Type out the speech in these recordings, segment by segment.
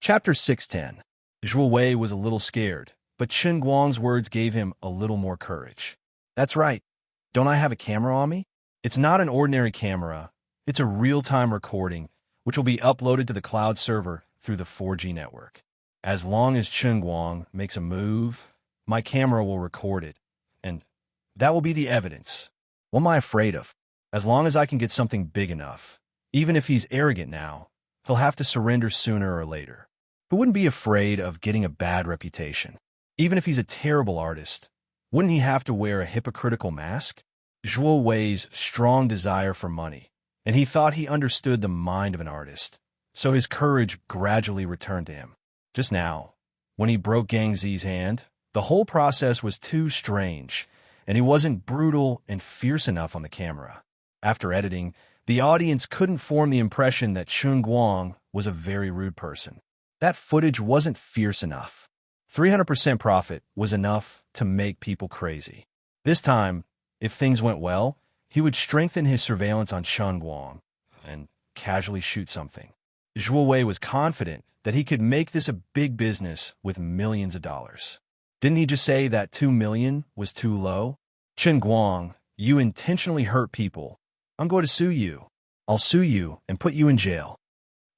Chapter 610. Zhuo Wei was a little scared, but Chen Guang's words gave him a little more courage. That's right. Don't I have a camera on me? It's not an ordinary camera. It's a real-time recording, which will be uploaded to the cloud server through the 4G network. As long as Chen Guang makes a move, my camera will record it, and that will be the evidence. What am I afraid of? As long as I can get something big enough, even if he's arrogant now, he'll have to surrender sooner or later. Who wouldn't be afraid of getting a bad reputation? Even if he's a terrible artist, wouldn't he have to wear a hypocritical mask? Zhuo Wei's strong desire for money, and he thought he understood the mind of an artist, so his courage gradually returned to him. Just now, when he broke Gang Zi's hand, the whole process was too strange, and he wasn't brutal and fierce enough on the camera. After editing, the audience couldn't form the impression that Chen Guang was a very rude person. That footage wasn't fierce enough. 300% profit was enough to make people crazy. This time, if things went well, he would strengthen his surveillance on Chen Guang and casually shoot something. Zhuo Wei was confident that he could make this a big business with millions of dollars. Didn't he just say that 2 million was too low? Chen Guang, you intentionally hurt people. I'm going to sue you. I'll sue you and put you in jail.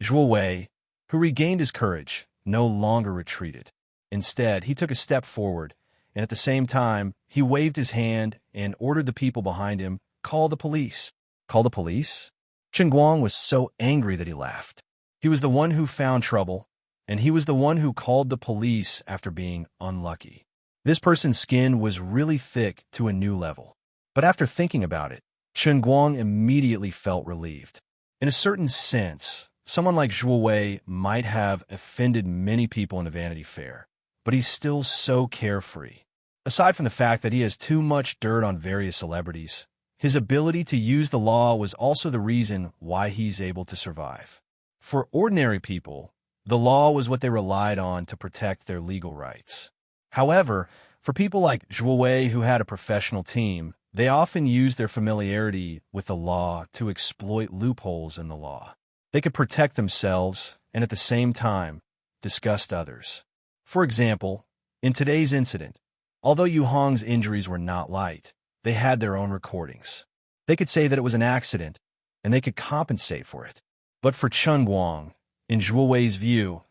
Zhuo Wei, who regained his courage, no longer retreated. Instead, he took a step forward, and at the same time, he waved his hand and ordered the people behind him, call the police. Call the police? Chen Guang was so angry that he laughed. He was the one who found trouble, and he was the one who called the police after being unlucky. This person's skin was really thick to a new level. But after thinking about it, Chen Guang immediately felt relieved. In a certain sense, someone like Zhuo Wei might have offended many people in a Vanity Fair, but he's still so carefree. Aside from the fact that he has too much dirt on various celebrities, his ability to use the law was also the reason why he's able to survive. For ordinary people, the law was what they relied on to protect their legal rights. However, for people like Zhuo Wei who had a professional team, they often used their familiarity with the law to exploit loopholes in the law. They could protect themselves and at the same time disgust others. For example, in today's incident, although Yu Hong's injuries were not light, they had their own recordings. They could say that it was an accident, and they could compensate for it. But for Chen Guang, in Zhuo Wei's view,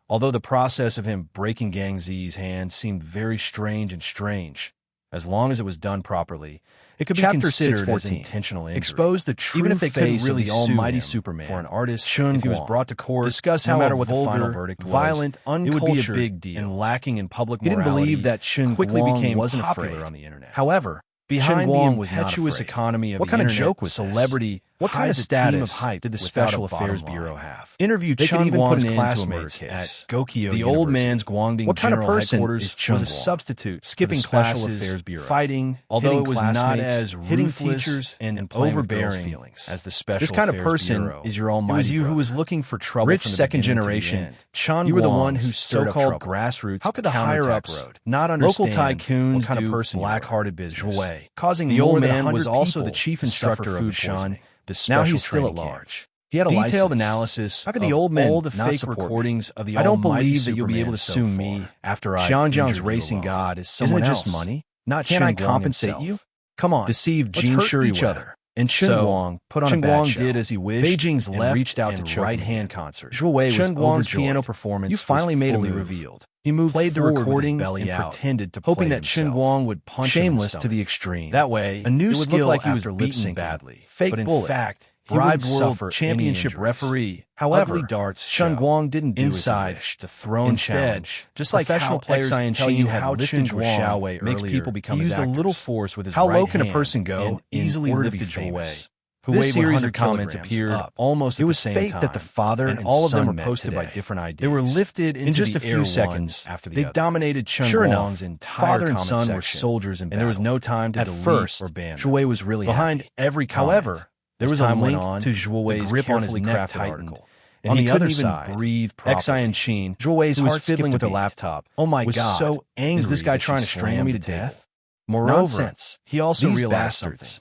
although the process of him breaking Gang Zi's hand seemed very strange, as long as it was done properly, it could be considered as intentional injury. Expose the true even if they couldn't really of the almighty Superman for an artist. Chen if he was brought to court, discuss how no matter what vulgar, the final verdict was, violent, uncultured, it would be a big deal and lacking in public morality. He didn't believe that Chen quickly became popular on the internet. However, behind the impetuous economy of what kind of joke was celebrity? What kind of status of hype did the Special Affairs Bureau have? Interviewed Chen Guang's classmates at Gokyo the old man's Guangdong what kind of person was a substitute, skipping Special Affairs Bureau, fighting, although it was not as hitting teachers and overbearing feelings as the Special This kind of person is your almighty. It was you who was looking for trouble. Rich second generation, Chen you were the one who so-called grassroots. How could the higher-ups not understand local tycoons what kind of person black-hearted business? Causing the old man was also the chief instructor of Shan. Now he's still at large. He had a detailed analysis. How could the old man all the fake recordings of the I don't believe that you'll be able to sue me after I Zhangjiang's racing god is someone else. Isn't it just money? Not can I compensate you? Come on, deceive Jin Shuri each other. And Chen Guang put on a bad show. Did as he wished. Beijing's left reached out to right-hand concert. Zhuo Wei was Guang's piano performance. You finally made a move. Revealed. He played the recording and pretended to hoping that Chen Guang would punch shameless to the extreme. That way, a new skill like he was beaten badly. Fake but in fact, bribed world championship referee. However, darts Chen Guang didn't do inside the throne instead. Just like professional players tell you how Chen Guang makes people become he used a little force with his how low can a person go easily lifted Zhuo Wei. This series of comments appeared almost at the same time. It was fate that the father and all of them were posted by different ideas. They were lifted into just a few seconds after the other. They dominated Chen Guang's entire father and son were soldiers in battle, and there was no time to delete or ban. Zhuo Wei was really behind every comment. However, there was a link to Zhuo Wei's grip on his neck tightened, and he couldn't even breathe properly. Xi and Qin, Zhuo Wei's heart fiddling with her laptop. Oh my God! So angry. Is this guy trying to strangle me to death? Moreover, he also realized something.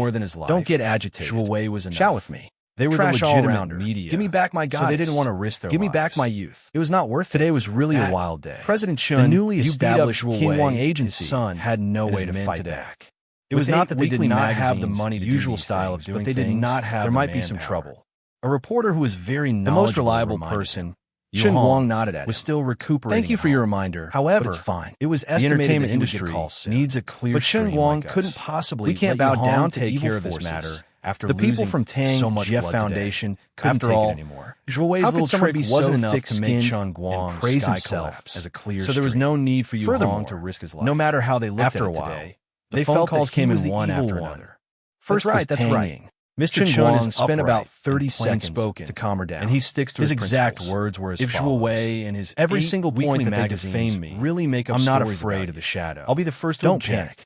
more than his life. Don't get agitated. Shuawei was enough. Chat with me. They were Trash the all legitimate around her. media. Give me back my goddess. So they didn't want to risk their Give me lives. back my youth. It was not worth it. Today was really That- a wild day. President The Chun, newly you beat up established Shuawei, Qinhuang his agency son, had no and way his to men fight today. back. It was With not that they did weekly not have the magazines, money to usual do these style things, of doing but they did things, not have there the might be some manpower. trouble. A reporter who was very The most knowledgeable reliable reminded person, him, Chen Yuhong, Guang nodded at was him. still recuperating. Thank you for at your home. reminder. However, but it's fine. it was The estimated entertainment that he would industry get calls soon. needs a clear But Chen stream Guang like us. couldn't possibly We can't let bow Yuhong down to take evil care of this forces. matter after The people losing from Tang so much Jie blood Foundation today. couldn't After take all, it anymore. Zhuwei's How little could someone trick be wasn't so enough to make thick-skinned Chen Guang and praise sky himself collapse as a clear so there was stream? no need for Yuhong Furthermore, to risk his life. no matter how they looked after at a it while, today, they felt phone calls that he came was in the one evil after one. another. First That's right, was that's Tang right. Ying. Mr. Chen Chun Guang is spent upright about 30 and seconds plain-spoken, to calm her down. and he sticks to his his exact principles. words were as If follows. Shuawei and his Every eight single weekly point that they magazines defame me, really make up I'm not stories afraid about of the you. shadow. I'll be the first to Don't object. panic.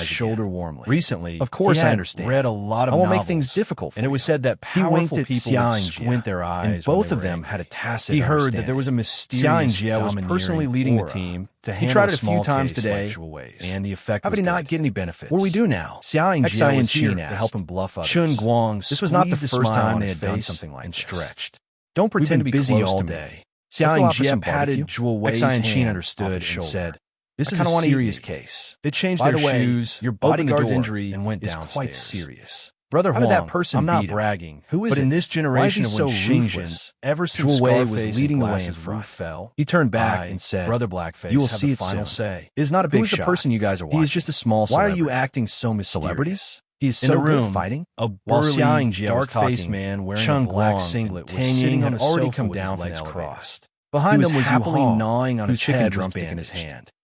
his shoulder warmly. Recently, of course, he I had understand. read a lot of I won't make novels, things difficult for and it was you. said that He winked powerful at people Xia would and squint Jia, their eyes and when both they of were them angry. had a tacit He heard that understanding. there was a Xia and mysterious, Jia was personally domineering leading the aura team to He handle tried it a a few small times case today, like Zhuo Wei's. and the effect How was did he good. not get any benefits? What do we do now? Xia and Xi Jia and was here Qin to asked. help him bluff others. Chun Guang This was not the squeezed a first smile time on they his had done face something like and this. stretched. Don't pretend to be busy close all to me. day. Xia Let's and go out for some Jia patted barbecue. Zhuo Wei's Xi and hand Qin off understood his and shoulder. said, This "I is kinda a wanna eat serious meat." case. They changed By their the way, shoes, your opened the bodyguard's door, injury and went is downstairs. quite serious. Brother How Huang, did that person I'm not beat him? bragging. Who is but it? in this Why is generation he of so when Xinjian, ruthless? ever since Zhuo Wei was Scarface leading and the way Glass's in roof roof. fell, He turned back I, and said, Brother Blackface, "You will have see the it final soon." say. It is not a big Who is the shot. person you guys are watching? He is just a small Why are celebrity. you acting so mysterious? Celebrity? He is In so the room, good fighting. a While burly, Xia and Jia was dark-faced talking, man wearing Chun a black Guang singlet and was Tang sitting Ying on had a already sofa come with his down from the legs elevator. crossed. Behind He them was happily Yu Hong, gnawing on whose his chicken head drumstick was in his bandaged. hand.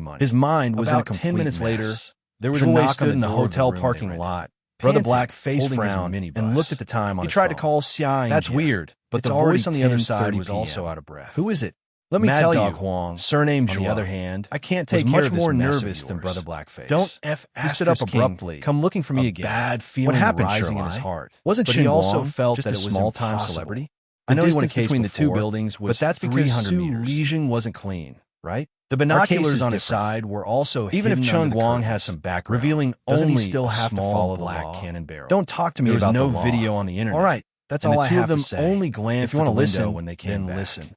money. His mind was in a About complete 10 minutes later, mess. there was a Zhuwei knock stood on in the the door of hotel room they parking rented. lot. Brother Panting, Black face holding his frowned minibus. and looked at the time on He his tried to phone. call Xia. That's weird, but It's the already voice on the other side 10:30 was also p.m. out of breath. Who is it? Let me Mad tell Dog you, Huang, surname on the Zhuo, other hand, I can't was take care much of this more mess nervous of than yours. Brother Blackface. Don't F. He stood Asterisk up King. abruptly. Come looking for me A again. bad feeling What happened, rising in his Shirley? heart. Wasn't But Shen he also Guang felt just that a it was small-time impossible. celebrity? The I know he won a distance case between the two before, buildings was but that's because 300 Su meters. Lijing wasn't clean, right? The Our case binoculars is on his different. side were also Even if hidden Chung under the Guang curtains, has some background, revealing doesn't he only still a have to small follow the black law? cannon barrel. Don't talk to me There was about no the law. video on the internet. All right, that's and all the I two have of them to say. only glanced If you at want the to window listen, when they came then back. listen.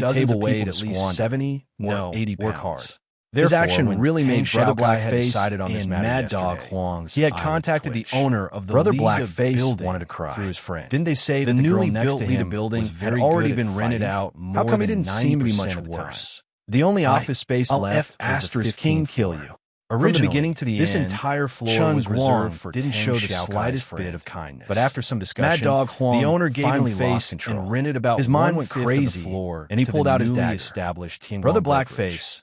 coffee dozens table of people weighed to at least squander. 70 No, or 80 work pounds. hard. His Therefore, action when really made Tang Brother Xiaogai Blackface decided on this and matter Mad Dog yesterday, Huang's he had eyelids contacted the twitched. owner of the Brother League of Blackface Building wanted to cry through his friend. Didn't they say The that the girl newly next built to League him of Building was had very already good been at rented fighting? out How more come he than didn't seem to be 90% much of the time. worse? The only office space I'll left F was the king 15th kill floor. you. From the beginning to the This end, entire floor Chun was reserved Guang for didn't Tang show the Xiaokai's slightest friend. bit of kindness. But after some discussion, Mad Dog Huang the owner gave finally him lost face control. and rented about His mind went 1/5 of the crazy, floor and he to pulled the out his newly dagger. established Tianguan Brother brokerage. Blackface,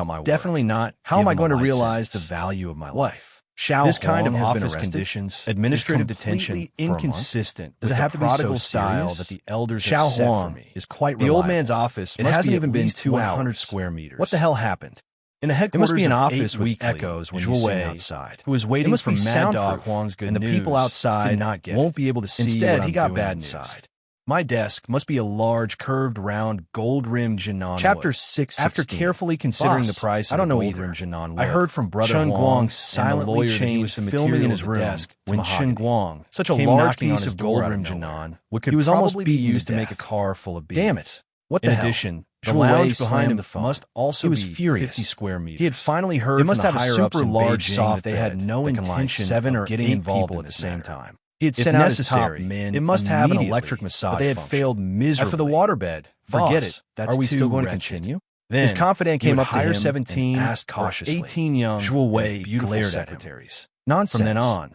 out my work. Definitely not. How am give I him going a to light realize the sentence. value of my What? life? Xiao This kind of Huang has been office arrested? conditions, Administrative is detention completely for a month? inconsistent Does with it have the to be so prodigal style serious? that the elders Xiao have set for Huang me. is quite The reliable. old man's office It must hasn't be even at been least 2 100 hours. square meters. What the hell happened? In a It headquarters must be an of office 8 with weekly, echoes when Zhuo you sing Wei, outside. who is It waiting must for be Mad Dog soundproof, Huang's good and the news, people outside did not get won't it. be able to see Instead, what he I'm got doing bad inside. news. My desk must be a large, curved, round, gold-rimmed Jinan Chapter wood. 6. After carefully considering the price I of don't the know gold-rimmed either. Jinan wood, I heard from Brother Chen Huang Guang silently and the lawyer that he changed was the filming in material his of the room desk to when Chen mahogany. Guang Such a came large knocking piece on his of door gold-rimmed out of nowhere. Jinan would could He was almost probably be be used to to make a death. car full of beads. Damn it. What In the hell? addition, the Zhuo Wei lounge behind slammed him the phone. must also He was be furious. 50 square meters. He had finally heard They from must the have a higher-ups super in large Beijing soft that they had bed no that can line intention 7 of or getting 8 involved people in at the this same matter. time. He had If sent out his top necessary, men it must have an immediately, electric massage but they had function. failed miserably. As for the waterbed, Forget boss, it. That's are we too still going to wretched. continue? Then His confidant he came would up to hire him 17 and asked or cautiously. 18 young Zhuo Wei and beautiful glared at him. secretaries. From then on,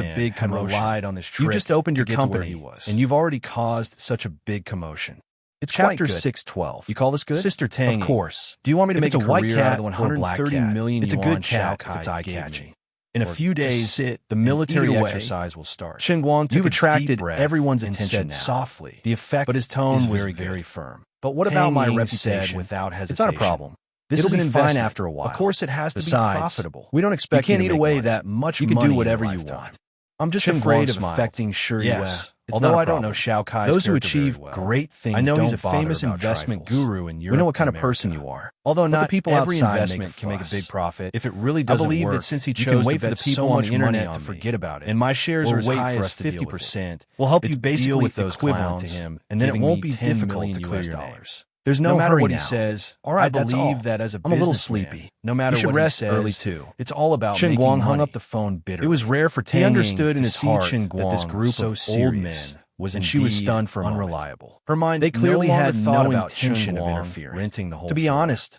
a big commotion. Relied on this trip. You just opened your company, and you've already caused such a big commotion. It's Chapter 612. You call this good? Sister Tang. Of course. Do you want me to make a white career cat out of the 130 million it's a yuan good cat Shao if it's Kai eye-catching. In a few days, the military exercise will start. Qingguang took You've a deep attracted breath everyone's and attention said now. softly. The effect, but his tone is was very firm. But what Tang about my Ying reputation? said without hesitation. It's not a problem. This It'll is an be investment. fine after a while. Of course, it has to Besides, be profitable. we don't expect you can't you to eat make away money. that much You can money do in whatever your you lifetime. want. I'm just Qingguang afraid of smiled. affecting Shi Yes, Yue. although Although I I don't don't know know Shao Kai's those who character achieve very well. great things I know he's don't a bother famous about investment trifles. guru in Europe. We know what kind and of person America. you are. Although But not the people every outside investment can make a fuss. big profit. If it really I doesn't believe work, that since he you can chose wait to for the bet people so on much the internet money to on forget me, about it, and my shares or are as wait high for as us to deal with it. 50%, We'll help it's you basically deal with those those clowns clowns, to him, and then it giving won't me be 10 difficult million to US clear your dollars. names. There's no matter hurry what he now. says, All right, I that's believe all. that as a I'm a little businessman, sleepy. no matter You should what rest he says, early too. it's all about Qingguang making hung money. up the phone bitterly. It was rare for He Tang understood to in his see heart Qingguang that this group so of old serious, men was and she was indeed stunned for a moment. unreliable. Her mind They clearly no had longer thought no about intention of Qingguang interfering. renting the whole To be floor. honest,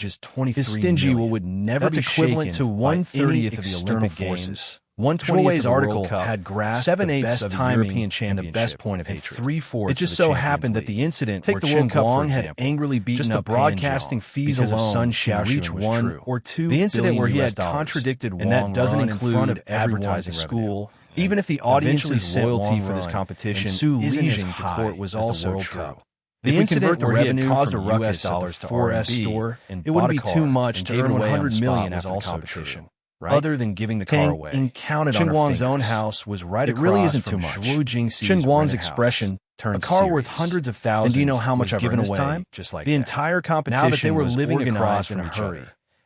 averages 23 His stingy million. will would never That's be equivalent shaken to by 1/30th any of the external Olympic forces. Games. 1/20th of the article World Cup had grasped 7/8 the best of the timing European and the Championship best point of and hatred. 3/4 It just of the so Champions happened that League. the incident Take where the Chen World Cup, for Guang had example. angrily beaten Just the up broadcasting Han Zhang fees because alone of Sun can reach Xiaoxuan was 1 true. or 2 The incident where he billion had US dollars. contradicted And that Wang doesn't Run in include front of everyone at advertising the revenue. school. Even if the Eventually audience's sent loyalty Wang for this Run competition and Su isn't as Lijing to high court was as the also World true. Cup. The If we incident convert the where he had revenue caused a from ruckus US at the dollars to 4S RMB, store and it wouldn't bought a be car too much and to gave earn it away on the 100 spot million was after the also competition, true. right? Other than giving the car Tang away. and counted Chen on our Guang's own fingers. house was right It across really isn't from too much. Zhuo Jingxi's Chen Guang's rented expression house. turned A car worth serious. hundreds of And thousands do you know how much was I've given earned this away time? just like The that. entire competition Now that they were was living organized across in a from each hurry. other.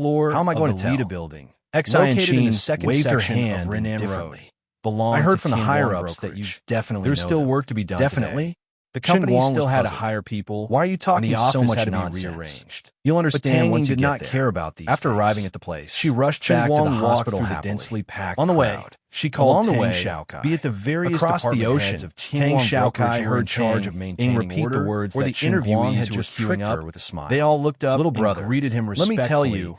floor How am I going of to the tell? Lita building. Located in the Xi second waved her section hand of Renan indifferently. Road. Belonged I heard to from the Tian higher-ups Guang that you brokerage. definitely There's know still them. work to be done Definitely? today. The Chen company Guang still was had to puzzled. hire people. Why are you talking the so office much had to be nonsense? rearranged. You'll But understand Tang once you did get not there. care about these After things. arriving at the place, She rushed Chen back to the Guang walked hospital through the happily. densely packed On the way, crowd. she called Along the Tang way, Xiaokai. be it the various Across the department ocean, heads of Tang Tianguang Xiaokai brokerage who were in heard charge Tang of maintaining repeat order, the words or that the Chen Guang interviewees had who were just queuing tricked her up. with a smile. They all looked up Little and brother, greeted him let me respectfully tell you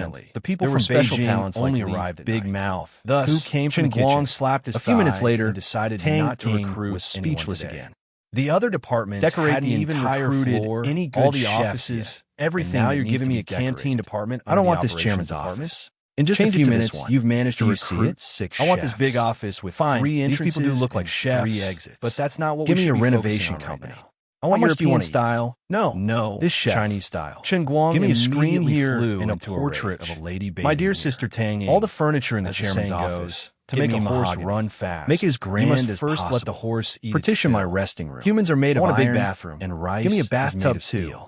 Unfortunately, the people there from were special Beijing talents like only Li, arrived at Big night. Mouth, Thus, who came from the Chen Guang kitchen. slapped his A few minutes thigh later, and decided Tang not to Ying recruit was anyone speechless today. again. The other departments Decorate hadn't the even entire recruited floor, any good all the chefs offices, yet. Everything. and now that you're needs giving to me be a canteen decorated. department. I under don't the want this operations chairman's department. office. In just a Change it few to this minutes, one. you've managed to Do you see recruit it? 6 I want this chefs. big office with Fine, 3 these entrances people do look like and chefs, 3 exits. but that's not what Give we me should a be renovation focusing on company. right now. I want How much European do you want to eat? style. No, This chef. Chinese style. Chen Guang Give me a screen immediately here flew and a into portrait rage. of a lady bathing My dear here. sister Tang Ying, All the furniture in the as the chairman's saying office goes, to give make me a horse mahogany. run fast. Make it as You must grand as first let the possible. horse eat Partition its my fill. resting room. Humans are made I of want a big iron bathroom. and rice Give me a is made bathtub of too. steel.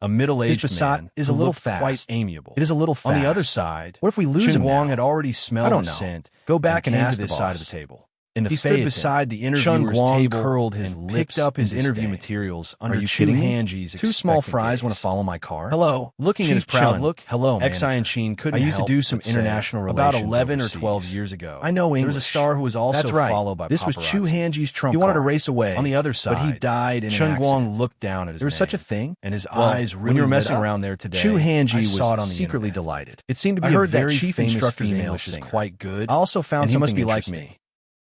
a middle-aged facade man, is who a little looked quite fast. amiable. It is a little fast. On the other side, What if we lose him Guang now? had already I smelled don't the know. scent. Go back and came ask to this the side of boss. the table. In the He stood phaeton, beside the Chun interviewer's Guang table curled his and lips picked up his in interview disdain. materials Are under you two kidding me? Hanji's Two small expectant fries gaze. want to follow my car? Hello. Looking at Chief his proud Chun. look, hello, Xi manager. and Sheen couldn't I used to help do some but say, international about relations 11 or overseas. 12 years ago. I know English. There was a star who was also That's right. followed by This was Chu paparazzi. Hanji's trump He wanted to card. race away. On the other side, but he died in Chun an Guang accident. looked down at his There was such a name, thing? and his Well, eyes when really you were lit messing up. around there today, Chu Hanji I was saw it on the secretly internet. delighted. It seemed to be I a heard that very chief famous instructor's female English is singer. quite good. I also found and he must something be like interesting. me.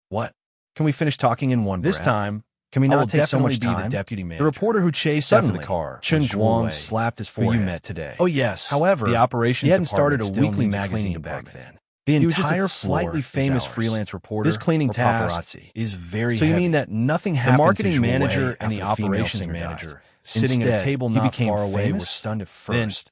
What? Can we finish talking in one This breath? time, Can we I not will take so definitely much be time? the deputy manager. The reporter who chased Suddenly, after the car, Chun was Zhu Guang Wei, slapped his who you forehead. met today. Oh yes. However, the operations he hadn't started a department still weekly needs a cleaning magazine back department. then. The He was just a entire slightly floor is famous ours. freelance reporter. This cleaning or task paparazzi is very So you heavy. mean that nothing The happened marketing to Zhu Wei manager and the after female operations singer manager died? sitting at a Instead, table he not became far away were famous? stunned at Then, first.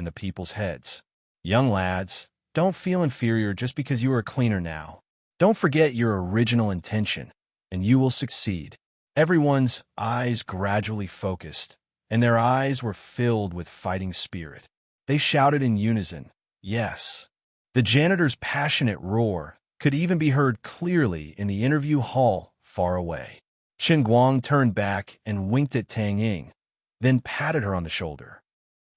in the people's heads. Young lads, don't feel inferior just because you are a cleaner now. Don't forget your original intention, and you will succeed. Everyone's eyes gradually focused, and their eyes were filled with fighting spirit. They shouted in unison, yes. The janitor's passionate roar could even be heard clearly in the interview hall far away. Chen Guang turned back and winked at Tang Ying, then patted her on the shoulder.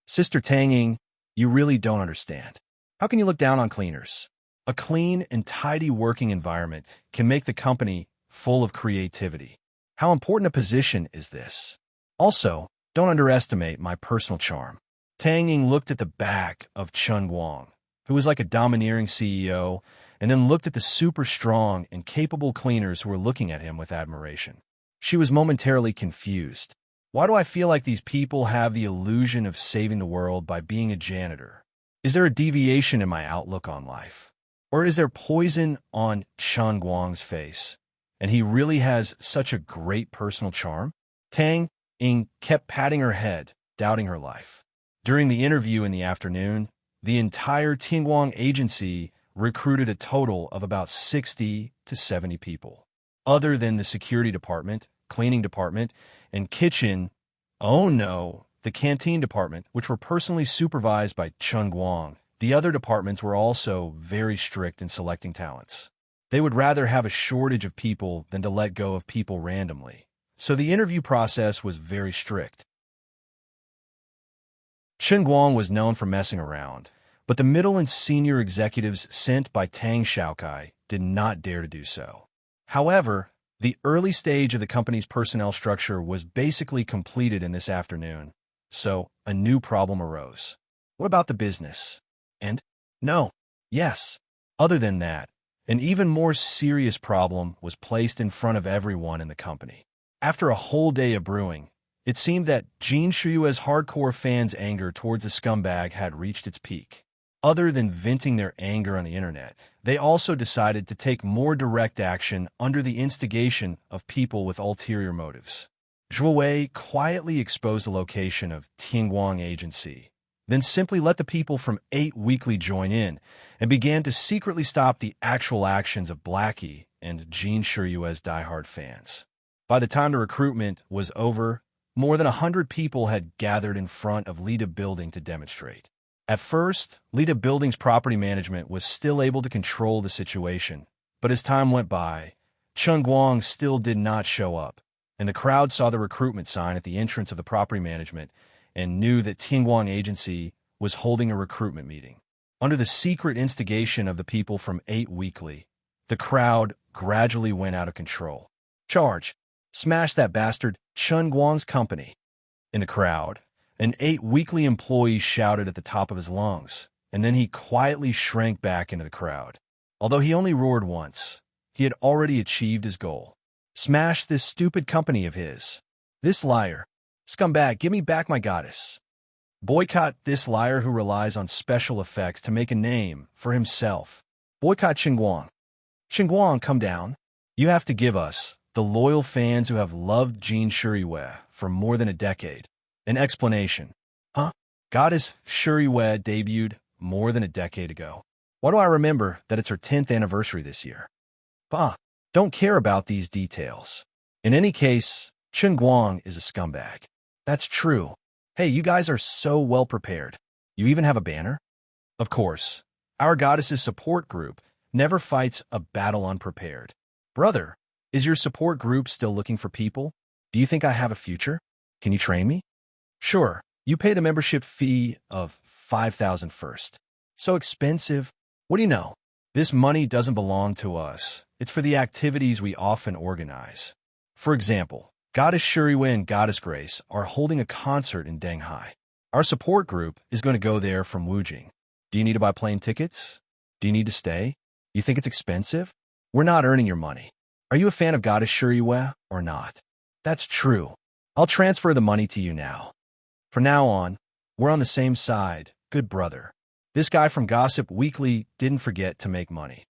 Sister Tang Ying, you really don't understand. How can you look down on cleaners? A clean and tidy working environment can make the company full of creativity. How important a position is this? Also, don't underestimate my personal charm. Tang Ying looked at the back of Chen Guang, who was like a domineering CEO, and then looked at the super strong and capable cleaners who were looking at him with admiration. She was momentarily confused. Why do I feel like these people have the illusion of saving the world by being a janitor? Is there a deviation in my outlook on life? Or is there poison on Chen Guang's face, and he really has such a great personal charm? Tang Ying kept patting her head, doubting her life. During the interview in the afternoon, the entire Tingguang agency recruited a total of about 60 to 70 people. Other than the security department, cleaning department, and kitchen, the canteen department, which were personally supervised by Chen Guang, the other departments were also very strict in selecting talents. They would rather have a shortage of people than to let go of people randomly. So the interview process was very strict. Chen Guang was known for messing around, but the middle and senior executives sent by Tang Shaokai did not dare to do so. However, the early stage of the company's personnel structure was basically completed in this afternoon, so a new problem arose. What about the business? And no, yes. Other than that, an even more serious problem was placed in front of everyone in the company. After a whole day of brewing, it seemed that Jin Shuyue's hardcore fans' anger towards the scumbag had reached its peak. Other than venting their anger on the internet, they also decided to take more direct action under the instigation of people with ulterior motives. Zhuo Wei quietly exposed the location of Tingguang Agency, then simply let the people from 8 Weekly join in and began to secretly stop the actual actions of Blackie and Jin Shuyue's diehard fans. By the time the recruitment was over, more than 100 people had gathered in front of Lida Building to demonstrate. At first, Lida Building's property management was still able to control the situation, but as time went by, Chen Guang still did not show up, and the crowd saw the recruitment sign at the entrance of the property management and knew that Tingguang Agency was holding a recruitment meeting. Under the secret instigation of the people from 8 Weekly, the crowd gradually went out of control. Charge! Smash that bastard Chen Guang's company! In the crowd, an 8 Weekly employee shouted at the top of his lungs, and then he quietly shrank back into the crowd. Although he only roared once, he had already achieved his goal. Smash this stupid company of his. This liar. Scumbag, give me back my goddess. Boycott this liar who relies on special effects to make a name for himself. Boycott Xinguang. Xinguang, come down. You have to give us, the loyal fans who have loved Jin Shuyue for more than a decade, an explanation. Huh? Goddess Shuyue debuted more than a decade ago. Why do I remember that it's her 10th anniversary this year? Bah, don't care about these details. In any case, Chen Guang is a scumbag. That's true. Hey, you guys are so well prepared. You even have a banner? Of course, our goddess's support group never fights a battle unprepared. Brother, is your support group still looking for people? Do you think I have a future? Can you train me? Sure, you pay the membership fee of 5,000 first. So expensive. What do you know? This money doesn't belong to us. It's for the activities we often organize. For example, Goddess Shuriwen and Goddess Grace are holding a concert in Denghai. Our support group is going to go there from Wujing. Do you need to buy plane tickets? Do you need to stay? You think it's expensive? We're not earning your money. Are you a fan of Goddess Shuriwe or not? That's true. I'll transfer the money to you now. From now on, we're on the same side, good brother. This guy from Gossip Weekly didn't forget to make money.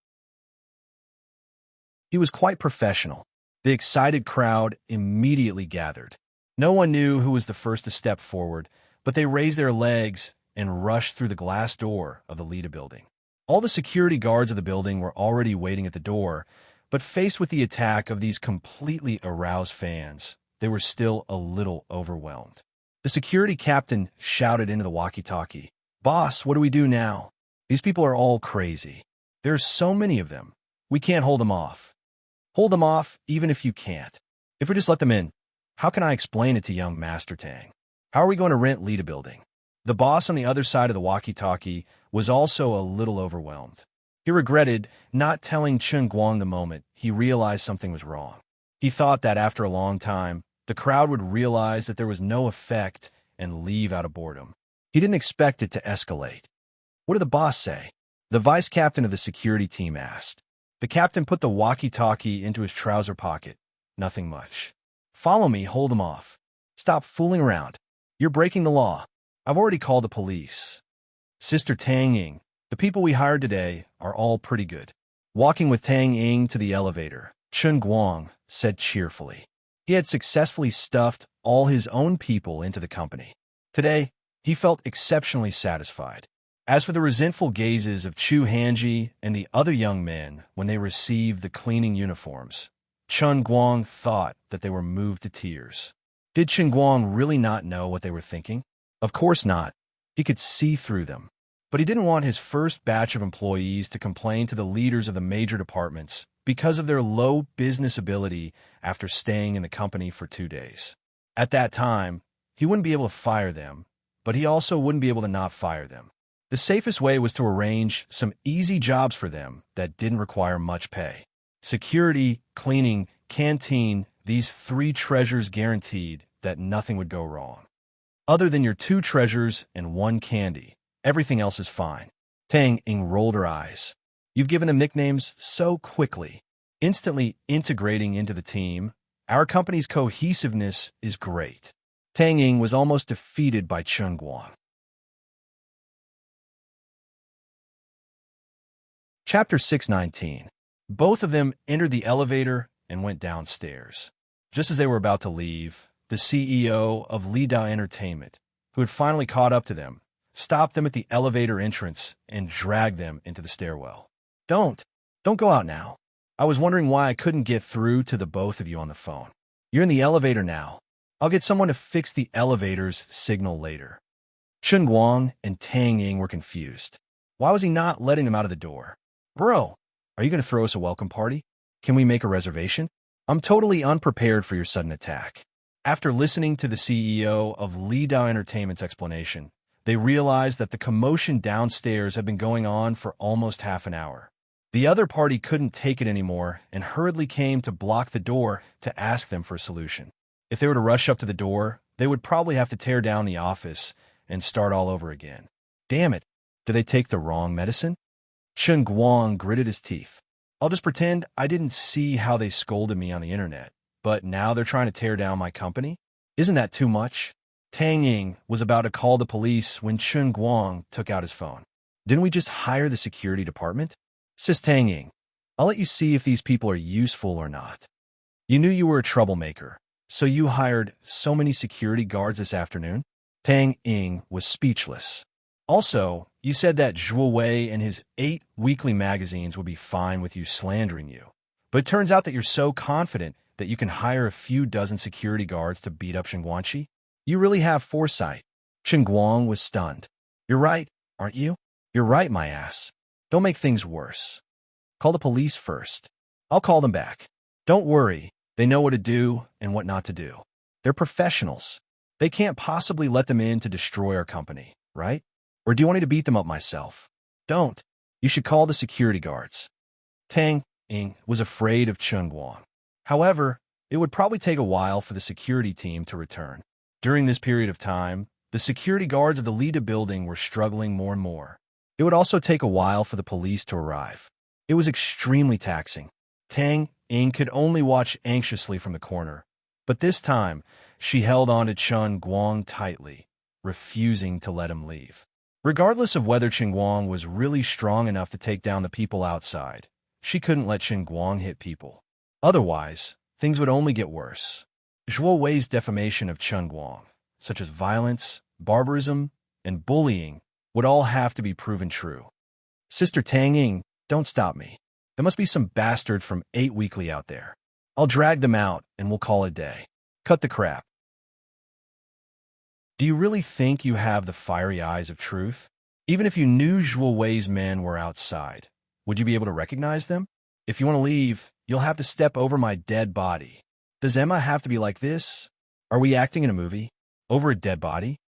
He was quite professional. The excited crowd immediately gathered. No one knew who was the first to step forward, but they raised their legs and rushed through the glass door of the Lida Building. All the security guards of the building were already waiting at the door, but faced with the attack of these completely aroused fans, they were still a little overwhelmed. The security captain shouted into the walkie-talkie, "Boss, what do we do now? These people are all crazy. There are so many of them. We can't hold them off." "Hold them off, even if you can't. If we just let them in, how can I explain it to young Master Tang? How are we going to rent lead a building?" The boss on the other side of the walkie-talkie was also a little overwhelmed. He regretted not telling Chen Guang the moment he realized something was wrong. He thought that after a long time, the crowd would realize that there was no effect and leave out of boredom. He didn't expect it to escalate. "What did the boss say?" the vice captain of the security team asked. The captain put the walkie-talkie into his trouser pocket. "Nothing much. Follow me, hold them off. Stop fooling around. You're breaking the law. I've already called the police. Sister Tang Ying, the people we hired today are all pretty good." Walking with Tang Ying to the elevator, Chen Guang said cheerfully. He had successfully stuffed all his own people into the company. Today, he felt exceptionally satisfied. As for the resentful gazes of Chu Hanji and the other young men when they received the cleaning uniforms, Chen Guang thought that they were moved to tears. Did Chen Guang really not know what they were thinking? Of course not. He could see through them. But he didn't want his first batch of employees to complain to the leaders of the major departments because of their low business ability after staying in the company for 2 days. At that time, he wouldn't be able to fire them, but he also wouldn't be able to not fire them. The safest way was to arrange some easy jobs for them that didn't require much pay. Security, cleaning, canteen, these 3 treasures guaranteed that nothing would go wrong. Other than your 2 treasures and 1 candy, everything else is fine. Tang Ying rolled her eyes. You've given them nicknames so quickly. Instantly integrating into the team, our company's cohesiveness is great. Tang Ying was almost defeated by Chen Guang. Chapter 619. Both of them entered the elevator and went downstairs. Just as they were about to leave, the CEO of Li Dao Entertainment, who had finally caught up to them, stopped them at the elevator entrance and dragged them into the stairwell. Don't go out now. I was wondering why I couldn't get through to the both of you on the phone. You're in the elevator now. I'll get someone to fix the elevator's signal later." Chen Guang and Tang Ying were confused. Why was he not letting them out of the door? "Bro, are you going to throw us a welcome party? Can we make a reservation? I'm totally unprepared for your sudden attack." After listening to the CEO of Li Dao Entertainment's explanation, they realized that the commotion downstairs had been going on for almost half an hour. The other party couldn't take it anymore and hurriedly came to block the door to ask them for a solution. If they were to rush up to the door, they would probably have to tear down the office and start all over again. Damn it, did they take the wrong medicine? Chen Guang gritted his teeth. I'll just pretend I didn't see how they scolded me on the internet, but now they're trying to tear down my company? Isn't that too much? Tang Ying was about to call the police when Chen Guang took out his phone. Didn't we just hire the security department? Sis Tang Ying, I'll let you see if these people are useful or not. You knew you were a troublemaker, so you hired so many security guards this afternoon? Tang Ying was speechless. Also, you said that Zhuo Wei and his 8 weekly magazines would be fine with you slandering you. But it turns out that you're so confident that you can hire a few dozen security guards to beat up Shengguanqi? You really have foresight. Chen Guang was stunned. You're right, aren't you? You're right, my ass. Don't make things worse. Call the police first. I'll call them back. Don't worry, they know what to do and what not to do. They're professionals. They can't possibly let them in to destroy our company, right? Or do you want me to beat them up myself? Don't. You should call the security guards. Tang Ying was afraid of Chen Guang. However, it would probably take a while for the security team to return. During this period of time, the security guards of the Lida building were struggling more and more. It would also take a while for the police to arrive. It was extremely taxing. Tang Ying could only watch anxiously from the corner, but this time she held on to Chen Guang tightly, refusing to let him leave. Regardless of whether Chen Guang was really strong enough to take down the people outside, she couldn't let Chen Guang hit people. Otherwise, things would only get worse. Zhuo Wei's defamation of Chen Guang, such as violence, barbarism, and bullying, would all have to be proven true. Sister Tang, don't stop me. There must be some bastard from 8 Weekly out there. I'll drag them out and we'll call it a day. Cut the crap. Do you really think you have the fiery eyes of truth? Even if you knew Zhuo Wei's men were outside, would you be able to recognize them? If you want to leave, you'll have to step over my dead body. Does Emma have to be like this? Are we acting in a movie? Over a dead body?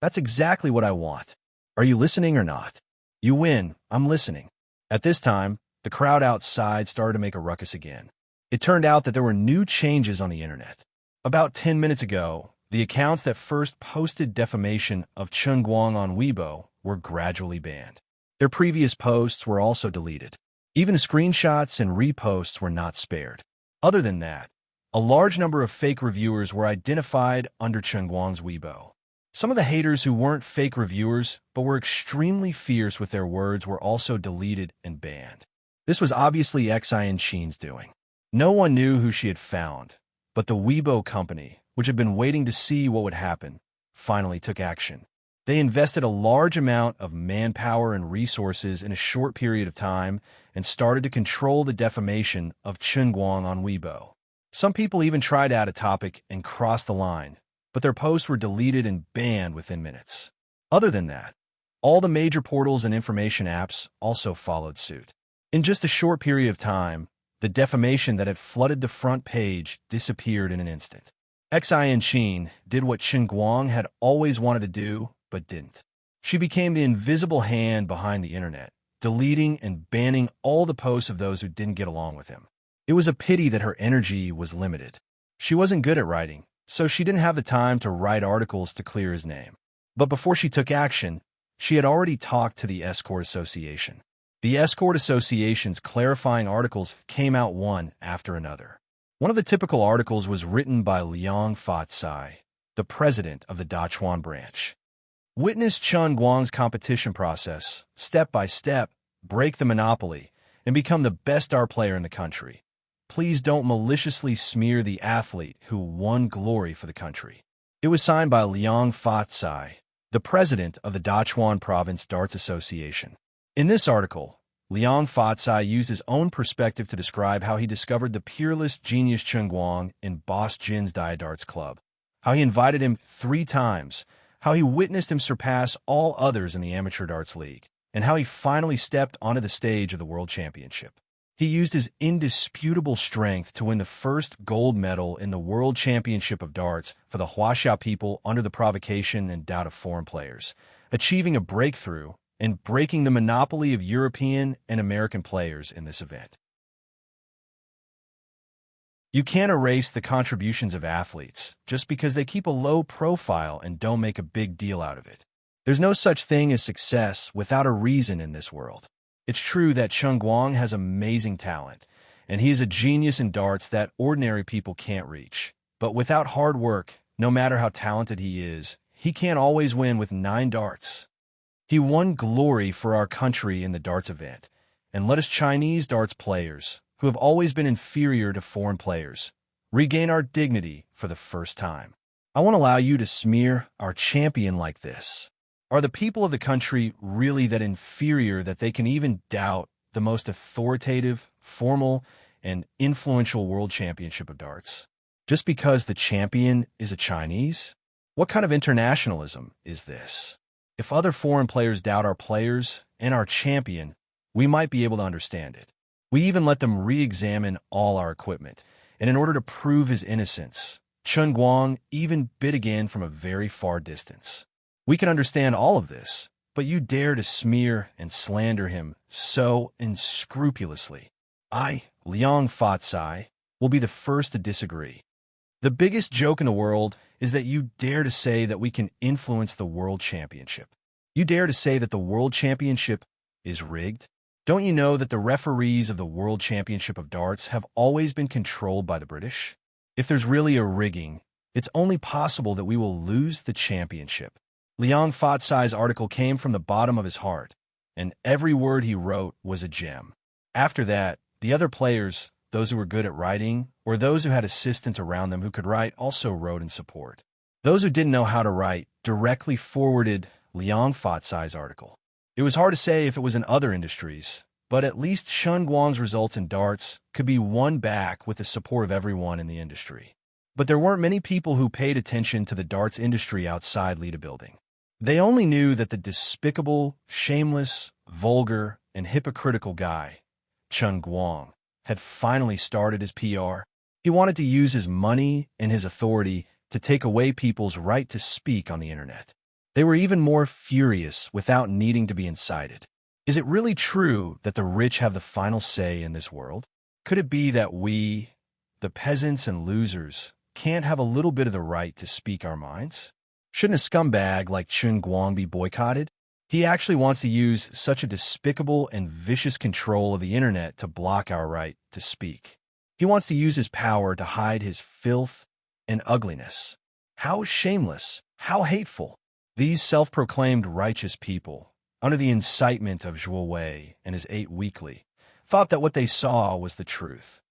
That's exactly what I want. Are you listening or not? You win. I'm listening. At this time, the crowd outside started to make a ruckus again. It turned out that there were new changes on the internet. About 10 minutes ago, the accounts that first posted defamation of Chen Guang on Weibo were gradually banned. Their previous posts were also deleted. Even screenshots and reposts were not spared. Other than that, a large number of fake reviewers were identified under Chen Guang's Weibo. Some of the haters who weren't fake reviewers but were extremely fierce with their words were also deleted and banned. This was obviously Xianqin's doing. No one knew who she had found, but the Weibo company, which had been waiting to see what would happen, finally took action. They invested a large amount of manpower and resources in a short period of time and started to control the defamation of Chen Guang on Weibo. Some people even tried to add a topic and cross the line, but their posts were deleted and banned within minutes. Other than that, all the major portals and information apps also followed suit. In just a short period of time, the defamation that had flooded the front page disappeared in an instant. Xianqin did what Chen Guang had always wanted to do, but didn't. She became the invisible hand behind the internet, deleting and banning all the posts of those who didn't get along with him. It was a pity that her energy was limited. She wasn't good at writing, so she didn't have the time to write articles to clear his name. But before she took action, she had already talked to the Escort Association. The Escort Association's clarifying articles came out one after another. One of the typical articles was written by Liang Fatsai, the president of the Dachuan branch. Witness Chen Guang's competition process, step by step, break the monopoly, and become the best dart player in the country. Please don't maliciously smear the athlete who won glory for the country. It was signed by Liang Fatsai, the president of the Dachuan Province Darts Association. In this article, Liang Fatsai used his own perspective to describe how he discovered the peerless genius Chen Guang in Boss Jin's Darts Club, how he invited him 3 times, how he witnessed him surpass all others in the Amateur Darts League, and how he finally stepped onto the stage of the World Championship. He used his indisputable strength to win the first gold medal in the World Championship of Darts for the Huaxia people under the provocation and doubt of foreign players, achieving a breakthrough and breaking the monopoly of European and American players in this event. You can't erase the contributions of athletes just because they keep a low profile and don't make a big deal out of it. There's no such thing as success without a reason in this world. It's true that Chen Guang has amazing talent, and he is a genius in darts that ordinary people can't reach. But without hard work, no matter how talented he is, he can't always win with 9 darts. He won glory for our country in the darts event, and let us Chinese darts players, who have always been inferior to foreign players, regain our dignity for the first time. I won't allow you to smear our champion like this. Are the people of the country really that inferior that they can even doubt the most authoritative, formal, and influential world championship of darts? Just because the champion is a Chinese? What kind of internationalism is this? If other foreign players doubt our players and our champion, we might be able to understand it. We even let them re-examine all our equipment, and in order to prove his innocence, Chen Guang even bid again from a very far distance. We can understand all of this, but you dare to smear and slander him so unscrupulously. I, Liang Fatsai, will be the first to disagree. The biggest joke in the world is that you dare to say that we can influence the World Championship. You dare to say that the World Championship is rigged? Don't you know that the referees of the World Championship of Darts have always been controlled by the British? If there's really a rigging, it's only possible that we will lose the championship. Liang Fatsai's article came from the bottom of his heart, and every word he wrote was a gem. After that, the other players, those who were good at writing, or those who had assistants around them who could write, also wrote in support. Those who didn't know how to write directly forwarded Liang Fatsai's article. It was hard to say if it was in other industries, but at least Chen Guang's results in darts could be won back with the support of everyone in the industry. But there weren't many people who paid attention to the darts industry outside Lita Building. They only knew that the despicable, shameless, vulgar, and hypocritical guy, Chen Guang, had finally started his PR. He wanted to use his money and his authority to take away people's right to speak on the internet. They were even more furious without needing to be incited. Is it really true that the rich have the final say in this world? Could it be that we, the peasants and losers, can't have a little bit of the right to speak our minds? Shouldn't a scumbag like Chen Guang be boycotted? He actually wants to use such a despicable and vicious control of the internet to block our right to speak. He wants to use his power to hide his filth and ugliness. How shameless, how hateful. These self-proclaimed righteous people, under the incitement of Zhuo Wei and his 8 Weekly, thought that what they saw was the truth.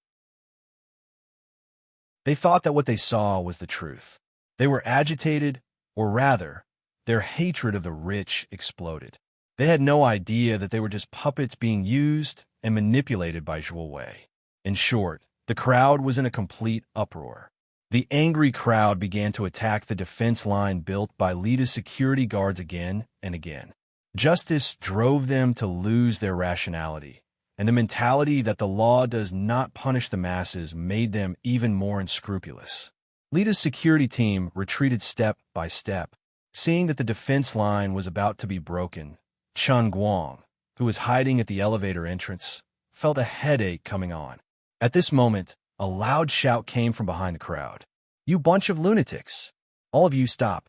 They thought that what they saw was the truth. They were agitated, or rather, their hatred of the rich exploded. They had no idea that they were just puppets being used and manipulated by Zhuo Wei. In short, the crowd was in a complete uproar. The angry crowd began to attack the defense line built by Lita's security guards again and again. Justice drove them to lose their rationality, and the mentality that the law does not punish the masses made them even more unscrupulous. Lita's security team retreated step by step. Seeing that the defense line was about to be broken, Chen Guang, who was hiding at the elevator entrance, felt a headache coming on. At this moment, a loud shout came from behind the crowd. "You bunch of lunatics! All of you stop!"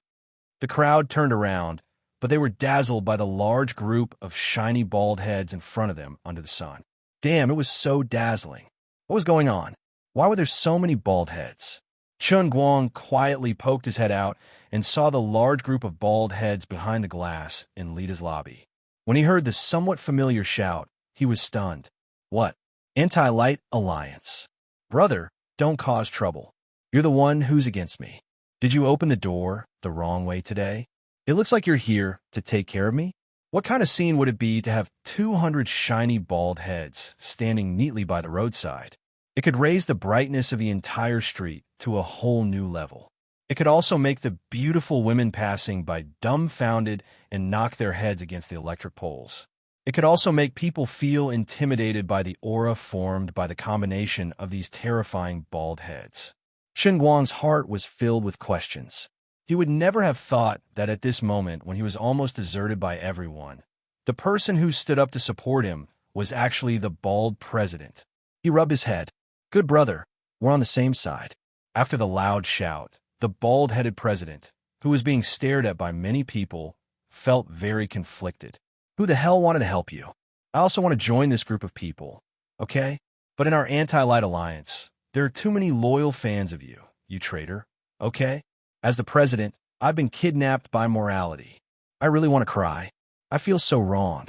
The crowd turned around, but they were dazzled by the large group of shiny bald heads in front of them under the sun. Damn, it was so dazzling. What was going on? Why were there so many bald heads? Chen Guang quietly poked his head out and saw the large group of bald heads behind the glass in Lita's lobby. When he heard the somewhat familiar shout, he was stunned. What? Anti-Light Alliance. Brother, don't cause trouble. You're the one who's against me. Did you open the door the wrong way today? It looks like you're here to take care of me. What kind of scene would it be to have 200 shiny bald heads standing neatly by the roadside? It could raise the brightness of the entire street to a whole new level. It could also make the beautiful women passing by dumbfounded and knock their heads against the electric poles. It could also make people feel intimidated by the aura formed by the combination of these terrifying bald heads. Chen Guang's heart was filled with questions. He would never have thought that at this moment, when he was almost deserted by everyone, the person who stood up to support him was actually the bald president. He rubbed his head. Good brother, we're on the same side. After the loud shout, the bald-headed president, who was being stared at by many people, felt very conflicted. Who the hell wanted to help you? I also want to join this group of people, okay? But in our anti-light alliance, there are too many loyal fans of you, you traitor, okay? As the president, I've been kidnapped by morality. I really want to cry. I feel so wronged.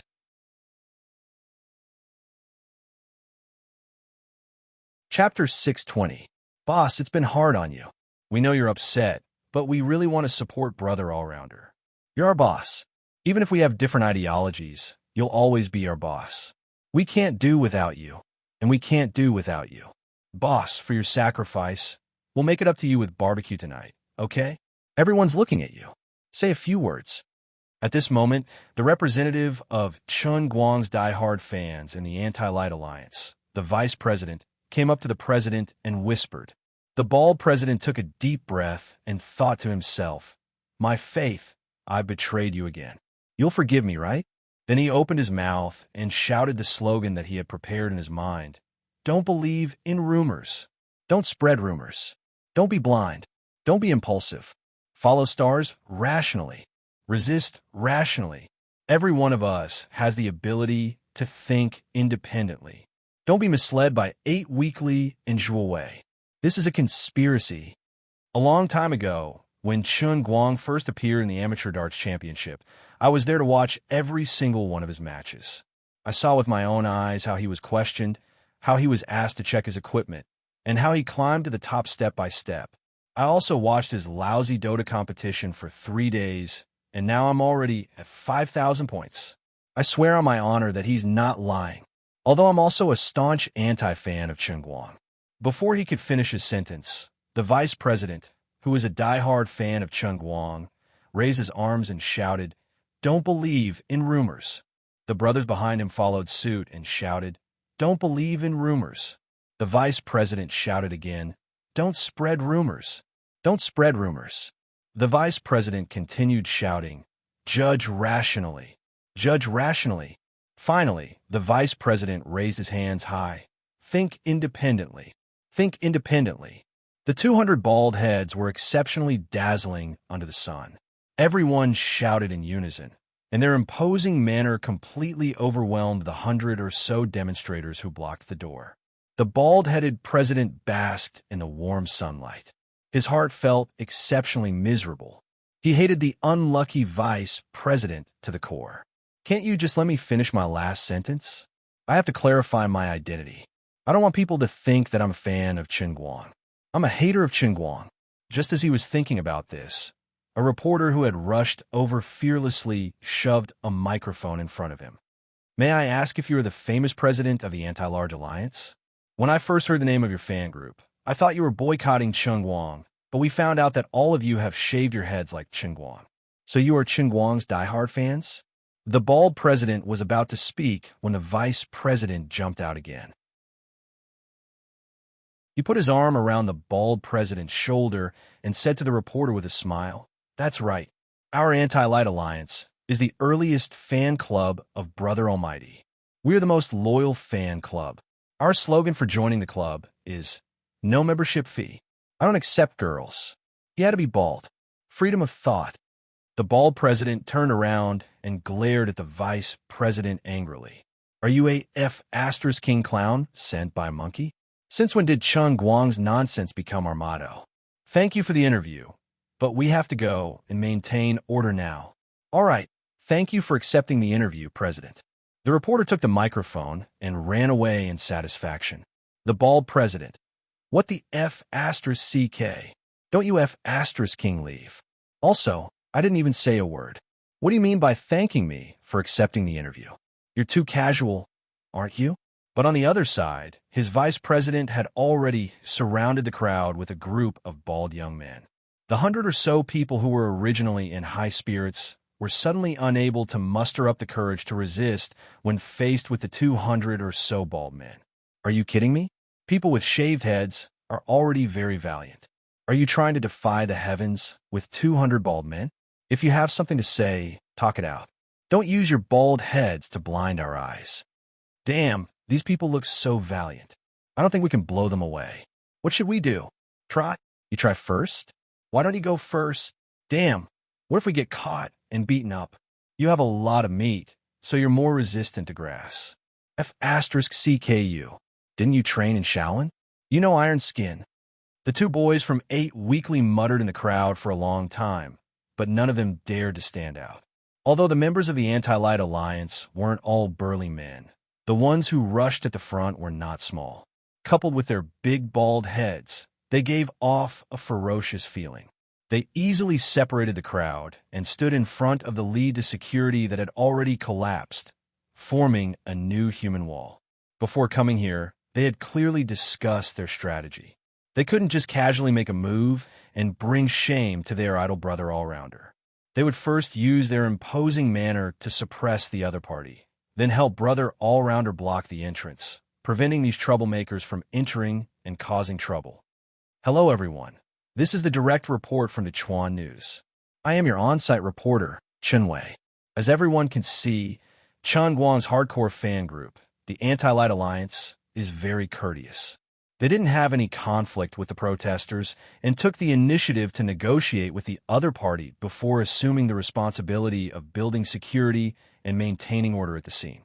Chapter 620. Boss, it's been hard on you. We know you're upset, but we really want to support brother all-rounder. You're our boss. Even if we have different ideologies, you'll always be our boss. We can't do without you, and we can't do without you. Boss, for your sacrifice, we'll make it up to you with barbecue tonight, okay? Everyone's looking at you. Say a few words. At this moment, the representative of Chen Guang's diehard fans in the Anti-Light Alliance, the vice president, came up to the president and whispered. The bald president took a deep breath and thought to himself, "My faith, I betrayed you again. You'll forgive me, right?" Then he opened his mouth and shouted the slogan that he had prepared in his mind. Don't believe in rumors. Don't spread rumors. Don't be blind. Don't be impulsive. Follow stars rationally. Resist rationally. Every one of us has the ability to think independently. Don't be misled by 8 Weekly and Zhuo Wei. This is a conspiracy. A long time ago, when Chen Guang first appeared in the Amateur Darts Championship, I was there to watch every single one of his matches. I saw with my own eyes how he was questioned, how he was asked to check his equipment, and how he climbed to the top step by step. I also watched his lousy Dota competition for 3 days, and now I'm already at 5,000 points. I swear on my honor that he's not lying. Although I'm also a staunch anti-fan of Chen Guang. Before he could finish his sentence, the vice president, who is a die-hard fan of Chen Guang, raised his arms and shouted, "Don't believe in rumors." The brothers behind him followed suit and shouted, "Don't believe in rumors." The vice president shouted again, "Don't spread rumors. Don't spread rumors." The vice president continued shouting, "Judge rationally. Judge rationally." Finally, the vice president raised his hands high. "Think independently. Think independently." The 200 bald heads were exceptionally dazzling under the sun. Everyone shouted in unison, and their imposing manner completely overwhelmed the 100 or so demonstrators who blocked the door. The bald-headed president basked in the warm sunlight. His heart felt exceptionally miserable. He hated the unlucky vice president to the core. "Can't you just let me finish my last sentence? I have to clarify my identity. I don't want people to think that I'm a fan of Chen Guang. I'm a hater of Chen Guang." Just as he was thinking about this, a reporter who had rushed over fearlessly shoved a microphone in front of him. "May I ask if you are the famous president of the Anti-Large Alliance? When I first heard the name of your fan group, I thought you were boycotting Chen Guang, but we found out that all of you have shaved your heads like Chen Guang. So you are Chen Guang's diehard fans?" The bald president was about to speak when the vice president jumped out again. He put his arm around the bald president's shoulder and said to the reporter with a smile, "That's right. Our Anti-Light Alliance is the earliest fan club of Brother Almighty. We are the most loyal fan club. Our slogan for joining the club is, 'No membership fee.' I don't accept girls." He had to be bald. Freedom of thought. The bald president turned around and glared at the vice president angrily. "Are you a F***king clown sent by a monkey? Since when did Chen Guang's nonsense become our motto? Thank you for the interview, but we have to go and maintain order now." "All right, thank you for accepting the interview, President." The reporter took the microphone and ran away in satisfaction. The bald president. "What the F***ck? Don't you F***king leave. Also, I didn't even say a word. What do you mean by thanking me for accepting the interview? You're too casual, aren't you?" But on the other side, his vice president had already surrounded the crowd with a group of bald young men. The 100 or so people who were originally in high spirits were suddenly unable to muster up the courage to resist when faced with the 200 or so bald men. Are you kidding me? People with shaved heads are already very valiant. Are you trying to defy the heavens with 200 bald men? If you have something to say, talk it out. Don't use your bald heads to blind our eyes. Damn, these people look so valiant. I don't think we can blow them away. What should we do? Try? You try first? Why don't you go first? Damn, what if we get caught and beaten up? You have a lot of meat, so you're more resistant to grass. F***CKU. Didn't you train in Shaolin? You know Iron Skin. The two boys from 8 weakly muttered in the crowd for a long time, but none of them dared to stand out. Although the members of the Anti-Light Alliance weren't all burly men, the ones who rushed at the front were not small. Coupled with their big bald heads, they gave off a ferocious feeling. They easily separated the crowd and stood in front of the lead to security that had already collapsed, forming a new human wall. Before coming here, they had clearly discussed their strategy. They couldn't just casually make a move and bring shame to their idol brother all-rounder. They would first use their imposing manner to suppress the other party, then help brother all-rounder block the entrance, preventing these troublemakers from entering and causing trouble. Hello, everyone. This is the direct report from the Chuan News. I am your on-site reporter, Chen Wei. As everyone can see, Chen Guang's hardcore fan group, the Anti-Light Alliance, is very courteous. They didn't have any conflict with the protesters and took the initiative to negotiate with the other party before assuming the responsibility of building security and maintaining order at the scene.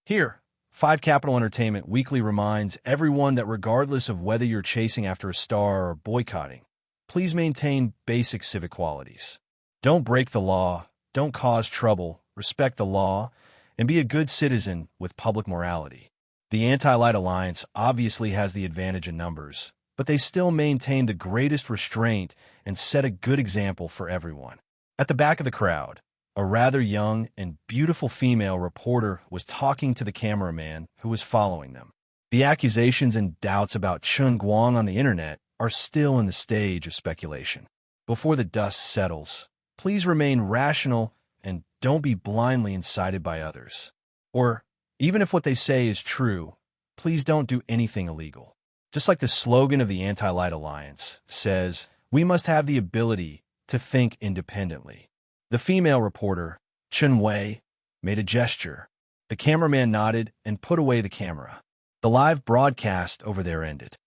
Here, 5 Capital Entertainment Weekly reminds everyone that regardless of whether you're chasing after a star or boycotting, please maintain basic civic qualities. Don't break the law, don't cause trouble, respect the law, and be a good citizen with public morality. The Anti-Light Alliance obviously has the advantage in numbers, but they still maintain the greatest restraint and set a good example for everyone. At the back of the crowd, A rather young and beautiful female reporter was talking to the cameraman who was following them. The accusations and doubts about Chun Guang on the internet are still in the stage of speculation. Before the dust settles, please remain rational and don't be blindly incited by others. Or, even if what they say is true, please don't do anything illegal. Just like the slogan of the Anti-Light Alliance says, we must have the ability to think independently. The female reporter, Chun Wei, made a gesture. The cameraman nodded and put away the camera. The live broadcast over there ended.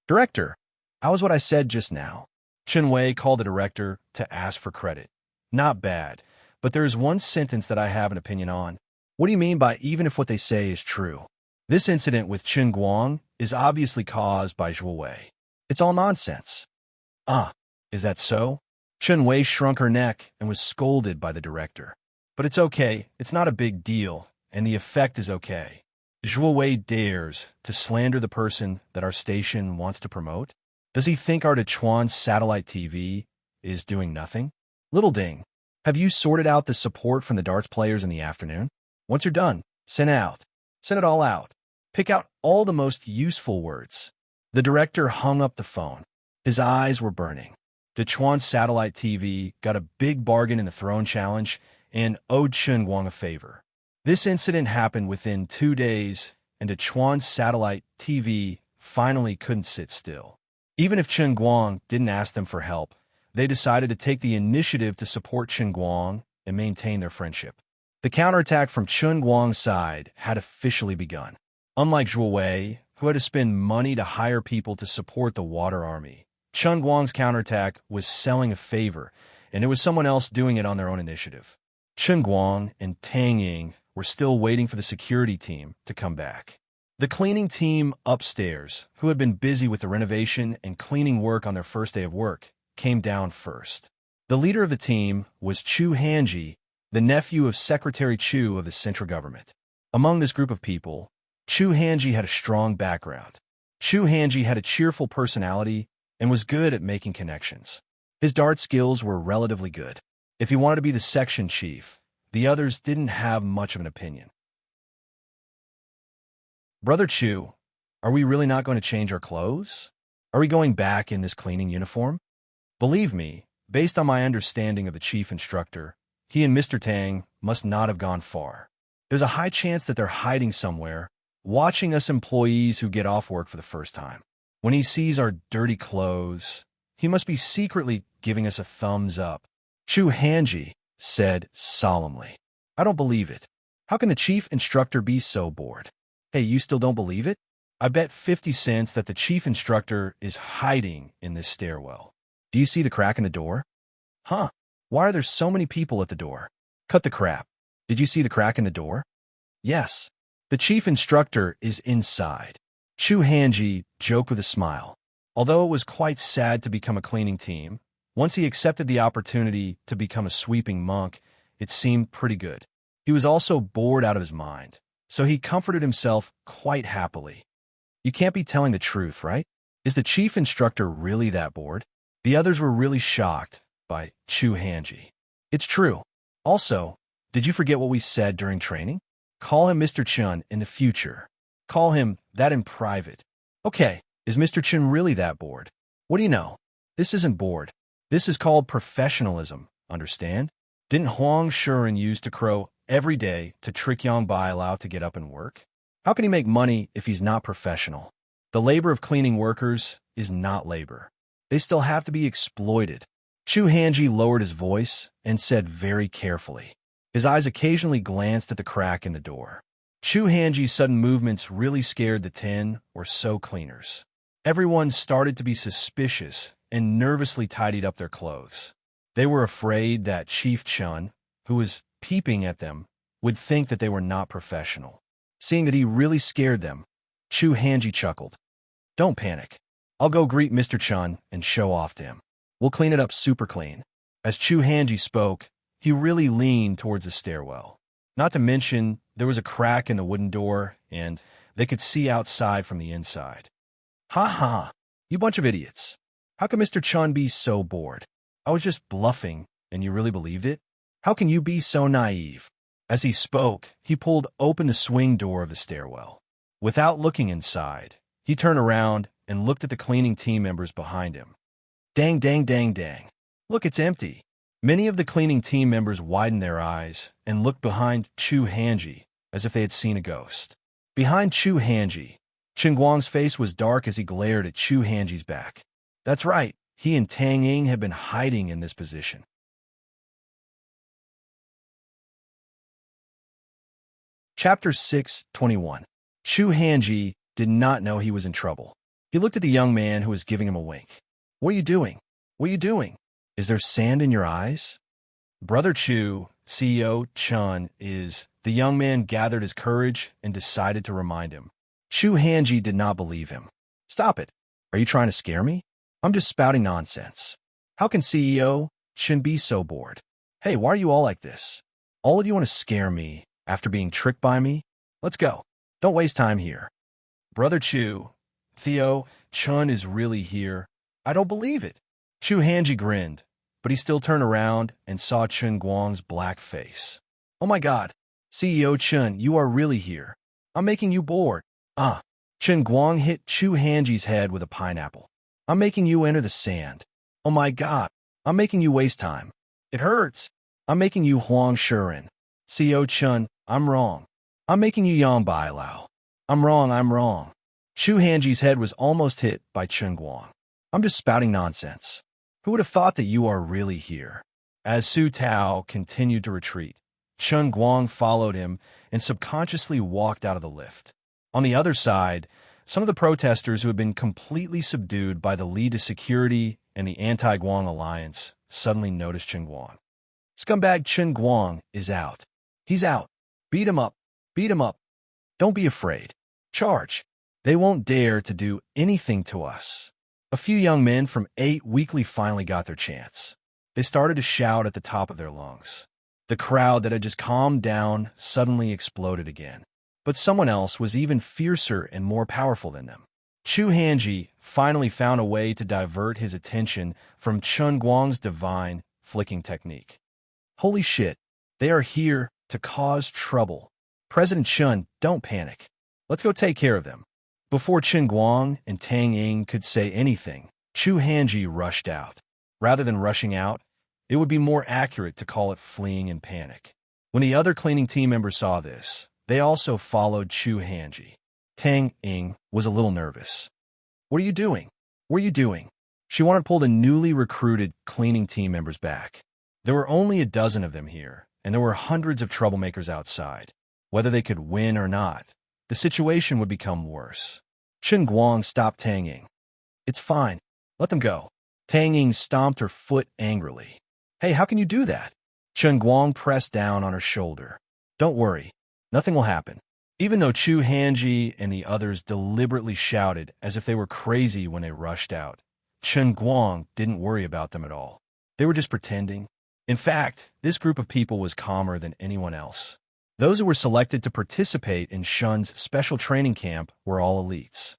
Director, how was what I said just now? Chun Wei called the director to ask for credit. Not bad, but there is one sentence that I have an opinion on. What do you mean by even if what they say is true? This incident with Chun Guang is obviously caused by Zhuo Wei. It's all nonsense. Is that so? Chun Wei shrunk her neck and was scolded by the director. But it's okay, it's not a big deal, and the effect is okay. Zhuo Wei dares to slander the person that our station wants to promote? Does he think our Dechuan satellite TV is doing nothing? Little Ding, have you sorted out the support from the darts players in the afternoon? Once you're done, send it all out. Pick out all the most useful words. The director hung up the phone. His eyes were burning. Dechuan Satellite TV got a big bargain in the Throne Challenge and owed Chun Guang a favor. This incident happened within 2 days, and Dechuan Satellite TV finally couldn't sit still. Even if Chun Guang didn't ask them for help, they decided to take the initiative to support Chun Guang and maintain their friendship. The counterattack from Chun Guang's side had officially begun. Unlike Zhuo Wei, who had to spend money to hire people to support the Water Army, Chun Guang's counterattack was selling a favor, and it was someone else doing it on their own initiative. Chun Guang and Tang Ying were still waiting for the security team to come back. The cleaning team upstairs, who had been busy with the renovation and cleaning work on their first day of work, came down first. The leader of the team was Chu Hanji, the nephew of Secretary Chu of the central government. Among this group of people, Chu Hanji had a strong background. Chu Hanji had a cheerful personality and was good at making connections. His dart skills were relatively good. If he wanted to be the section chief, the others didn't have much of an opinion. Brother Chu, are we really not going to change our clothes? Are we going back in this cleaning uniform? Believe me, based on my understanding of the chief instructor, he and Mr. Tang must not have gone far. There's a high chance that they're hiding somewhere, watching us employees who get off work for the first time. When he sees our dirty clothes, he must be secretly giving us a thumbs up. Chu Hanji said solemnly. I don't believe it. How can the chief instructor be so bored? Hey, you still don't believe it? I bet 50 cents that the chief instructor is hiding in this stairwell. Do you see the crack in the door? Huh? Why are there so many people at the door? Cut the crap. Did you see the crack in the door? Yes. The chief instructor is inside. Chu Hanji joked with a smile. Although it was quite sad to become a cleaning team, once he accepted the opportunity to become a sweeping monk, it seemed pretty good. He was also bored out of his mind, so he comforted himself quite happily. You can't be telling the truth, right? Is the chief instructor really that bored? The others were really shocked by Chu Hanji. It's true. Also, did you forget what we said during training? Call him Mr. Chun in the future. Call him that in private. Okay, is Mr. Chun really that bored? What do you know? This isn't bored. This is called professionalism, understand? Didn't Huang Shuren use to crow every day to trick Yang Bailao to get up and work? How can he make money if he's not professional? The labor of cleaning workers is not labor. They still have to be exploited. Chu Hanji lowered his voice and said very carefully. His eyes occasionally glanced at the crack in the door. Chu Hanji's sudden movements really scared the 10 or so cleaners. Everyone started to be suspicious and nervously tidied up their clothes. They were afraid that Chief Chun, who was peeping at them, would think that they were not professional. Seeing that he really scared them, Chu Hanji chuckled. Don't panic. I'll go greet Mr. Chun and show off to him. We'll clean it up super clean. As Chu Hanji spoke, he really leaned towards the stairwell. Not to mention, there was a crack in the wooden door, and they could see outside from the inside. Ha ha, you bunch of idiots. How could Mr. Chun be so bored? I was just bluffing, and you really believed it? How can you be so naive? As he spoke, he pulled open the swing door of the stairwell. Without looking inside, he turned around and looked at the cleaning team members behind him. Dang, dang, dang, dang. Look, it's empty. Many of the cleaning team members widened their eyes and looked behind Chu Hanji as if they had seen a ghost. Behind Chu Hanji, Chen Guang's face was dark as he glared at Chu Hanji's back. That's right, he and Tang Ying had been hiding in this position. Chapter 6:21. Chu Hanji did not know he was in trouble. He looked at the young man who was giving him a wink. What are you doing? What are you doing? Is there sand in your eyes? Brother Chu, CEO Chun, is... The young man gathered his courage and decided to remind him. Chu Hanji did not believe him. Stop it. Are you trying to scare me? I'm just spouting nonsense. How can CEO Chun be so bored? Hey, why are you all like this? All of you want to scare me after being tricked by me? Let's go. Don't waste time here. Brother Chu, Theo, Chun is really here. I don't believe it. Chu Hanji grinned, but he still turned around and saw Chen Guang's black face. Oh my God, CEO Chun, you are really here. I'm making you bored. Chen Guang hit Chu Hanji's head with a pineapple. I'm making you enter the sand. Oh my God, I'm making you waste time. It hurts. I'm making you Huang Shuren. CEO Chun, I'm wrong. I'm making you Yang Bai Lao. I'm wrong. Chu Hanji's head was almost hit by Chen Guang. I'm just spouting nonsense. Who would have thought that you are really here? As Su Tao continued to retreat, Chen Guang followed him and subconsciously walked out of the lift. On the other side, some of the protesters who had been completely subdued by the Li de Security and the Anti-Guang Alliance suddenly noticed Chen Guang. Scumbag Chen Guang is out. He's out. Beat him up. Beat him up. Don't be afraid. Charge. They won't dare to do anything to us. A few young men from 8 Weekly finally got their chance. They started to shout at the top of their lungs. The crowd that had just calmed down suddenly exploded again. But someone else was even fiercer and more powerful than them. Chu Hanji finally found a way to divert his attention from Chen Guang's divine flicking technique. Holy shit, they are here to cause trouble. President Chen, don't panic. Let's go take care of them. Before Chen Guang and Tang Ying could say anything, Chu Hanji rushed out. Rather than rushing out, it would be more accurate to call it fleeing in panic. When the other cleaning team members saw this, they also followed Chu Hanji. Tang Ying was a little nervous. What are you doing? What are you doing? She wanted to pull the newly recruited cleaning team members back. There were only a dozen of them here, and there were hundreds of troublemakers outside. Whether they could win or not, the situation would become worse. Chen Guang stopped Tang Ying. It's fine. Let them go. Tang Ying stomped her foot angrily. Hey, how can you do that? Chen Guang pressed down on her shoulder. Don't worry. Nothing will happen. Even though Chu Hanji and the others deliberately shouted as if they were crazy when they rushed out, Chen Guang didn't worry about them at all. They were just pretending. In fact, this group of people was calmer than anyone else. Those who were selected to participate in Shun's special training camp were all elites.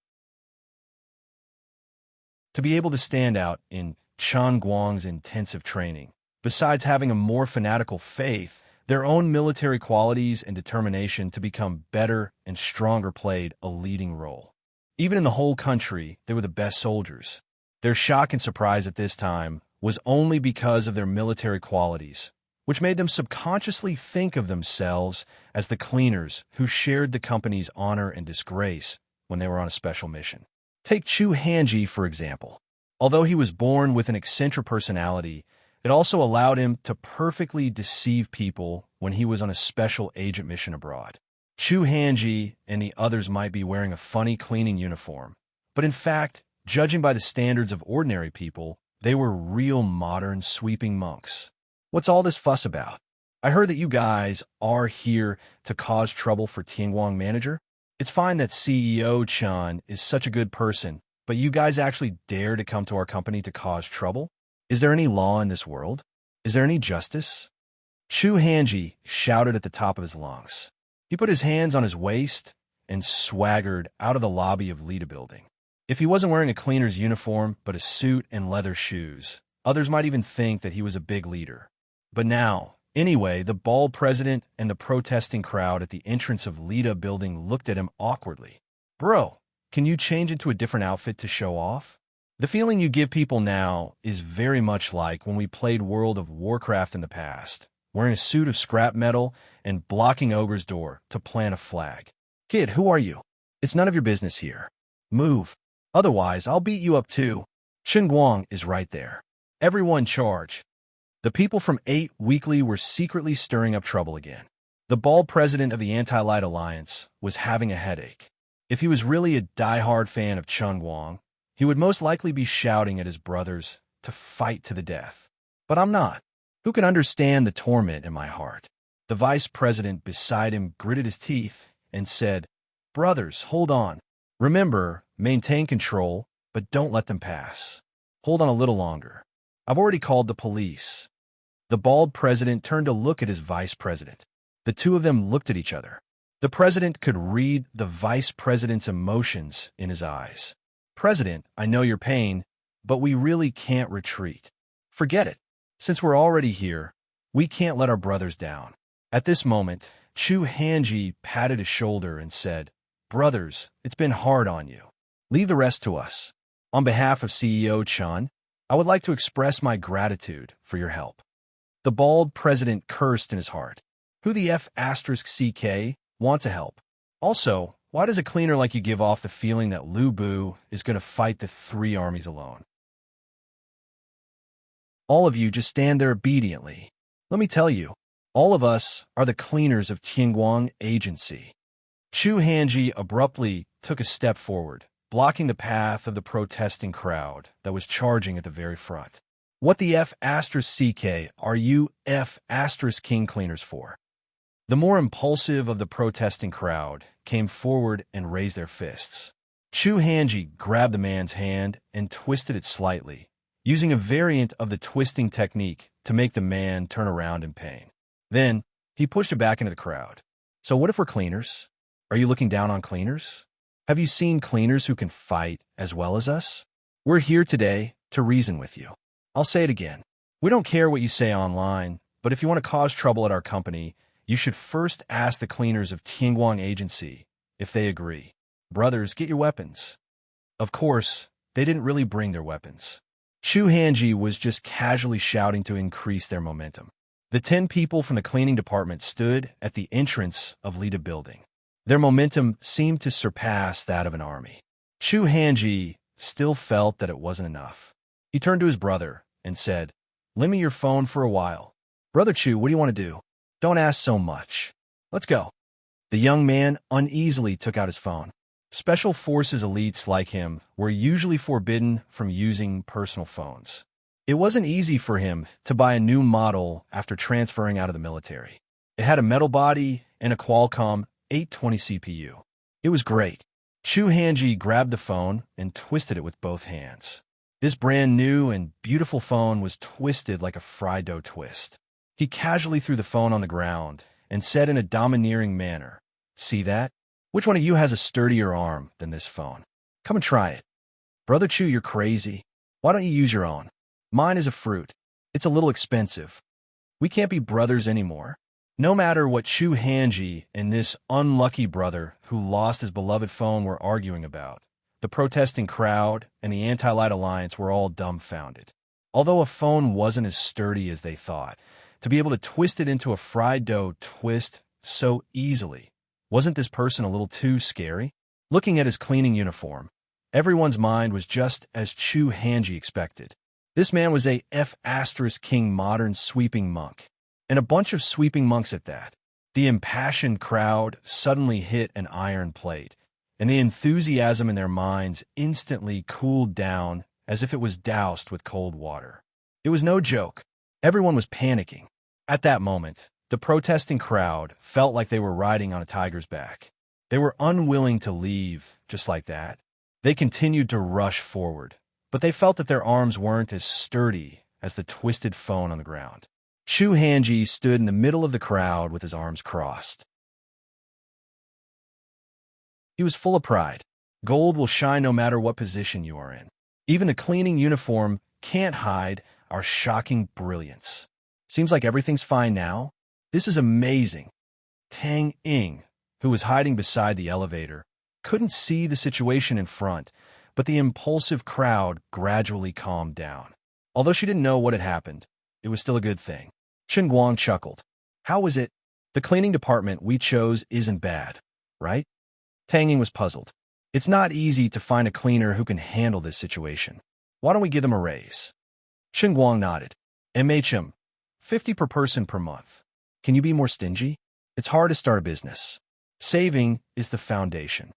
To be able to stand out in Chen Guang's intensive training, besides having a more fanatical faith, their own military qualities and determination to become better and stronger played a leading role. Even in the whole country, they were the best soldiers. Their shock and surprise at this time was only because of their military qualities, which made them subconsciously think of themselves as the cleaners who shared the company's honor and disgrace when they were on a special mission. Take Chu Hanji, for example. Although he was born with an eccentric personality, it also allowed him to perfectly deceive people when he was on a special agent mission abroad. Chu Hanji and the others might be wearing a funny cleaning uniform, but in fact, judging by the standards of ordinary people, they were real modern sweeping monks. What's all this fuss about? I heard that you guys are here to cause trouble for Tianguang manager. It's fine that CEO Chan is such a good person, but you guys actually dare to come to our company to cause trouble? Is there any law in this world? Is there any justice? Chu Hanji shouted at the top of his lungs. He put his hands on his waist and swaggered out of the lobby of Lita Building. If he wasn't wearing a cleaner's uniform but a suit and leather shoes, others might even think that he was a big leader. But now, Anyway, the bald president and the protesting crowd at the entrance of Lita building looked at him awkwardly. Bro, can you change into a different outfit to show off? The feeling you give people now is very much like when we played World of Warcraft in the past, wearing a suit of scrap metal and blocking Ogre's door to plant a flag. Kid, who are you? It's none of your business here. Move. Otherwise, I'll beat you up too. Xinguang is right there. Everyone charge. The people from 8 Weekly were secretly stirring up trouble again. The bald president of the Anti-Light Alliance was having a headache. If he was really a die-hard fan of Xinguang, he would most likely be shouting at his brothers to fight to the death. But I'm not. Who can understand the torment in my heart? The vice president beside him gritted his teeth and said, Brothers, hold on. Remember, maintain control, but don't let them pass. Hold on a little longer. I've already called the police. The bald president turned to look at his vice president. The two of them looked at each other. The president could read the vice president's emotions in his eyes. President, I know your pain, but we really can't retreat. Forget it. Since we're already here, we can't let our brothers down. At this moment, Chu Hanji patted his shoulder and said, Brothers, it's been hard on you. Leave the rest to us. On behalf of CEO Chun, I would like to express my gratitude for your help. The bald president cursed in his heart. Who the F***CK want to help? Also, why does a cleaner like you give off the feeling that Lu Bu is going to fight the 3 armies alone? All of you just stand there obediently. Let me tell you, all of us are the cleaners of Xinguang Agency. Chu Hanji abruptly took a step forward, blocking the path of the protesting crowd that was charging at the very front. What the F***CK are you F***king cleaners for? The more impulsive of the protesting crowd came forward and raised their fists. Chu Hanji grabbed the man's hand and twisted it slightly, using a variant of the twisting technique to make the man turn around in pain. Then, he pushed it back into the crowd. So what if we're cleaners? Are you looking down on cleaners? Have you seen cleaners who can fight as well as us? We're here today to reason with you. I'll say it again. We don't care what you say online, but if you want to cause trouble at our company, you should first ask the cleaners of Xinguang Agency if they agree. Brothers, get your weapons. Of course, they didn't really bring their weapons. Chu Hanji was just casually shouting to increase their momentum. The 10 people from the cleaning department stood at the entrance of Lita building. Their momentum seemed to surpass that of an army. Chu Hanji still felt that it wasn't enough. He turned to his brother and said, Lend me your phone for a while. Brother Chu, what do you want to do? Don't ask so much. Let's go. The young man uneasily took out his phone. Special Forces elites like him were usually forbidden from using personal phones. It wasn't easy for him to buy a new model after transferring out of the military. It had a metal body and a Qualcomm 820 CPU. It was great. Chu Hanji grabbed the phone and twisted it with both hands. This brand new and beautiful phone was twisted like a fried dough twist. He casually threw the phone on the ground and said in a domineering manner, See that? Which one of you has a sturdier arm than this phone? Come and try it. Brother Chu, you're crazy. Why don't you use your own? Mine is a fruit. It's a little expensive. We can't be brothers anymore. No matter what Chu Hanji and this unlucky brother who lost his beloved phone were arguing about, the protesting crowd and the Anti-Light Alliance were all dumbfounded. Although a phone wasn't as sturdy as they thought, to be able to twist it into a fried dough twist so easily, wasn't this person a little too scary? Looking at his cleaning uniform, everyone's mind was just as Chu Hanji expected. This man was a F***king modern sweeping monk, and a bunch of sweeping monks at that. The impassioned crowd suddenly hit an iron plate, and the enthusiasm in their minds instantly cooled down as if it was doused with cold water. It was no joke. Everyone was panicking. At that moment, the protesting crowd felt like they were riding on a tiger's back. They were unwilling to leave just like that. They continued to rush forward, but they felt that their arms weren't as sturdy as the twisted phone on the ground. Chu Hanji stood in the middle of the crowd with his arms crossed. He was full of pride. Gold will shine no matter what position you are in. Even the cleaning uniform can't hide our shocking brilliance. Seems like everything's fine now. This is amazing. Tang Ying, who was hiding beside the elevator, couldn't see the situation in front, but the impulsive crowd gradually calmed down. Although she didn't know what had happened, it was still a good thing. Chen Guang chuckled. How was it? The cleaning department we chose isn't bad, right? Tang Ying was puzzled. It's not easy to find a cleaner who can handle this situation. Why don't we give them a raise? Chen Guang nodded. MHM, 50 per person per month. Can you be more stingy? It's hard to start a business. Saving is the foundation.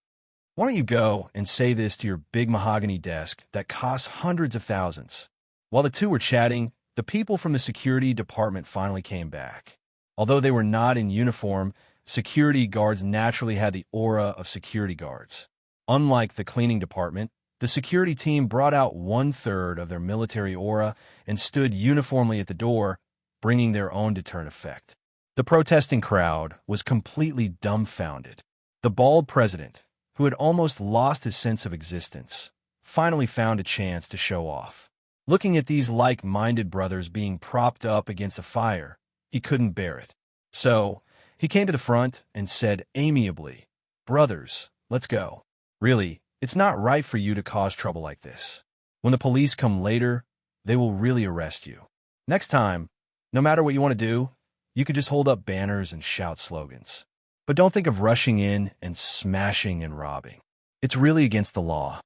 Why don't you go and say this to your big mahogany desk that costs hundreds of thousands? While the two were chatting, the people from the security department finally came back. Although they were not in uniform, security guards naturally had the aura of security guards. Unlike the cleaning department, the security team brought out 1/3 of their military aura and stood uniformly at the door, bringing their own deterrent effect. The protesting crowd was completely dumbfounded. The bald president, who had almost lost his sense of existence, finally found a chance to show off. Looking at these like-minded brothers being propped up against a fire, he couldn't bear it. So, he came to the front and said amiably, "Brothers, let's go. Really, it's not right for you to cause trouble like this. When the police come later, they will really arrest you. Next time, no matter what you want to do, you could just hold up banners and shout slogans. But don't think of rushing in and smashing and robbing. It's really against the law."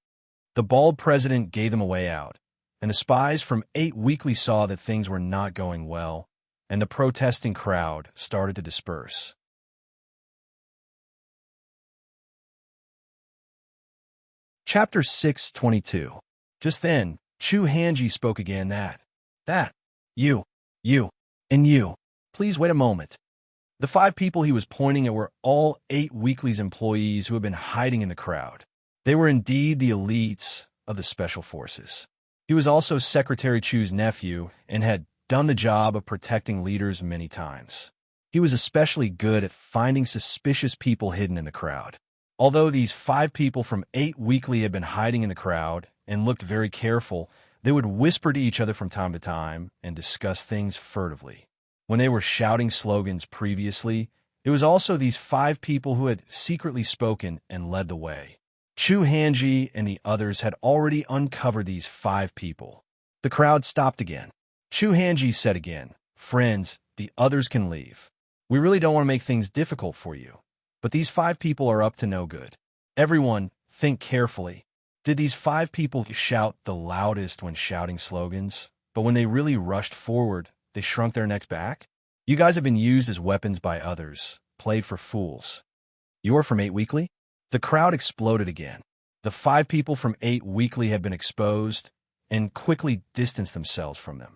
The bald president gave them a way out, and the spies from 8 Weekly saw that things were not going well, and the protesting crowd started to disperse. Chapter 622. Just then, Chu Hanji spoke again. You, and you. Please wait a moment. The 5 people he was pointing at were all 8 Weekly's employees who had been hiding in the crowd. They were indeed the elites of the special forces. He was also Secretary Chu's nephew and had done the job of protecting leaders many times. He was especially good at finding suspicious people hidden in the crowd. Although these 5 people from 8 Weekly had been hiding in the crowd and looked very careful, they would whisper to each other from time to time and discuss things furtively. When they were shouting slogans previously, it was also these 5 people who had secretly spoken and led the way. Chu Hanji and the others had already uncovered these 5 people. The crowd stopped again. Chu Hanji said again, "Friends, the others can leave. We really don't want to make things difficult for you. But these 5 people are up to no good. Everyone, think carefully. Did these 5 people shout the loudest when shouting slogans? But when they really rushed forward, they shrunk their necks back? You guys have been used as weapons by others, played for fools. You're from 8 Weekly?" The crowd exploded again. The 5 people from 8 Weekly had been exposed and quickly distanced themselves from them.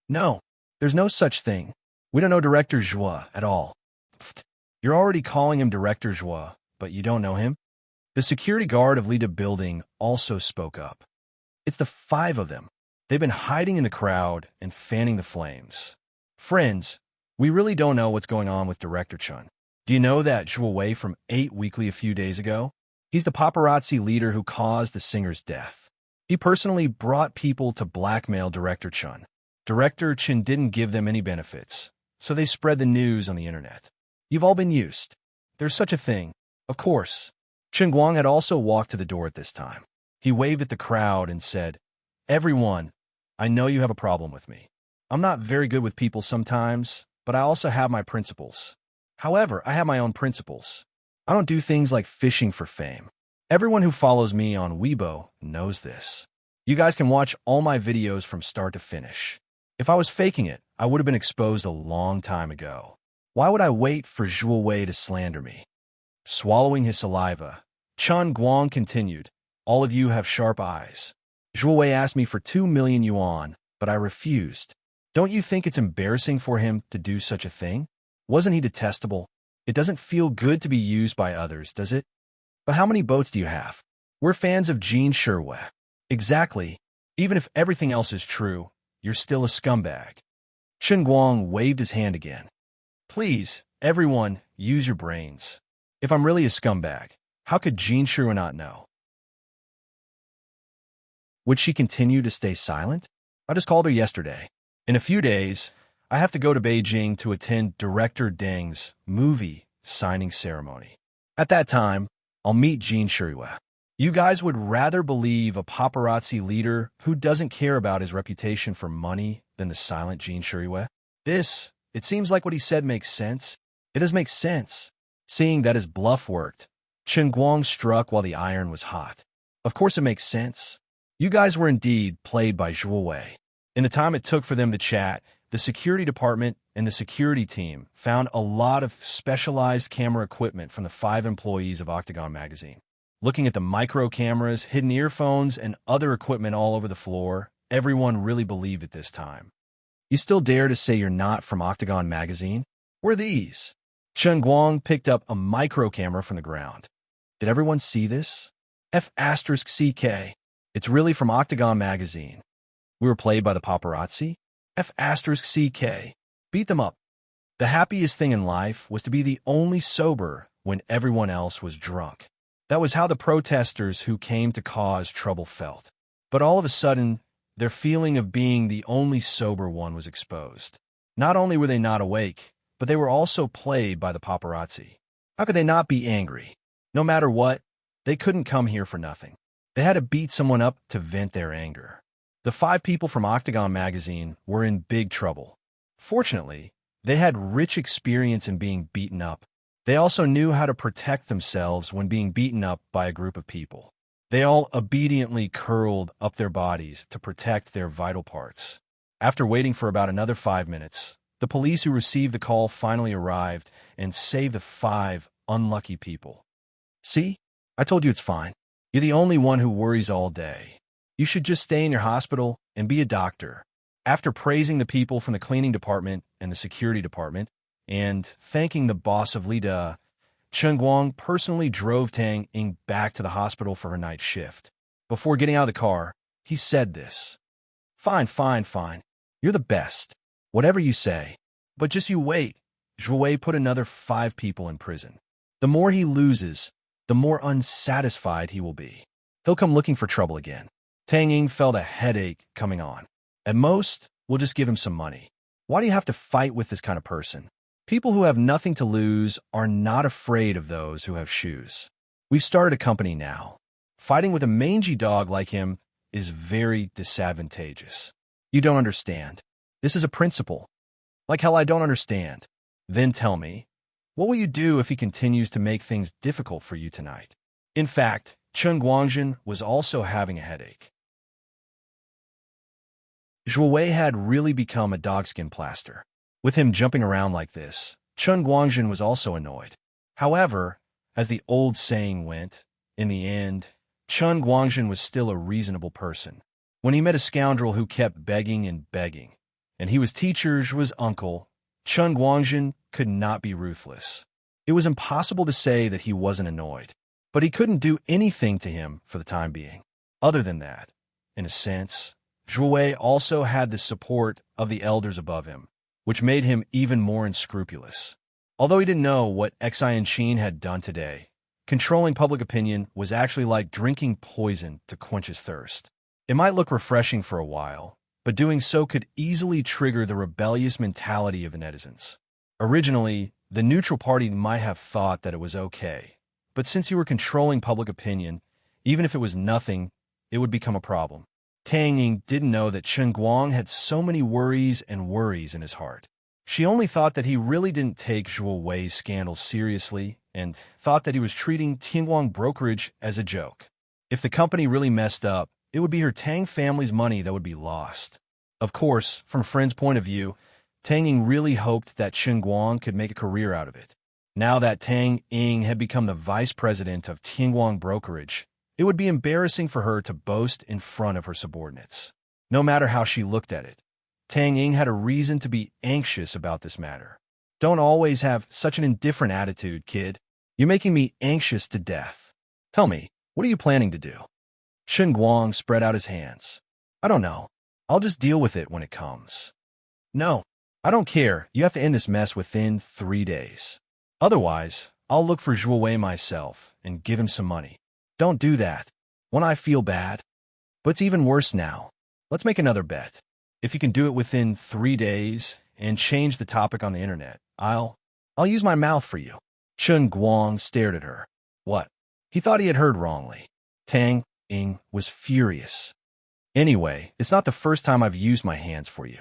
"No, there's no such thing. We don't know Director Zhua at all." "You're already calling him Director Zhua, but you don't know him?" The security guard of Lida Building also spoke up. "It's the 5 of them. They've been hiding in the crowd and fanning the flames. Friends, we really don't know what's going on with Director Chun. Do you know that Zhua Wei from 8 Weekly a few days ago? He's the paparazzi leader who caused the singer's death. He personally brought people to blackmail Director Chun. Director Chun didn't give them any benefits, so they spread the news on the internet. You've all been used. There's such a thing. Of course." Chen Guang had also walked to the door at this time. He waved at the crowd and said, "Everyone, I know you have a problem with me. I'm not very good with people sometimes, but I also have my principles. However, I have my own principles. I don't do things like fishing for fame. Everyone who follows me on Weibo knows this. You guys can watch all my videos from start to finish. If I was faking it, I would have been exposed a long time ago. Why would I wait for Zhua Wei to slander me?" Swallowing his saliva, Chen Guang continued, "All of you have sharp eyes. Zhua Wei asked me for 2 million yuan, but I refused. Don't you think it's embarrassing for him to do such a thing? Wasn't he detestable? It doesn't feel good to be used by others, does it? But how many boats do you have? We're fans of Jean Sherway." "Exactly. Even if everything else is true, you're still a scumbag." Chen Guang waved his hand again. "Please, everyone, use your brains. If I'm really a scumbag, how could Jean Sherway not know? Would she continue to stay silent? I just called her yesterday. In a few days, I have to go to Beijing to attend Director Deng's movie signing ceremony. At that time, I'll meet Jean Shuriwa. You guys would rather believe a paparazzi leader who doesn't care about his reputation for money than the silent Jean Shuriwa? It seems like what he said makes sense. It does make sense. Seeing that his bluff worked, Chen Guang struck while the iron was hot. Of course it makes sense. You guys were indeed played by Zhuo Wei. In the time it took for them to chat, the security department and the security team found a lot of specialized camera equipment from the 5 employees of Octagon magazine. Looking at the micro cameras, hidden earphones, and other equipment all over the floor, everyone really believed it this time. You still dare to say you're not from Octagon magazine? What are these? Chen Guang picked up a micro camera from the ground. Did everyone see this? F***CK. It's really from Octagon magazine. We were played by the paparazzi? F***CK. Beat them up. The happiest thing in life was to be the only sober when everyone else was drunk. That was how the protesters who came to cause trouble felt. But all of a sudden, their feeling of being the only sober one was exposed. Not only were they not awake, but they were also played by the paparazzi. How could they not be angry? No matter what, they couldn't come here for nothing. They had to beat someone up to vent their anger. The 5 people from Octagon magazine were in big trouble. Fortunately, they had rich experience in being beaten up. They also knew how to protect themselves when being beaten up by a group of people. They all obediently curled up their bodies to protect their vital parts. After waiting for about another 5 minutes, the police who received the call finally arrived and saved the 5 unlucky people. See? I told you it's fine. You're the only one who worries all day. You should just stay in your hospital and be a doctor. After praising the people from the cleaning department and the security department, and thanking the boss of Lida, Chen Guang personally drove Tang Ying back to the hospital for her night shift. Before getting out of the car, he said this. Fine. You're the best. Whatever you say. But just you wait. Zhuo Wei put another 5 people in prison. The more he loses, the more unsatisfied he will be. He'll come looking for trouble again. Tang Ying felt a headache coming on. At most, we'll just give him some money. Why do you have to fight with this kind of person? People who have nothing to lose are not afraid of those who have shoes. We've started a company now. Fighting with a mangy dog like him is very disadvantageous. You don't understand. This is a principle. Like hell I don't understand. Then tell me, what will you do if he continues to make things difficult for you tonight? In fact, Chen Guangjin was also having a headache. Zhuo Wei had really become a dogskin plaster. With him jumping around like this, Chen Guangjin was also annoyed. However, as the old saying went, in the end, Chen Guangjin was still a reasonable person. When he met a scoundrel who kept begging and begging, and he was teacher Zhuo's uncle, Chen Guangjin could not be ruthless. It was impossible to say that he wasn't annoyed, but he couldn't do anything to him for the time being. Other than that, in a sense, Zhuo Wei also had the support of the elders above him, which made him even more unscrupulous. Although he didn't know what Xianqin had done today, controlling public opinion was actually like drinking poison to quench his thirst. It might look refreshing for a while, but doing so could easily trigger the rebellious mentality of the netizens. Originally, the neutral party might have thought that it was okay, but since you were controlling public opinion, even if it was nothing, it would become a problem. Tang Ying didn't know that Chen Guang had so many worries in his heart. She only thought that he really didn't take Zhuo Wei's scandal seriously and thought that he was treating Tianguang brokerage as a joke. If the company really messed up, it would be her Tang family's money that would be lost. Of course, from a friend's point of view, Tang Ying really hoped that Chen Guang could make a career out of it. Now that Tang Ying had become the vice president of Tianguang brokerage, it would be embarrassing for her to boast in front of her subordinates. No matter how she looked at it, Tang Ying had a reason to be anxious about this matter. Don't always have such an indifferent attitude, kid. You're making me anxious to death. Tell me, what are you planning to do? Chen Guang spread out his hands. I don't know. I'll just deal with it when it comes. No, I don't care. You have to end this mess within 3 days. Otherwise, I'll look for Zhuo Wei myself and give him some money. Don't do that. Won't I feel bad? But it's even worse now. Let's make another bet. If you can do it within 3 days, and change the topic on the internet. I'll use my mouth for you. Chen Guang stared at her. What? He thought he had heard wrongly. Tang Ying was furious. Anyway, it's not the first time I've used my hands for you.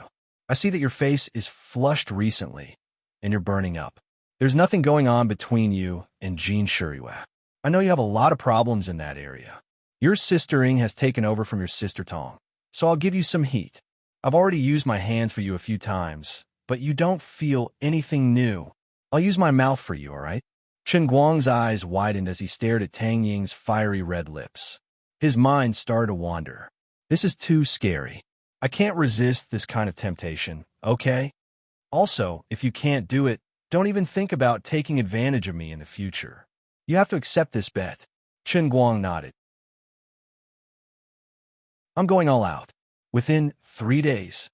I see that your face is flushed recently, and you're burning up. There's nothing going on between you and Jean Shuriwa. I know you have a lot of problems in that area. Your sister Ying has taken over from your sister Tong, so I'll give you some heat. I've already used my hands for you a few times, but you don't feel anything new. I'll use my mouth for you, all right? Chen Guang's eyes widened as he stared at Tang Ying's fiery red lips. His mind started to wander. This is too scary. I can't resist this kind of temptation, okay? Also, if you can't do it, don't even think about taking advantage of me in the future. You have to accept this bet. Chen Guang nodded. I'm going all out. Within 3 days.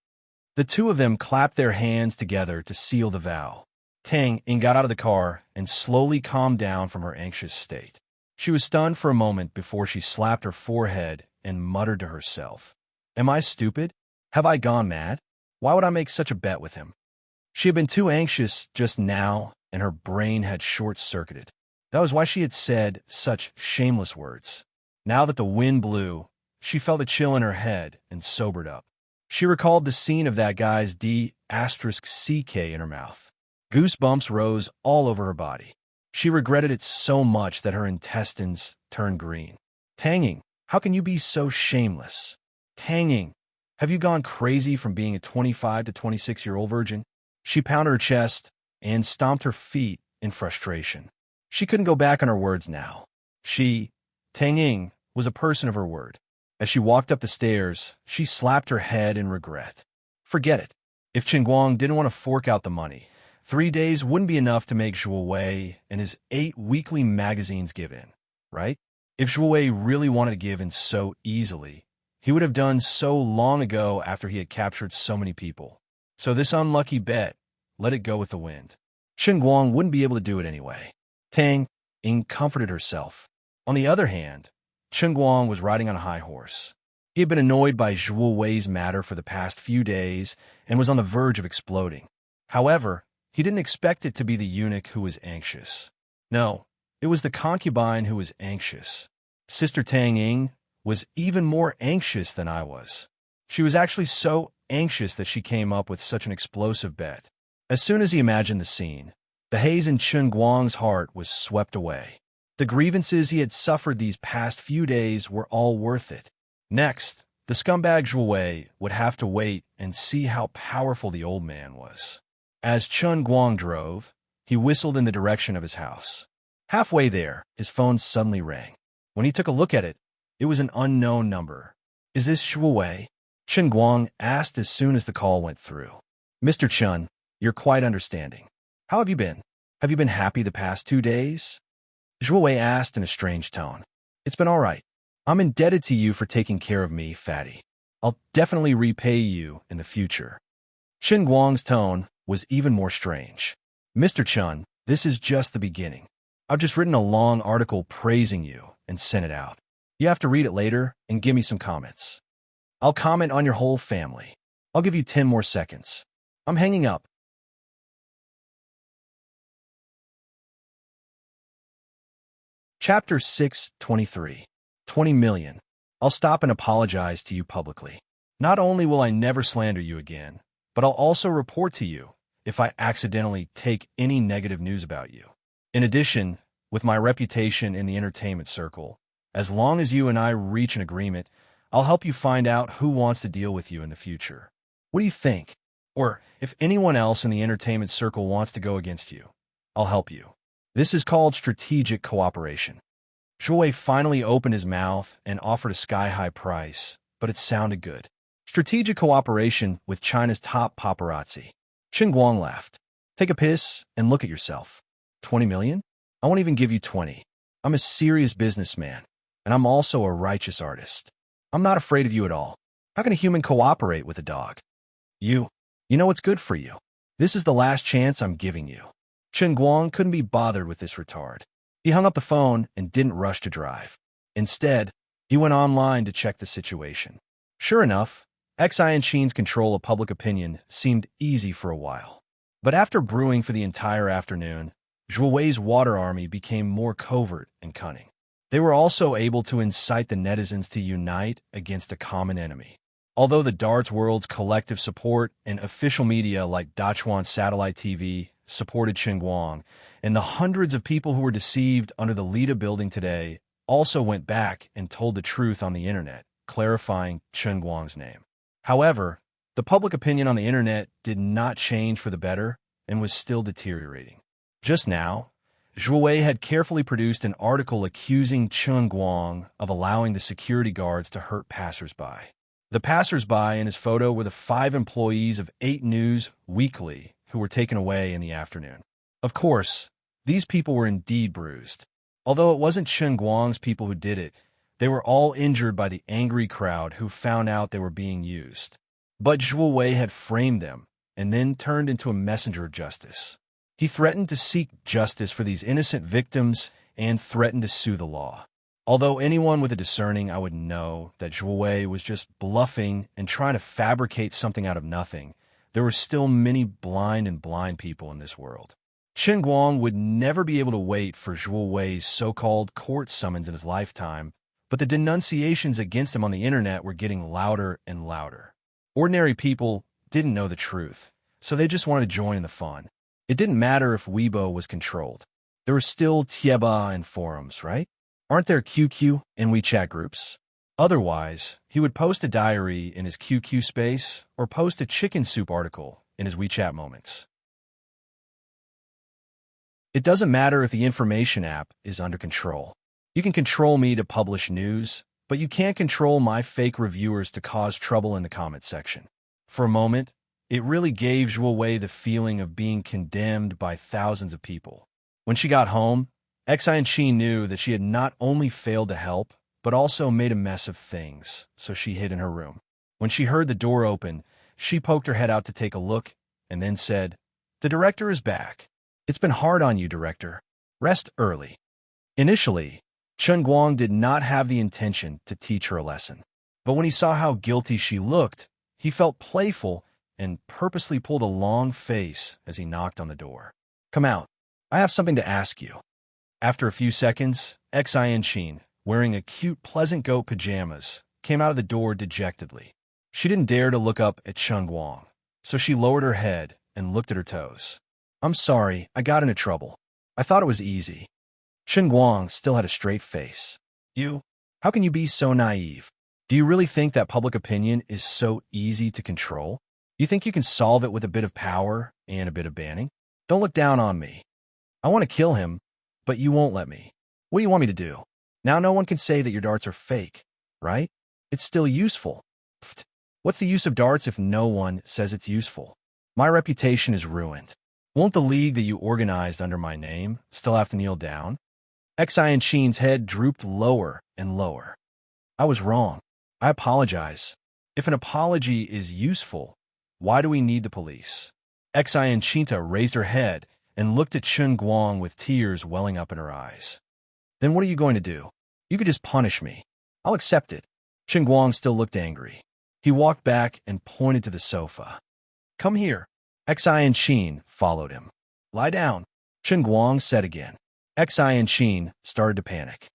The two of them clapped their hands together to seal the vow. Tang Ying got out of the car and slowly calmed down from her anxious state. She was stunned for a moment before she slapped her forehead and muttered to herself, Am I stupid? Have I gone mad? Why would I make such a bet with him? She had been too anxious just now, and her brain had short-circuited. That was why she had said such shameless words. Now that the wind blew, she felt a chill in her head and sobered up. She recalled the scene of that guy's D***CK in her mouth. Goosebumps rose all over her body. She regretted it so much that her intestines turned green. Tang Ying, how can you be so shameless? Tang Ying, have you gone crazy from being a 25 to 26-year-old virgin? She pounded her chest and stomped her feet in frustration. She couldn't go back on her words now. Tang Ying, was a person of her word. As she walked up the stairs, she slapped her head in regret. Forget it. If Chen Guang didn't want to fork out the money, 3 days wouldn't be enough to make Zhuo Wei and his 8 weekly magazines give in, right? If Zhuo Wei really wanted to give in so easily, he would have done so long ago after he had captured so many people. So this unlucky bet, let it go with the wind. Chen Guang wouldn't be able to do it anyway. Tang Ying comforted herself. On the other hand, Chen Guang was riding on a high horse. He had been annoyed by Zhuo Wei's matter for the past few days and was on the verge of exploding. However, he didn't expect it to be the eunuch who was anxious. No, it was the concubine who was anxious. Sister Tang Ying was even more anxious than I was. She was actually so anxious that she came up with such an explosive bet. As soon as he imagined the scene, the haze in Chen Guang's heart was swept away. The grievances he had suffered these past few days were all worth it. Next, the scumbag Zhuo Wei would have to wait and see how powerful the old man was. As Chen Guang drove, he whistled in the direction of his house. Halfway there, his phone suddenly rang. When he took a look at it, it was an unknown number. Is this Zhuo Wei? Chen Guang asked as soon as the call went through. Mr. Chen, you're quite understanding. How have you been? Have you been happy the past 2 days? Zhuo Wei asked in a strange tone. It's been all right. I'm indebted to you for taking care of me, fatty. I'll definitely repay you in the future. Chen Guang's tone was even more strange. Mr. Chen, this is just the beginning. I've just written a long article praising you and sent it out. You have to read it later and give me some comments. I'll comment on your whole family. I'll give you 10 more seconds. I'm hanging up. Chapter 623. 20 million. I'll stop and apologize to you publicly. Not only will I never slander you again, but I'll also report to you if I accidentally take any negative news about you. In addition, with my reputation in the entertainment circle, as long as you and I reach an agreement, I'll help you find out who wants to deal with you in the future. What do you think? Or if anyone else in the entertainment circle wants to go against you, I'll help you. This is called strategic cooperation. Zhuo Wei finally opened his mouth and offered a sky-high price, but it sounded good. Strategic cooperation with China's top paparazzi. Chen Guang laughed. Take a piss and look at yourself. 20 million? I won't even give you 20. I'm a serious businessman, and I'm also a righteous artist. I'm not afraid of you at all. How can a human cooperate with a dog? You know what's good for you. This is the last chance I'm giving you. Chen Guang couldn't be bothered with this retard. He hung up the phone and didn't rush to drive. Instead, he went online to check the situation. Sure enough, Xi and Sheen's control of public opinion seemed easy for a while. But after brewing for the entire afternoon, Zhuo Wei's water army became more covert and cunning. They were also able to incite the netizens to unite against a common enemy. Although the darts world's collective support and official media like Dachuan Satellite TV supported Chen Guang, and the hundreds of people who were deceived under the Lida building today also went back and told the truth on the internet, clarifying Chen Guang's name. However, the public opinion on the internet did not change for the better and was still deteriorating. Just now, Zhuo Wei had carefully produced an article accusing Chen Guang of allowing the security guards to hurt passersby. The passersby in his photo were the 5 employees of 8 News Weekly who were taken away in the afternoon. Of course, these people were indeed bruised. Although it wasn't Chen Guang's people who did it, they were all injured by the angry crowd who found out they were being used. But Zhuo Wei had framed them and then turned into a messenger of justice. He threatened to seek justice for these innocent victims and threatened to sue the law. Although anyone with a discerning eye would know that Zhuo Wei was just bluffing and trying to fabricate something out of nothing, there were still many blind people in this world. Chen Guang would never be able to wait for Zhuo Wei's so-called court summons in his lifetime, but the denunciations against him on the internet were getting louder and louder. Ordinary people didn't know the truth, so they just wanted to join in the fun. It didn't matter if Weibo was controlled. There were still Tieba and forums, right? Aren't there QQ and WeChat groups? Otherwise, he would post a diary in his QQ space or post a chicken soup article in his WeChat moments. It doesn't matter if the information app is under control. You can control me to publish news, but you can't control my fake reviewers to cause trouble in the comment section. For a moment, it really gave Zhuo Wei the feeling of being condemned by thousands of people. When she got home, Xi and Qi knew that she had not only failed to help, but also made a mess of things, so she hid in her room. When she heard the door open, she poked her head out to take a look, and then said, "The director is back. It's been hard on you, director. Rest early." Initially, Chen Guang did not have the intention to teach her a lesson. But when he saw how guilty she looked, he felt playful and purposely pulled a long face as he knocked on the door. "Come out. I have something to ask you." After a few seconds, Xi and Qin, wearing a cute pleasant goat pajamas, came out of the door dejectedly. She didn't dare to look up at Chen Guang, so she lowered her head and looked at her toes. "I'm sorry, I got into trouble. I thought it was easy." Chen Guang still had a straight face. How can you be so naive? Do you really think that public opinion is so easy to control? You think you can solve it with a bit of power and a bit of banning? Don't look down on me. I want to kill him, but you won't let me. What do you want me to do? Now no one can say that your darts are fake, right? It's still useful. Pfft. What's the use of darts if no one says it's useful? My reputation is ruined. Won't the league that you organized under my name still have to kneel down? Xi and Qin's head drooped lower and lower. "I was wrong. I apologize. If an apology is useful, why do we need the police?" Xi and Qinta raised her head and looked at Chen Guang with tears welling up in her eyes. "Then what are you going to do? You could just punish me. I'll accept it." Chen Guang still looked angry. He walked back and pointed to the sofa. "Come here." Xi and Qin followed him. "Lie down," Chen Guang said again. Xi and Qin started to panic.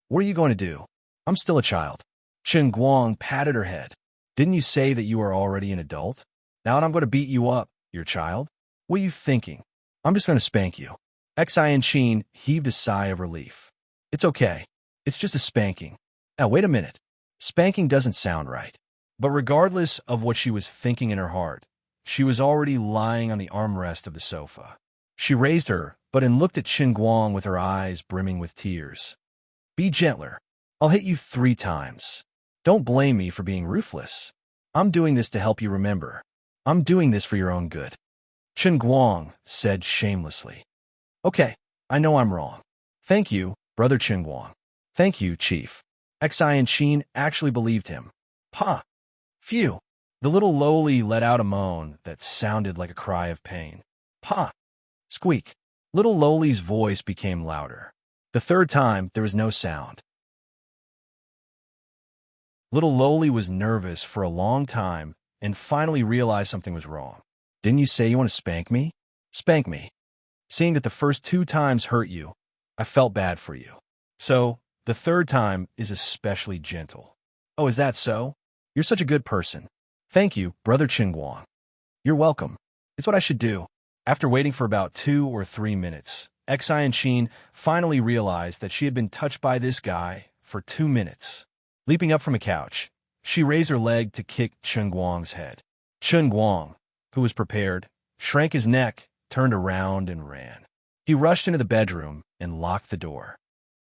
What are you going to do? I'm still a child." Chen Guang patted her head. "Didn't you say that you are already an adult? Now I'm going to beat you up, your child? What are you thinking? I'm just going to spank you." Xi and Qin heaved a sigh of relief. "It's okay. It's just a spanking." Now, wait a minute. Spanking doesn't sound right. But regardless of what she was thinking in her heart, she was already lying on the armrest of the sofa. She raised her, but and looked at Chen Guang with her eyes brimming with tears. "Be gentler. I'll hit you 3 times. Don't blame me for being ruthless. I'm doing this to help you remember. I'm doing this for your own good." Chen Guang said shamelessly. "Okay, I know I'm wrong. Thank you, Brother Chen Guang. Thank you, Chief." Xi and Qin actually believed him. "Pa! Phew!" The little lowly let out a moan that sounded like a cry of pain. "Pa!" Squeak. Little Lowly's voice became louder. The 3rd time, there was no sound. Little Loli was nervous for a long time and finally realized something was wrong. Didn't you say you want to spank me? Spank me. Seeing that the first 2 times hurt you, I felt bad for you. So, the third time is especially gentle. Oh, is that so? You're such a good person. Thank you, Brother Qingguang. You're welcome. It's what I should do. After waiting for about 2 or 3 minutes, Enchanting finally realized that she had been touched by this guy for 2 minutes. Leaping up from a couch, she raised her leg to kick Qingguang's head. Qingguang, who was prepared, shrank his neck, turned around, and ran. He rushed into the bedroom and locked the door.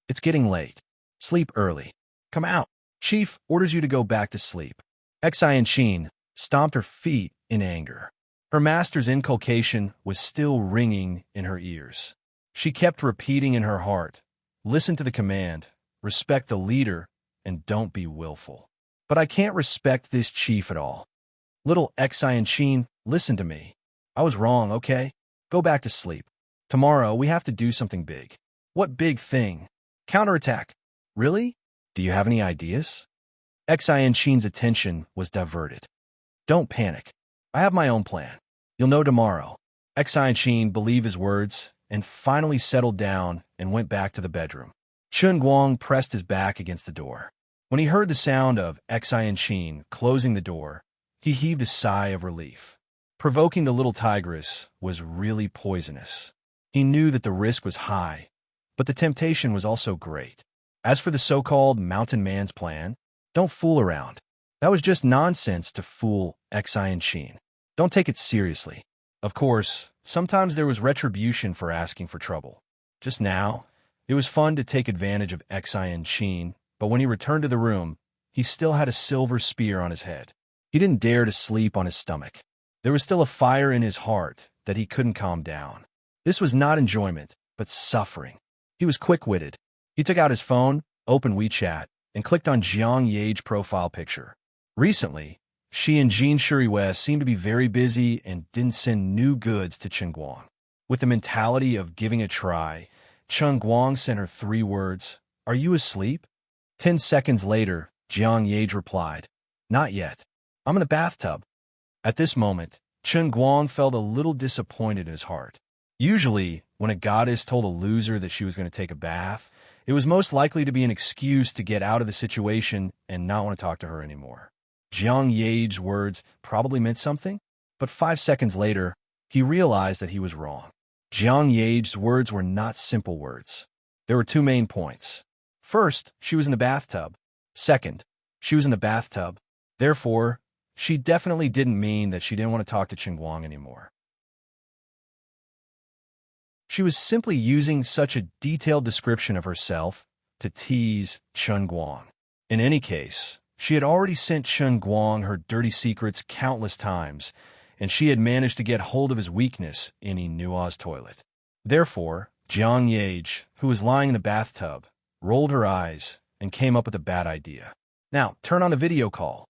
It's getting late. Sleep early. Come out. Chief orders you to go back to sleep. Enchanting stomped her feet in anger. Her master's inculcation was still ringing in her ears. She kept repeating in her heart, listen to the command, respect the leader, and don't be willful. But I can't respect this chief at all. Little Enchanting, listen to me. I was wrong, okay? Go back to sleep. Tomorrow we have to do something big. What big thing? Counterattack. Really? Do you have any ideas? Enchanting's attention was diverted. Don't panic. I have my own plan. You'll know tomorrow. Enchanting believed his words and finally settled down and went back to the bedroom. Qingguang pressed his back against the door. When he heard the sound of Enchanting closing the door, he heaved a sigh of relief. Provoking the little tigress was really poisonous. He knew that the risk was high, but the temptation was also great. As for the so-called mountain man's plan, don't fool around. That was just nonsense to fool Enchanting. Don't take it seriously. Of course, sometimes there was retribution for asking for trouble. Just now, it was fun to take advantage of Enchanting, but when he returned to the room, he still had a silver spear on his head. He didn't dare to sleep on his stomach. There was still a fire in his heart that he couldn't calm down. This was not enjoyment, but suffering. He was quick-witted. He took out his phone, opened WeChat, and clicked on Jiang Ye's profile picture. Recently, she and Jean Shuriwei seemed to be very busy and didn't send new goods to Qingguang. With the mentality of giving a try, Qingguang sent her 3 words, "Are you asleep?" 10 seconds later, Jiang Ye replied, "Not yet. I'm in the bathtub." At this moment, Qingguang felt a little disappointed in his heart. Usually, when a goddess told a loser that she was going to take a bath, it was most likely to be an excuse to get out of the situation and not want to talk to her anymore. Jiang Ye's words probably meant something, but 5 seconds later, he realized that he was wrong. Jiang Ye's words were not simple words. There were 2 main points. First, she was in the bathtub. Second, she was in the bathtub. Therefore, she definitely didn't mean that she didn't want to talk to Qingguang anymore. She was simply using such a detailed description of herself to tease Qingguang. In any case, she had already sent Qingguang her dirty secrets countless times, and she had managed to get hold of his weakness in Inua's toilet. Therefore, Jiang Ye, who was lying in the bathtub, rolled her eyes and came up with a bad idea. "Now, turn on the video call."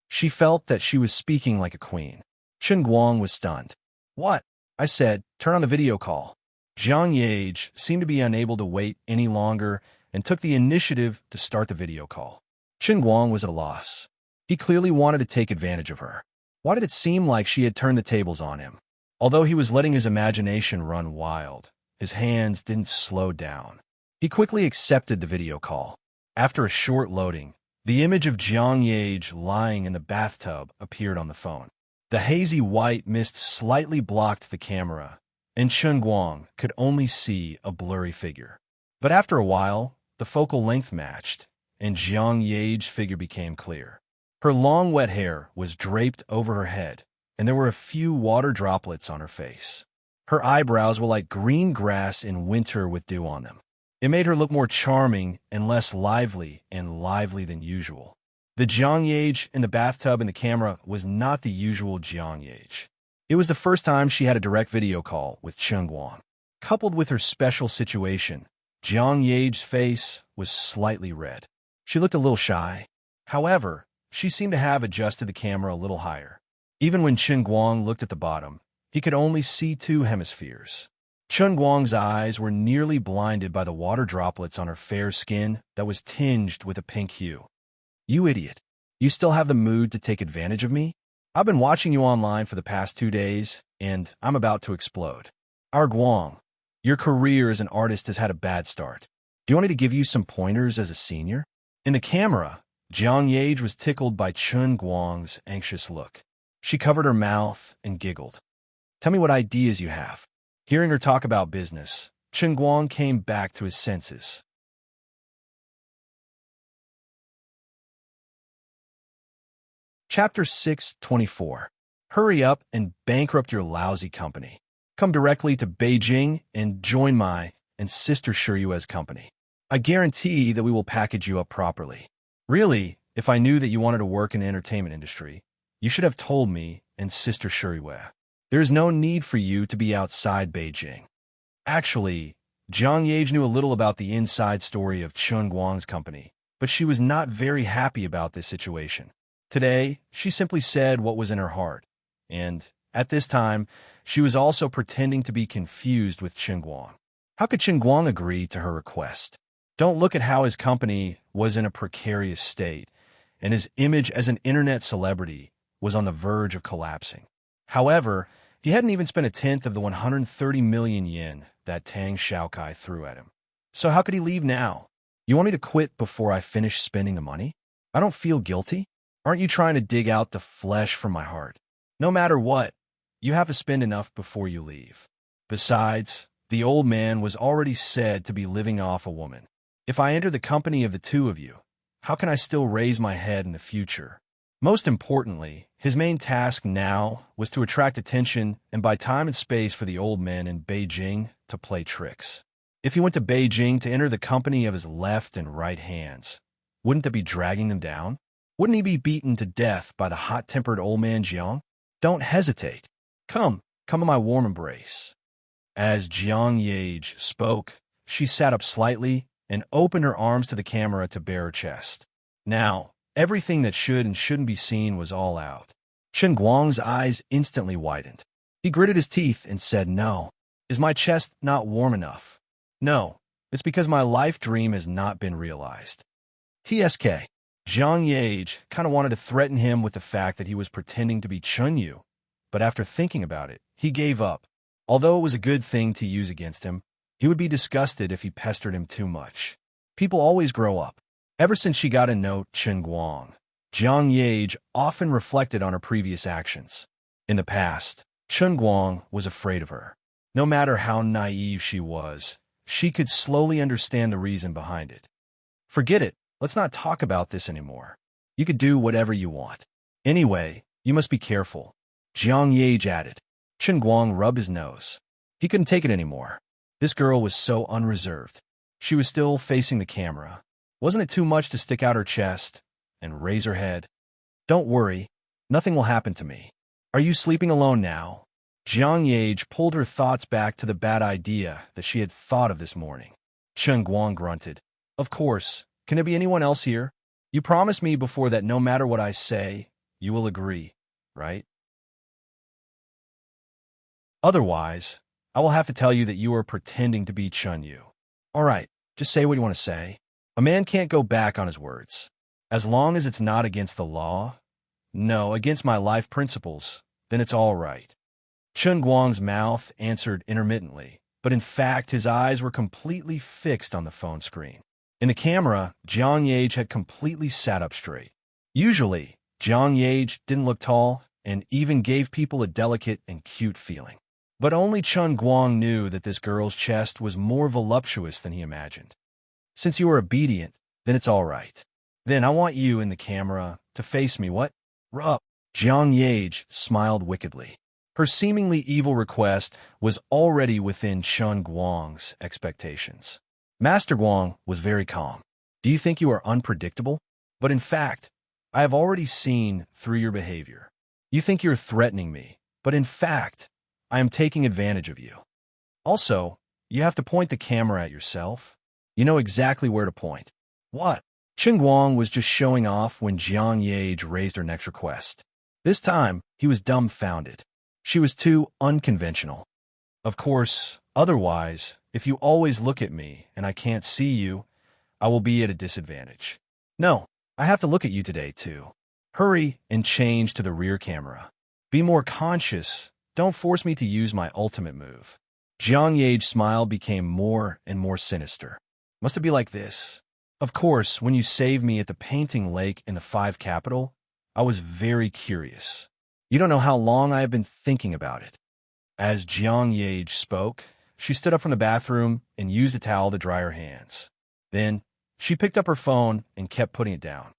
She felt that she was speaking like a queen. Qingguang was stunned. "What?" I said, "Turn on the video call." Jiang Ye seemed to be unable to wait any longer and took the initiative to start the video call. Qingguang was at a loss. He clearly wanted to take advantage of her. Why did it seem like she had turned the tables on him? Although he was letting his imagination run wild, his hands didn't slow down. He quickly accepted the video call. After a short loading, the image of Jiang Ye lying in the bathtub appeared on the phone. The hazy white mist slightly blocked the camera, and Qingguang could only see a blurry figure. But after a while, the focal length matched, and Jiang Ye's figure became clear. Her long wet hair was draped over her head, and there were a few water droplets on her face. Her eyebrows were like green grass in winter with dew on them. It made her look more charming and less lively than usual. The Jiang Ye in the bathtub in the camera was not the usual Jiang Ye. It was the first time she had a direct video call with Qingguang. Coupled with her special situation, Jiang Ye's face was slightly red. She looked a little shy. However, she seemed to have adjusted the camera a little higher. Even when Qingguang looked at the bottom, he could only see 2 hemispheres. Qingguang's eyes were nearly blinded by the water droplets on her fair skin that was tinged with a pink hue. "You idiot. You still have the mood to take advantage of me? I've been watching you online for the past 2 days, and I'm about to explode. Our Guang, your career as an artist has had a bad start. Do you want me to give you some pointers as a senior? In the camera, Jiang Yage was tickled by Chun Guang's anxious look. She covered her mouth and giggled. Tell me what ideas you have. Hearing her talk about business, Chun Guang came back to his senses. Chapter 624. Hurry up and bankrupt your lousy company. Come directly to Beijing and join my and Sister Shiyue's company. I guarantee that we will package you up properly. Really, if I knew that you wanted to work in the entertainment industry, you should have told me and Sister Shiyue. There is no need for you to be outside Beijing. Actually, Jiang Yage knew a little about the inside story of Chun Guang's company, but she was not very happy about this situation. Today, she simply said what was in her heart, and, at this time, she was also pretending to be confused with Chun Guang. How could Chun Guang agree to her request? Don't look at how his company was in a precarious state, and his image as an internet celebrity was on the verge of collapsing. However, he hadn't even spent a tenth of the 130 million yen that Tang Shaokai threw at him. So how could he leave now? You want me to quit before I finish spending the money? I don't feel guilty. Aren't you trying to dig out the flesh from my heart? No matter what, you have to spend enough before you leave. Besides, the old man was already said to be living off a woman. If I enter the company of the two of you, how can I still raise my head in the future? Most importantly, his main task now was to attract attention and buy time and space for the old man in Beijing to play tricks. If he went to Beijing to enter the company of his left and right hands, wouldn't that be dragging them down? Wouldn't he be beaten to death by the hot-tempered old man Jiang? Don't hesitate. Come in my warm embrace. As Jiang Yage spoke, she sat up slightly and opened her arms to the camera to bare her chest. Now, everything that should and shouldn't be seen was all out. Chun Guang's eyes instantly widened. He gritted his teeth and said, "No. Is my chest not warm enough? No, it's because my life dream has not been realized." TSK. Jiang Yage kind of wanted to threaten him with the fact that he was pretending to be Chun Yu, but after thinking about it, he gave up. Although it was a good thing to use against him, he would be disgusted if he pestered him too much. People always grow up. Ever since she got to know Chun Guang, Jiang Yage often reflected on her previous actions. In the past, Chun Guang was afraid of her. No matter how naive she was, she could slowly understand the reason behind it. Forget it. Let's not talk about this anymore. You could do whatever you want. Anyway, you must be careful. Jiang Yage added. Chun Guang rubbed his nose. He couldn't take it anymore. This girl was so unreserved. She was still facing the camera. Wasn't it too much to stick out her chest and raise her head? Don't worry. Nothing will happen to me. Are you sleeping alone now? Jiang Yage pulled her thoughts back to the bad idea that she had thought of this morning. Chun Guang grunted. Of course. Can there be anyone else here? You promised me before that no matter what I say, you will agree, right? Otherwise, I will have to tell you that you are pretending to be Chun Yu. All right, just say what you want to say. A man can't go back on his words. As long as it's not against the law, no, against my life principles, then it's all right. Chun Guang's mouth answered intermittently, but in fact his eyes were completely fixed on the phone screen. In the camera, Jiang Yage had completely sat up straight. Usually, Jiang Yage didn't look tall and even gave people a delicate and cute feeling. But only Chun Guang knew that this girl's chest was more voluptuous than he imagined. Since you are obedient, then it's all right. Then I want you in the camera to face me, what? Rup. Jiang Yage smiled wickedly. Her seemingly evil request was already within Chun Guang's expectations. Master Guang was very calm. Do you think you are unpredictable? But in fact, I have already seen through your behavior. You think you're threatening me, but in fact, I am taking advantage of you. Also, you have to point the camera at yourself. You know exactly where to point. What? Chun Guang was just showing off when Jiang Yage raised her next request. This time, he was dumbfounded. She was too unconventional. Of course, otherwise, if you always look at me and I can't see you, I will be at a disadvantage. No, I have to look at you today, too. Hurry and change to the rear camera. Be more conscious. Don't force me to use my ultimate move. Jiang Ye's smile became more and more sinister. Must it be like this? Of course, when you saved me at the painting lake in the 5 capital, I was very curious. You don't know how long I have been thinking about it. As Jiang Ye spoke, she stood up from the bathroom and used a towel to dry her hands. Then, she picked up her phone and kept putting it down.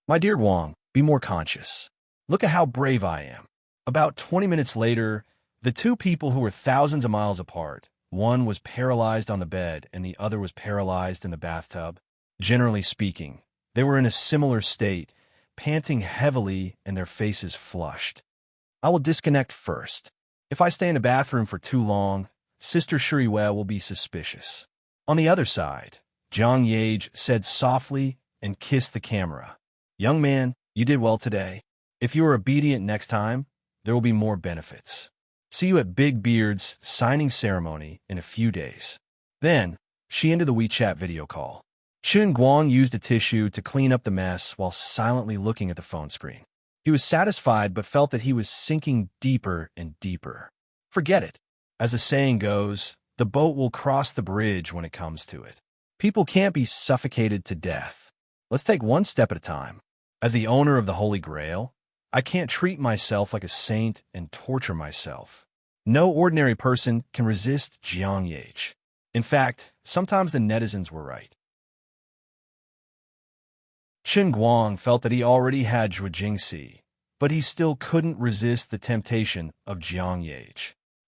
My dear Wang, be more conscious. Look at how brave I am. About 20 minutes later, the two people who were thousands of miles apart, one was paralyzed on the bed and the other was paralyzed in the bathtub. Generally speaking, they were in a similar state, panting heavily and their faces flushed. I will disconnect first. If I stay in the bathroom for too long, Sister Shuriwei will be suspicious. On the other side, Jiang Ye said softly and kissed the camera. Young man, you did well today. If you are obedient next time, there will be more benefits. See you at Big Beard's signing ceremony in a few days. Then, she ended the WeChat video call. Chen Guang used a tissue to clean up the mess while silently looking at the phone screen. He was satisfied but felt that he was sinking deeper and deeper. Forget it. As the saying goes, the boat will cross the bridge when it comes to it. People can't be suffocated to death. Let's take one step at a time. As the owner of the Holy Grail, I can't treat myself like a saint and torture myself. No ordinary person can resist Jiang Ye. In fact, sometimes the netizens were right. Chen Guang felt that he already had Zhuo Jingxi, but he still couldn't resist the temptation of Jiang Ye.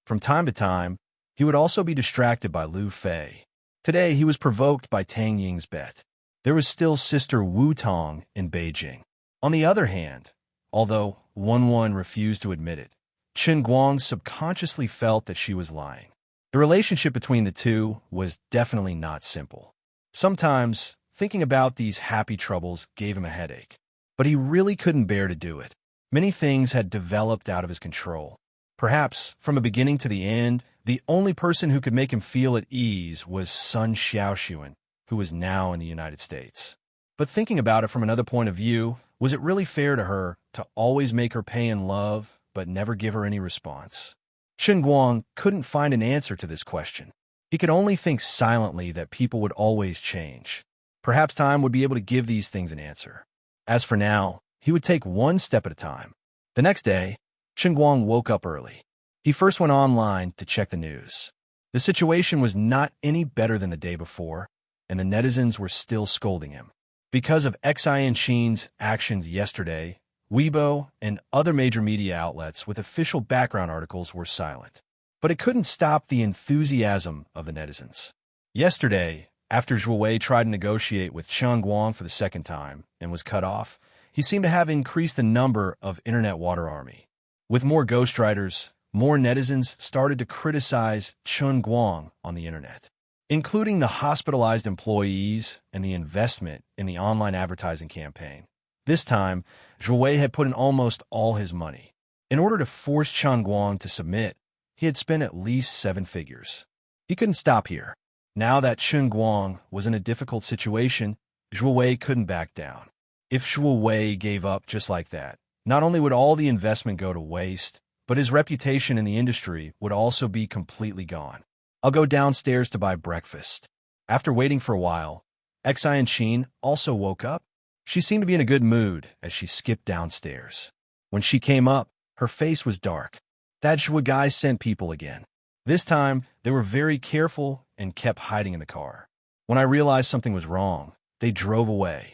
From time to time, he would also be distracted by Lu Fei. Today, he was provoked by Tang Ying's bet. There was still Sister Wu Tong in Beijing. On the other hand, although Wen refused to admit it, Chen Guang subconsciously felt that she was lying. The relationship between the two was definitely not simple. Sometimes, thinking about these happy troubles gave him a headache, but he really couldn't bear to do it. Many things had developed out of his control. Perhaps, from the beginning to the end, the only person who could make him feel at ease was Sun Xiaoxuan, who was now in the United States. But thinking about it from another point of view, was it really fair to her to always make her pay in love, but never give her any response? Chen Guang couldn't find an answer to this question. He could only think silently that people would always change. Perhaps time would be able to give these things an answer. As for now, he would take one step at a time. The next day, Chen Guang woke up early. He first went online to check the news. The situation was not any better than the day before, and the netizens were still scolding him. Because of Xianqin's actions yesterday, Weibo and other major media outlets with official background articles were silent. But it couldn't stop the enthusiasm of the netizens. Yesterday, after Zhuo Wei tried to negotiate with Chen Guang for the second time and was cut off, he seemed to have increased the number of Internet Water Army. With more ghostwriters, more netizens started to criticize Chen Guang on the Internet, including the hospitalized employees and the investment in the online advertising campaign. This time, Zhuo Wei had put in almost all his money. In order to force Chen Guang to submit, he had spent at least 7 figures. He couldn't stop here. Now that Chen Guang was in a difficult situation, Zhuo Wei couldn't back down. If Zhuo Wei gave up just like that, not only would all the investment go to waste, but his reputation in the industry would also be completely gone. I'll go downstairs to buy breakfast. After waiting for a while, Xianqin also woke up. She seemed to be in a good mood as she skipped downstairs. When she came up, her face was dark. That Zhuo guy sent people again. This time, they were very careful and kept hiding in the car. When I realized something was wrong, they drove away.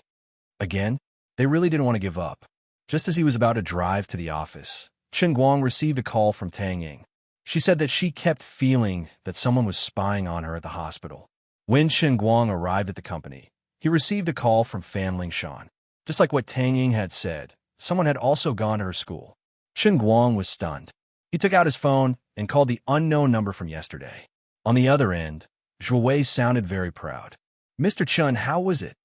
Again, they really didn't want to give up. Just as he was about to drive to the office, Chen Guang received a call from Tang Ying. She said that she kept feeling that someone was spying on her at the hospital. When Chen Guang arrived at the company, he received a call from Fan Lingshan. Just like what Tang Ying had said, someone had also gone to her school. Chen Guang was stunned. He took out his phone and called the unknown number from yesterday. On the other end, Zhuo Wei sounded very proud. Mr. Chen, how was it?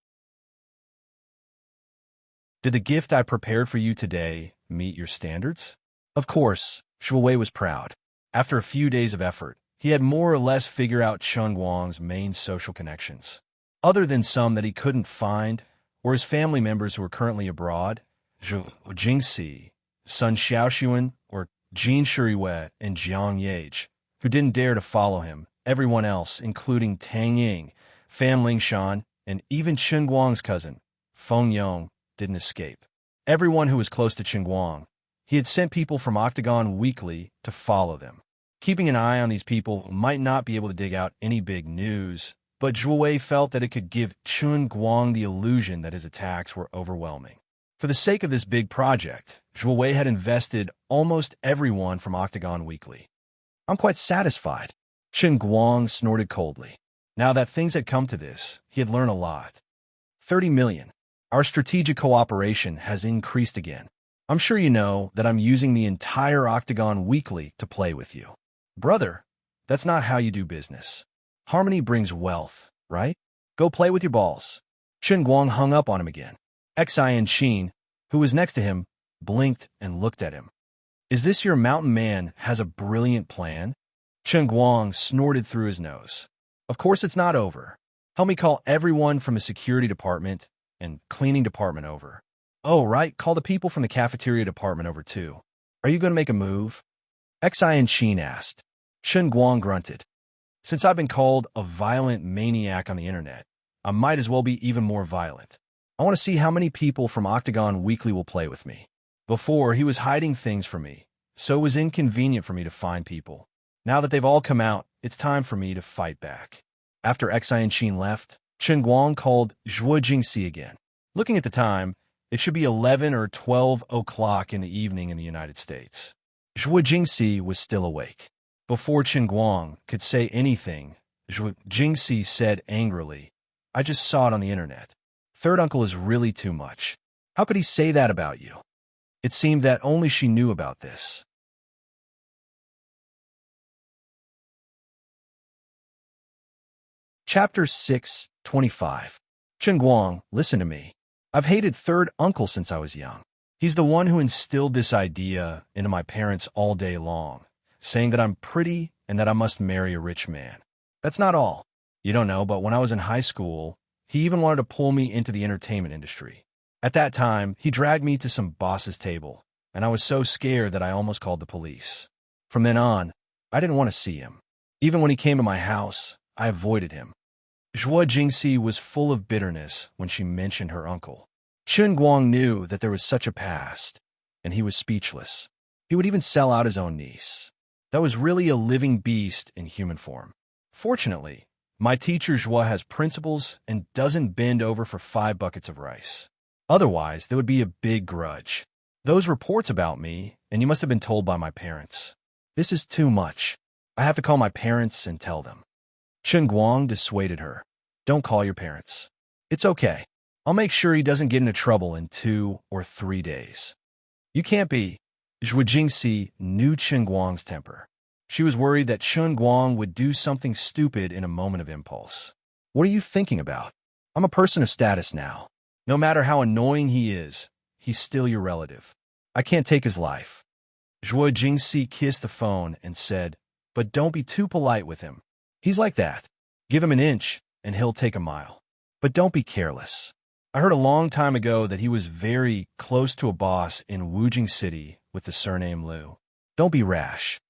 Did the gift I prepared for you today meet your standards? Of course, Zhuo Wei was proud. After a few days of effort, he had more or less figured out Chen Guang's main social connections. Other than some that he couldn't find, or his family members who were currently abroad, Zhu Jingxi, Sun Xiaoxuan, or Jin Shuriwei and Jiang Yage, who didn't dare to follow him. Everyone else, including Tang Ying, Fan Lingshan, and even Chen Guang's cousin, Feng Yong, didn't escape. Everyone who was close to Chen Guang, he had sent people from Octagon Weekly to follow them. Keeping an eye on these people who might not be able to dig out any big news, but Zhuo Wei felt that it could give Chen Guang the illusion that his attacks were overwhelming. For the sake of this big project, Zhuo Wei had invested almost everyone from Octagon Weekly. I'm quite satisfied. Chen Guang snorted coldly. Now that things had come to this, he had learned a lot. 30 million. Our strategic cooperation has increased again. I'm sure you know that I'm using the entire Octagon Weekly to play with you. Brother, that's not how you do business. Harmony brings wealth, right? Go play with your balls. Chen Guang hung up on him again. Xian Xin, who was next to him, blinked and looked at him. Is this your mountain man has a brilliant plan? Chen Guang snorted through his nose. Of course it's not over. Help me call everyone from the security department and cleaning department over. Oh, right, call the people from the cafeteria department over too. Are you going to make a move? Xian Xin asked. Chen Guang grunted. Since I've been called a violent maniac on the internet, I might as well be even more violent. I want to see how many people from Octagon Weekly will play with me. Before, he was hiding things from me, so it was inconvenient for me to find people. Now that they've all come out, it's time for me to fight back. After Xian Xin left, Chen Guang called Zhuo Jingxi again. Looking at the time, it should be 11 or 12 o'clock in the evening in the United States. Zhuo Jingxi was still awake. Before Chen Guang could say anything, Zhuo Jingxi said angrily, I just saw it on the internet. Third uncle is really too much. How could he say that about you? It seemed that only she knew about this. Chapter 6:25. Chen Guang, listen to me. I've hated third uncle since I was young. He's the one who instilled this idea into my parents all day long, saying that I'm pretty and that I must marry a rich man. That's not all. You don't know, but when I was in high school, he even wanted to pull me into the entertainment industry. At that time, he dragged me to some boss's table, and I was so scared that I almost called the police. From then on, I didn't want to see him. Even when he came to my house, I avoided him. Zhuo Jingxi was full of bitterness when she mentioned her uncle. Chen Guang knew that there was such a past, and he was speechless. He would even sell out his own niece. That was really a living beast in human form. Fortunately, my teacher Zhuo has principles and doesn't bend over for 5 buckets of rice. Otherwise, there would be a big grudge. Those reports about me, and you must have been told by my parents. This is too much. I have to call my parents and tell them. Chen Guang dissuaded her. Don't call your parents. It's okay. I'll make sure he doesn't get into trouble in 2 or 3 days. You can't be. Zhuo Jingxi knew Chen Guang's temper. She was worried that Chen Guang would do something stupid in a moment of impulse. What are you thinking about? I'm a person of status now. No matter how annoying he is, he's still your relative. I can't take his life. Zhuo Jingxi kissed the phone and said, but don't be too polite with him. He's like that. Give him an inch, and he'll take a mile. But don't be careless. I heard a long time ago that he was very close to a boss in Wujing City with the surname Liu. Don't be rash.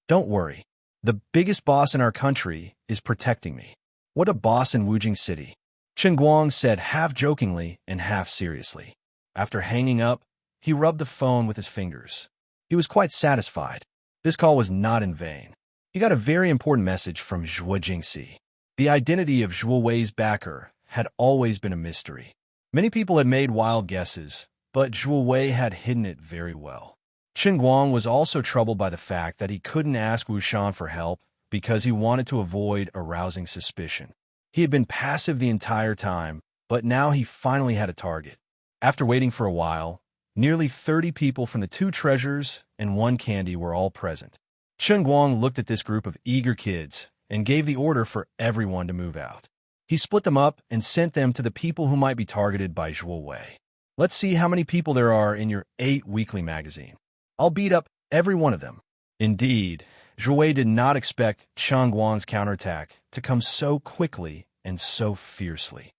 Don't worry. The biggest boss in our country is protecting me. What a boss in Wujing City. Chen Guang said half jokingly and half seriously. After hanging up, he rubbed the phone with his fingers. He was quite satisfied. This call was not in vain. He got a very important message from Zhuo Jingxi. The identity of Zhuo Wei's backer had always been a mystery. Many people had made wild guesses, but Zhuo Wei had hidden it very well. Chen Guang was also troubled by the fact that he couldn't ask Wu Shan for help because he wanted to avoid arousing suspicion. He had been passive the entire time, but now he finally had a target. After waiting for a while, nearly 30 people from the 2 treasures and 1 candy were all present. Chen Guang looked at this group of eager kids and gave the order for everyone to move out. He split them up and sent them to the people who might be targeted by Zhuo Wei. Let's see how many people there are in your 8 weekly magazine. I'll beat up every one of them. Indeed, Zhuo Wei did not expect Chen Guang's counterattack to come so quickly and so fiercely.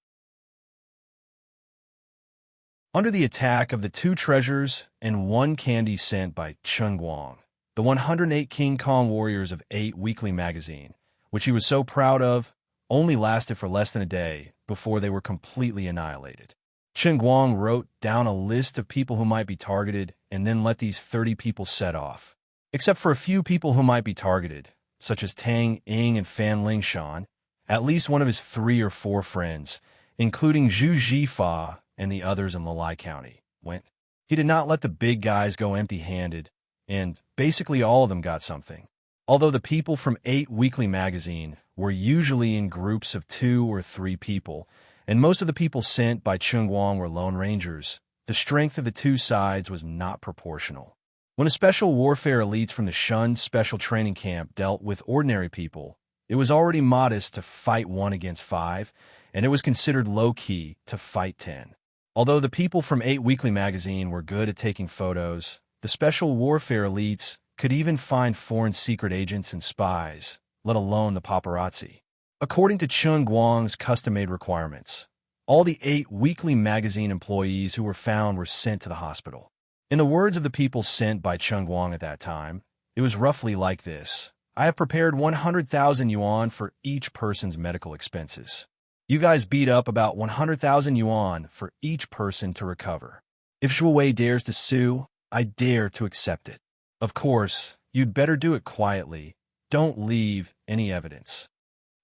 Under the attack of the 2 treasures and 1 candy sent by Chen Guang, the 108 King Kong warriors of 8 Weekly magazine, which he was so proud of, only lasted for less than a day before they were completely annihilated. Chen Guang wrote down a list of people who might be targeted and then let these 30 people set off. Except for a few people who might be targeted, such as Tang Ying and Fan Lingshan, at least one of his 3 or 4 friends, including Zhu Jifa and the others in Lalai County, went. He did not let the big guys go empty-handed, and basically all of them got something. Although the people from 8 Weekly magazine were usually in groups of 2 or 3 people, and most of the people sent by Chen Guang were Lone Rangers, the strength of the 2 sides was not proportional. When a special warfare elites from the shunned special training camp dealt with ordinary people, it was already modest to fight 1 against 5, and it was considered low-key to fight 10. Although the people from 8 Weekly magazine were good at taking photos, the special warfare elites could even find foreign secret agents and spies, let alone the paparazzi. According to Chen Guang's custom-made requirements, all the 8 Weekly magazine employees who were found were sent to the hospital. In the words of the people sent by Chen Guang at that time, it was roughly like this: I have prepared 100,000 yuan for each person's medical expenses. You guys beat up about 100,000 yuan for each person to recover. If Zhuo Wei dares to sue, I dare to accept it. Of course, you'd better do it quietly. Don't leave any evidence.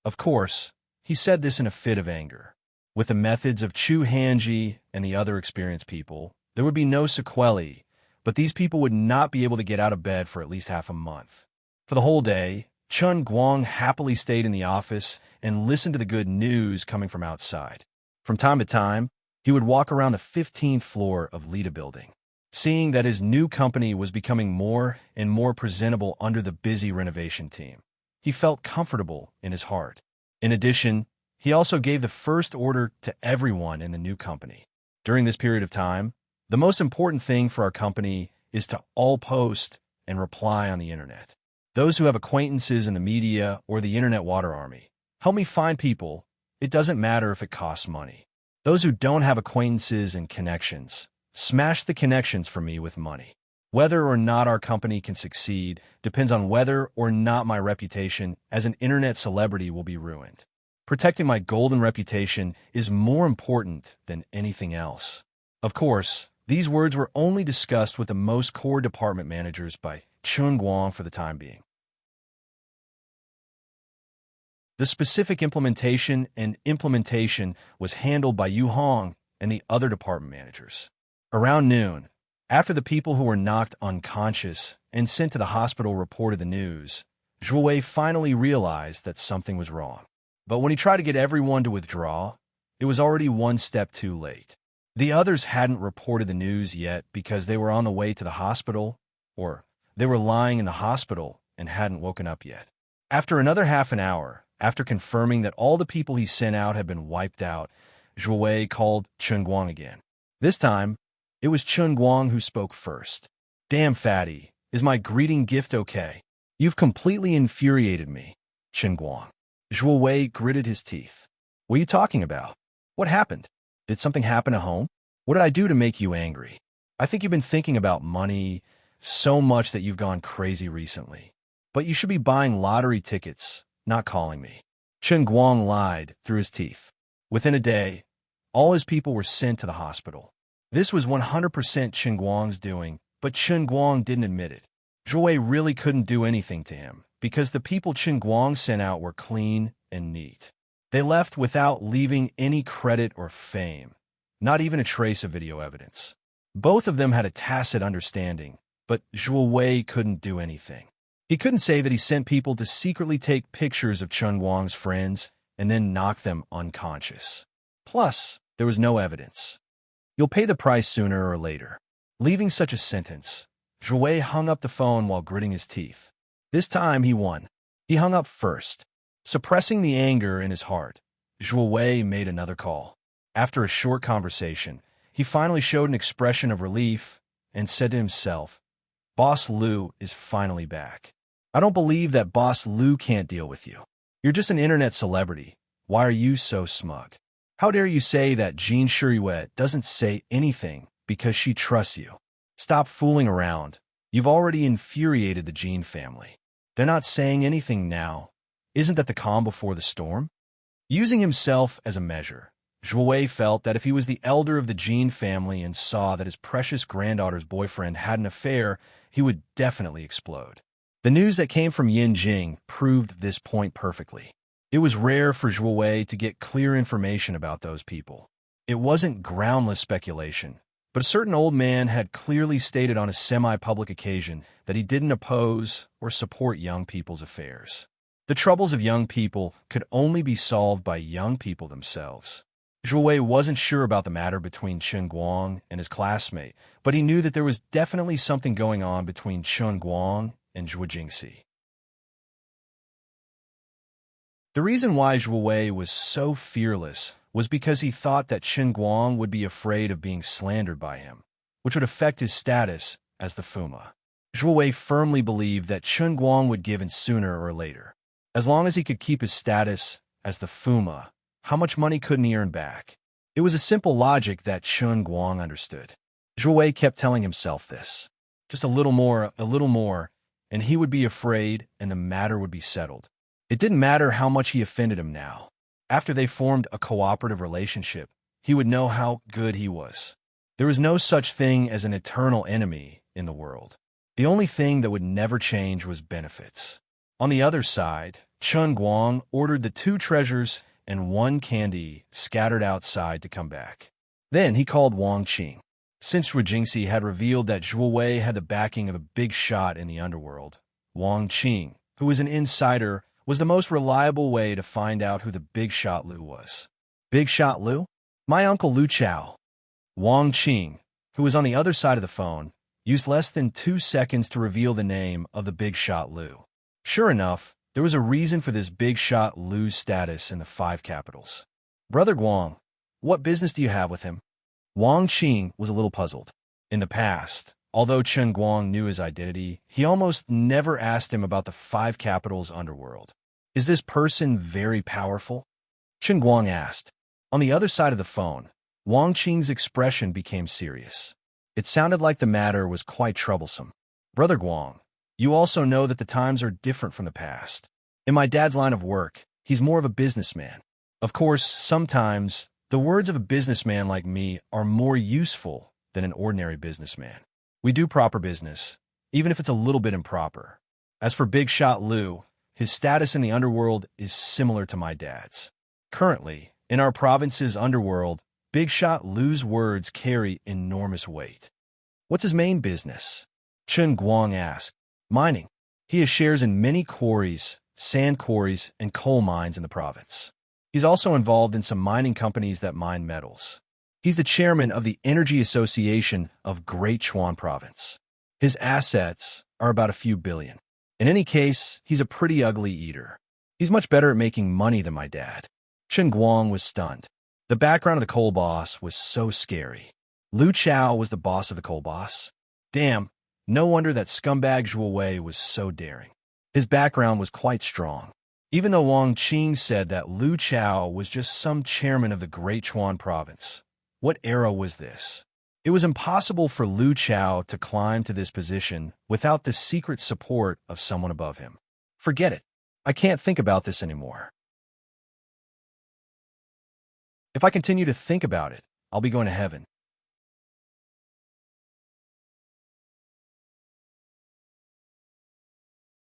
Of course, he said this in a fit of anger. With the methods of Chu Hanji and the other experienced people, there would be no sequelae, but these people would not be able to get out of bed for at least half a month. For the whole day, Chen Guang happily stayed in the office and listened to the good news coming from outside. From time to time, he would walk around the 15th floor of Lida building. Seeing that his new company was becoming more and more presentable under the busy renovation team, he felt comfortable in his heart. In addition, he also gave the first order to everyone in the new company. During this period of time, the most important thing for our company is to all post and reply on the internet. Those who have acquaintances in the media or the internet water army, help me find people. It doesn't matter if it costs money. Those who don't have acquaintances and connections, smash the connections for me with money. Whether or not our company can succeed depends on whether or not my reputation as an internet celebrity will be ruined. Protecting my golden reputation is more important than anything else. Of course, these words were only discussed with the most core department managers by Chen Guang for the time being. The specific implementation was handled by Yu Hong and the other department managers. Around noon, after the people who were knocked unconscious and sent to the hospital reported the news, Zhuo Wei finally realized that something was wrong. But when he tried to get everyone to withdraw, it was already one step too late. The others hadn't reported the news yet because they were on the way to the hospital, or they were lying in the hospital and hadn't woken up yet. After another half an hour, after confirming that all the people he sent out had been wiped out, Zhuo Wei called Chen Guang again. This time, it was Chen Guang who spoke first. Damn, fatty, is my greeting gift okay? You've completely infuriated me, Chen Guang. Zhuo Wei gritted his teeth. What are you talking about? What happened? Did something happen at home? What did I do to make you angry? I think you've been thinking about money so much that you've gone crazy recently. But you should be buying lottery tickets, not calling me. Chen Guang lied through his teeth. Within a day, all his people were sent to the hospital. This was 100% Chen Guang's doing, but Chen Guang didn't admit it. Zhuo Wei really couldn't do anything to him, because the people Chen Guang sent out were clean and neat. They left without leaving any credit or fame, not even a trace of video evidence. Both of them had a tacit understanding, but Zhuo Wei couldn't do anything. He couldn't say that he sent people to secretly take pictures of Chen Guang's friends and then knock them unconscious. Plus, there was no evidence. You'll pay the price sooner or later. Leaving such a sentence, Zhuo Wei hung up the phone while gritting his teeth. This time he won. He hung up first. Suppressing the anger in his heart, Zhuo Wei made another call. After a short conversation, he finally showed an expression of relief and said to himself, Boss Liu is finally back. I don't believe that Boss Liu can't deal with you. You're just an internet celebrity. Why are you so smug? How dare you say that Jean Cheriouet doesn't say anything because she trusts you? Stop fooling around. You've already infuriated the Jean family. They're not saying anything now. Isn't that the calm before the storm? Using himself as a measure, Jouet felt that if he was the elder of the Jean family and saw that his precious granddaughter's boyfriend had an affair, he would definitely explode. The news that came from Yin Jing proved this point perfectly. It was rare for Jouet to get clear information about those people. It wasn't groundless speculation, but a certain old man had clearly stated on a semi-public occasion that he didn't oppose or support young people's affairs. The troubles of young people could only be solved by young people themselves. Jouet wasn't sure about the matter between Chen Guang and his classmate, but he knew that there was definitely something going on between Chen Guang and Zhuo Jingxi. The reason why Jouet was so fearless was because he thought that Chen Guang would be afraid of being slandered by him, which would affect his status as the Fuma. Jouet firmly believed that Chen Guang would give in sooner or later. As long as he could keep his status as the Fuma, how much money couldn't he earn back? It was a simple logic that Chen Guang understood. Jouet kept telling himself this. Just a little more, and he would be afraid and the matter would be settled. It didn't matter how much he offended him now. After they formed a cooperative relationship, he would know how good he was. There was no such thing as an eternal enemy in the world. The only thing that would never change was benefits. On the other side, Chen Guang ordered the 2 treasures and 1 candy scattered outside to come back. Then he called Wang Qing. Since Zhuo Jingxi had revealed that Jouet had the backing of a big shot in the underworld, Wang Qing, who was an insider, was the most reliable way to find out who the big shot Lu was. Big shot Lu? My uncle Lu Chao. Wang Qing, who was on the other side of the phone, used less than 2 seconds to reveal the name of the big shot Lu. Sure enough, there was a reason for this big shot Lu's status in the 5 capitals. Brother Guang, what business do you have with him? Wang Qing was a little puzzled. In the past, although Chen Guang knew his identity, he almost never asked him about the 5 capitals underworld. Is this person very powerful? Chen Guang asked. On the other side of the phone, Wang Qing's expression became serious. It sounded like the matter was quite troublesome. Brother Guang, you also know that the times are different from the past. In my dad's line of work, he's more of a businessman. Of course, sometimes the words of a businessman like me are more useful than an ordinary businessman. We do proper business, even if it's a little bit improper. As for Big Shot Lu, his status in the underworld is similar to my dad's. Currently, in our province's underworld, Big Shot Lu's words carry enormous weight. What's his main business? Chen Guang asked. Mining. He has shares in many quarries, sand quarries, and coal mines in the province. He's also involved in some mining companies that mine metals. He's the chairman of the Energy Association of Great Chuan Province. His assets are about a few billion. In any case, he's a pretty ugly eater. He's much better at making money than my dad. Chen Guang was stunned. The background of the coal boss was so scary. Lu Chao was the boss of the coal boss. Damn, no wonder that scumbag Jouet was so daring. His background was quite strong. Even though Wang Qing said that Lu Chao was just some chairman of the Great Chuan Province. What era was this? It was impossible for Lu Chao to climb to this position without the secret support of someone above him. Forget it. I can't think about this anymore. If I continue to think about it, I'll be going to heaven.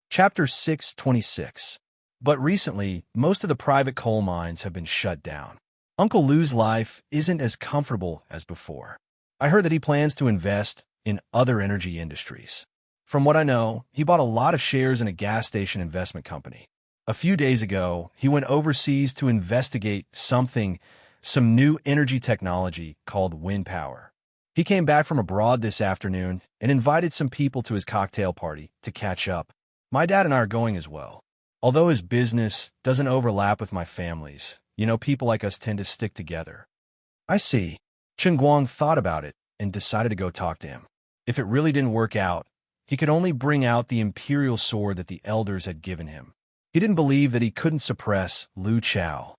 Chapter 626. But recently, most of the private coal mines have been shut down. Uncle Lu's life isn't as comfortable as before. I heard that he plans to invest in other energy industries. From what I know, he bought a lot of shares in a gas station investment company. A few days ago, he went overseas to investigate some new energy technology called wind power. He came back from abroad this afternoon and invited some people to his cocktail party to catch up. My dad and I are going as well. Although his business doesn't overlap with my family's, people like us tend to stick together. I see. Chen Guang thought about it and decided to go talk to him. If it really didn't work out, he could only bring out the imperial sword that the elders had given him. He didn't believe that he couldn't suppress Lu Chao.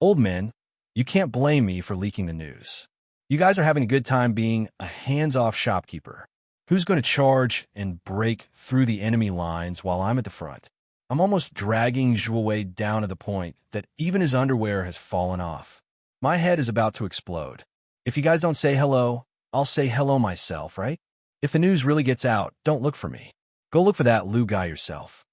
Old men, You can't blame me for leaking the news. You guys are having a good time being a hands-off shopkeeper. Who's going to charge and break through the enemy lines while I'm at the front? I'm almost dragging Zhuowei down to the point that even his underwear has fallen off. My head is about to explode. If you guys don't say hello, I'll say hello myself, right? If the news really gets out, don't look for me. Go look for that Lu guy yourself.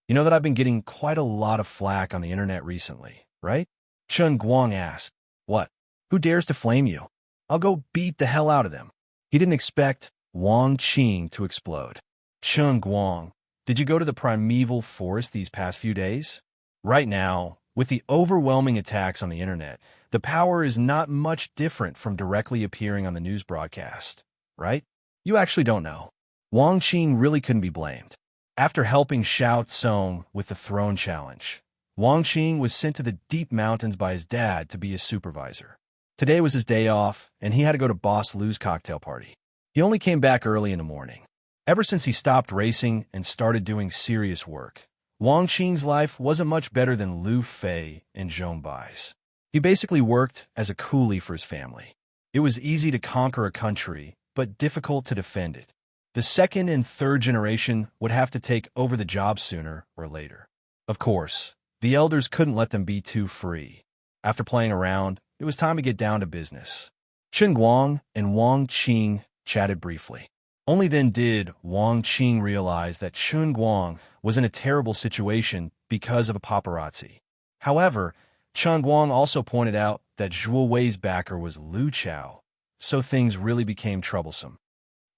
You know that I've been getting quite a lot of flack on the internet recently, right? Chen Guang asked. What? Who dares to flame you? I'll go beat the hell out of them. He didn't expect Wang Qing to explode. Chen Guang, did you go to the primeval forest these past few days? Right now, with the overwhelming attacks on the internet, the power is not much different from directly appearing on the news broadcast, right? You actually don't know. Wang Qing really couldn't be blamed. After helping Xiao Tsong with the throne challenge, Wang Qing was sent to the deep mountains by his dad to be his supervisor. Today was his day off, and he had to go to Boss Lu's cocktail party. He only came back early in the morning. Ever since he stopped racing and started doing serious work, Wang Qing's life wasn't much better than Lu Fei and Zhong Bai's. He basically worked as a coolie for his family. It was easy to conquer a country, but difficult to defend it. The second and third generation would have to take over the job sooner or later. Of course, the elders couldn't let them be too free. After playing around, it was time to get down to business. Chen Guang and Wang Qing chatted briefly. Only then did Wang Qing realize that Chen Guang was in a terrible situation because of a paparazzi. However, Chen Guang also pointed out that Zhuowei's backer was Lu Chao, so things really became troublesome.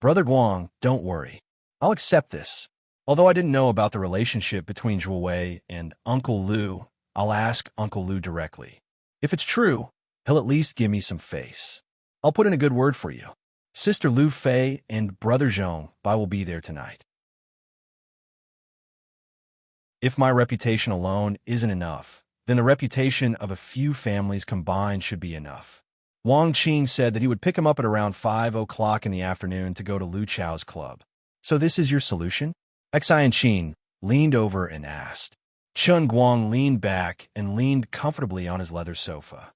Brother Guang, don't worry. I'll accept this. Although I didn't know about the relationship between Zhuowei and Uncle Lu, I'll ask Uncle Lu directly. If it's true, he'll at least give me some face. I'll put in a good word for you. Sister Lu Fei and Brother Zhong Bai will be there tonight. If my reputation alone isn't enough, then the reputation of a few families combined should be enough. Wang Qing said that he would pick him up at around 5 o'clock in the afternoon to go to Lu Chao's club. So this is your solution? Xian Qing leaned over and asked. Chen Guang leaned back and leaned comfortably on his leather sofa.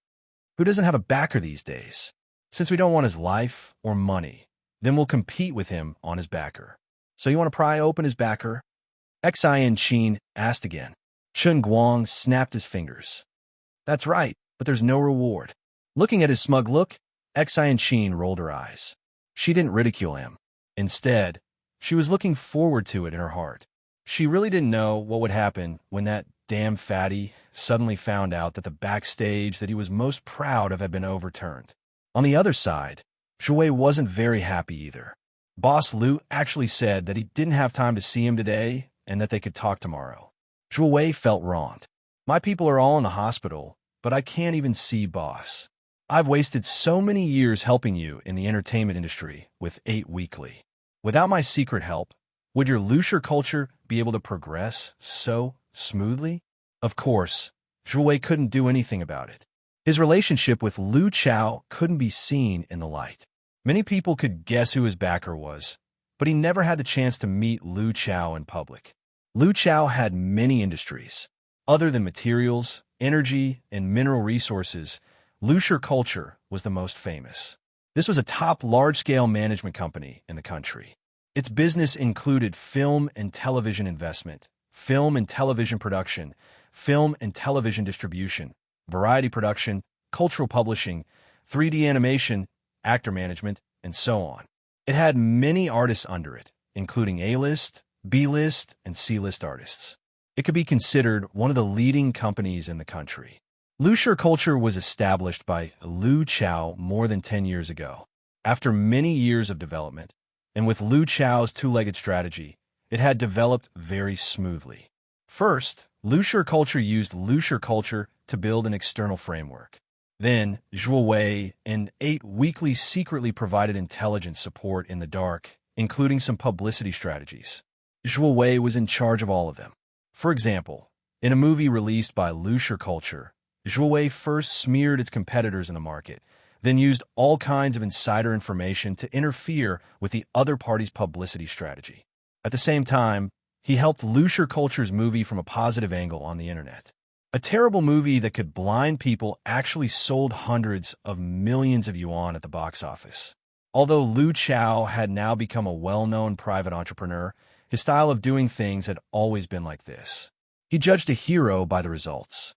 Who doesn't have a backer these days? Since we don't want his life or money, then we'll compete with him on his backer. So you want to pry open his backer? Xian Qing asked again. Chen Guang snapped his fingers. That's right, but there's no reward. Looking at his smug look, Xian Qing rolled her eyes. She didn't ridicule him. Instead, she was looking forward to it in her heart. She really didn't know what would happen when that damn fatty suddenly found out that the backstage that he was most proud of had been overturned. On the other side, Zhuowei wasn't very happy either. Boss Lu actually said that he didn't have time to see him today and that they could talk tomorrow. Zhuowei felt wronged. My people are all in the hospital, but I can't even see Boss. I've wasted so many years helping you in the entertainment industry with 8 Weekly. Without my secret help, would your Lucier culture be able to progress so smoothly? Of course, Zhuowei couldn't do anything about it. His relationship with Lu Chao couldn't be seen in the light. Many people could guess who his backer was, but he never had the chance to meet Lu Chao in public. Lu Chao had many industries. Other than materials, energy, and mineral resources, Lucier culture was the most famous. This was a top large-scale management company in the country. Its business included film and television investment, film and television production, film and television distribution, variety production, cultural publishing, 3D animation, actor management, and so on. It had many artists under it, including A-list, B-list, and C-list artists. It could be considered one of the leading companies in the country. Lucier culture was established by Lu Chao more than 10 years ago. After many years of development, and with Lu Chao's two-legged strategy, it had developed very smoothly. First, Lucier culture used Lucier culture to build an external framework. Then, Zhuowei and 8 Weekly secretly provided intelligence support in the dark, including some publicity strategies. Zhuowei was in charge of all of them. For example, in a movie released by Lucier culture, Zhuowei first smeared its competitors in the market, then used all kinds of insider information to interfere with the other party's publicity strategy. At the same time, he helped Lucier culture's movie from a positive angle on the internet. A terrible movie that could blind people actually sold hundreds of millions of yuan at the box office. Although Liu Chao had now become a well-known private entrepreneur, his style of doing things had always been like this. He judged a hero by the results.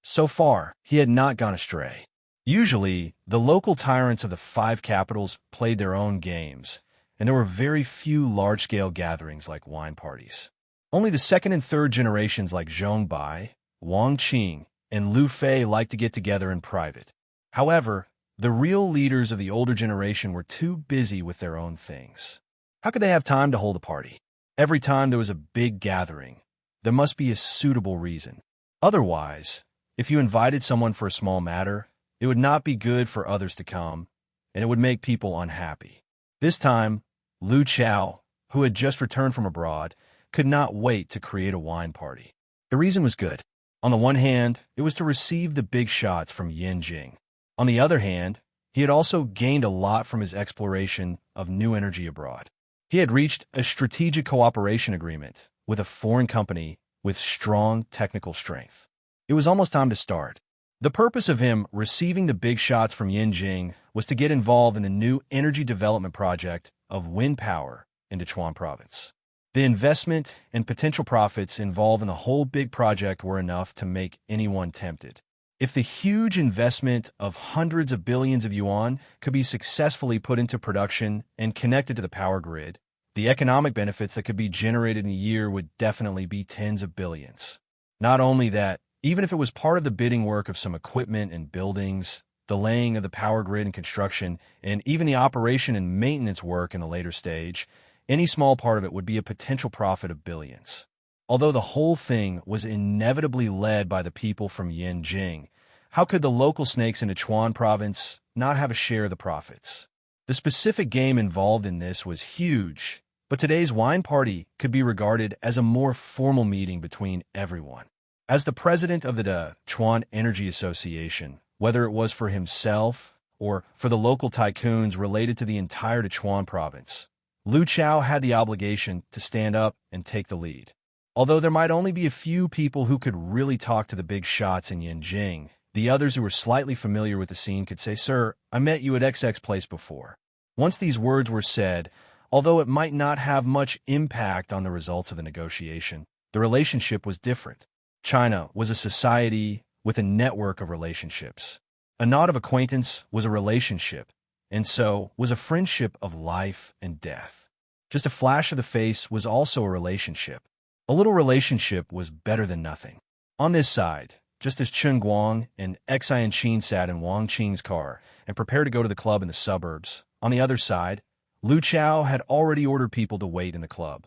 So far, he had not gone astray. Usually, the local tyrants of the five capitals played their own games, and there were very few large-scale gatherings like wine parties. Only the second and third generations like Zhong Bai, Wang Qing, and Liu Fei liked to get together in private. However, the real leaders of the older generation were too busy with their own things. How could they have time to hold a party? Every time there was a big gathering, there must be a suitable reason. Otherwise, if you invited someone for a small matter, it would not be good for others to come, and it would make people unhappy. This time, Liu Chao, who had just returned from abroad, could not wait to create a wine party. The reason was good. On the one hand, it was to receive the big shots from Yin Jing. On the other hand, he had also gained a lot from his exploration of new energy abroad. He had reached a strategic cooperation agreement with a foreign company with strong technical strength. It was almost time to start. The purpose of him receiving the big shots from Yin Jing was to get involved in the new energy development project of wind power in Sichuan province. The investment and potential profits involved in the whole big project were enough to make anyone tempted. If the huge investment of hundreds of billions of yuan could be successfully put into production and connected to the power grid, the economic benefits that could be generated in a year would definitely be tens of billions. Not only that, even if it was part of the bidding work of some equipment and buildings, the laying of the power grid and construction, and even the operation and maintenance work in the later stage, any small part of it would be a potential profit of billions. Although the whole thing was inevitably led by the people from Yin Jing, how could the local snakes in Sichuan province not have a share of the profits? The specific game involved in this was huge, but today's wine party could be regarded as a more formal meeting between everyone. As the president of the Sichuan Energy Association, whether it was for himself or for the local tycoons related to the entire Sichuan province, Liu Chao had the obligation to stand up and take the lead. Although there might only be a few people who could really talk to the big shots in Yinjing, the others who were slightly familiar with the scene could say, "Sir, I met you at XX place before." Once these words were said, although it might not have much impact on the results of the negotiation, the relationship was different. China was a society with a network of relationships. A knot of acquaintance was a relationship, and so was a friendship of life and death. Just a flash of the face was also a relationship. A little relationship was better than nothing. On this side, just as Chen Guang and Xian Qin sat in Wang Qing's car and prepared to go to the club in the suburbs, on the other side, Liu Chao had already ordered people to wait in the club.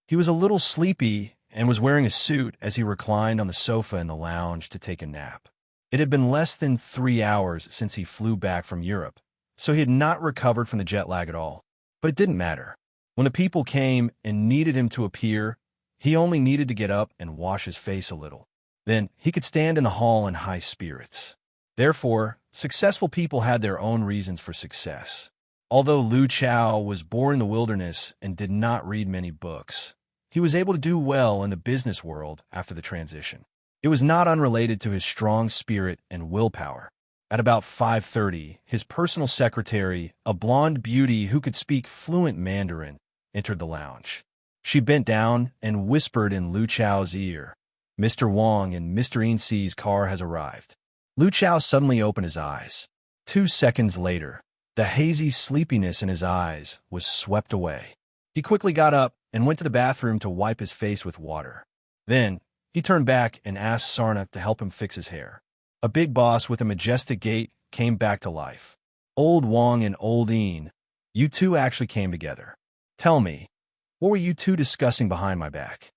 He was a little sleepy and was wearing a suit as he reclined on the sofa in the lounge to take a nap. It had been less than 3 hours since he flew back from Europe, so he had not recovered from the jet lag at all. But it didn't matter. When the people came and needed him to appear, he only needed to get up and wash his face a little. Then he could stand in the hall in high spirits. Therefore, successful people had their own reasons for success. Although Liu Chao was born in the wilderness and did not read many books, he was able to do well in the business world after the transition. It was not unrelated to his strong spirit and willpower. At about 5:30, his personal secretary, a blonde beauty who could speak fluent Mandarin, entered the lounge. She bent down and whispered in Liu Chao's ear, "Mr. Wang and Mr. Insi's car has arrived." Liu Chao suddenly opened his eyes. 2 seconds later, the hazy sleepiness in his eyes was swept away. He quickly got up and went to the bathroom to wipe his face with water. Then, he turned back and asked Sarna to help him fix his hair. A big boss with a majestic gait came back to life. "Old Wang and Old Yin, you two actually came together. Tell me, what were you two discussing behind my back?"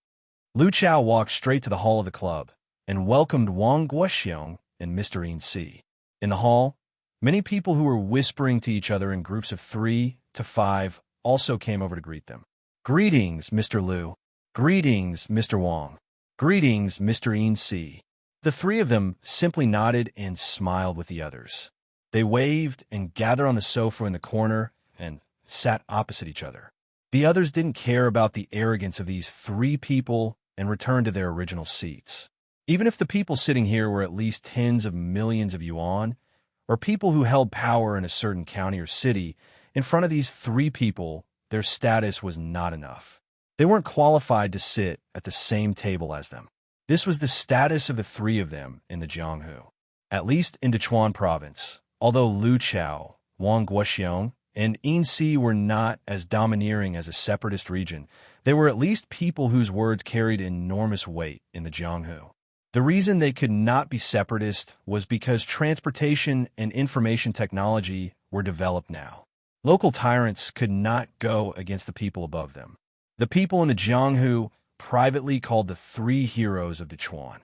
Liu Chao walked straight to the hall of the club and welcomed Wang Guoxiong and Mr. Insi. In the hall, many people who were whispering to each other in groups of 3 to 5 also came over to greet them. "Greetings, Mr. Liu. Greetings, Mr. Wang. Greetings, Mr. Insi." The 3 of them simply nodded and smiled with the others. They waved and gathered on the sofa in the corner and sat opposite each other. The others didn't care about the arrogance of these three people and returned to their original seats. Even if the people sitting here were at least tens of millions of yuan, or people who held power in a certain county or city, in front of these three people, their status was not enough. They weren't qualified to sit at the same table as them. This was the status of the three of them in the Jianghu. At least in Sichuan province, although Lu Chao, Wang Guoxiong, and Yinsi were not as domineering as a separatist region, they were at least people whose words carried enormous weight in the Jianghu. The reason they could not be separatist was because transportation and information technology were developed now. Local tyrants could not go against the people above them. The people in the Jianghu privately called the three heroes of Sichuan.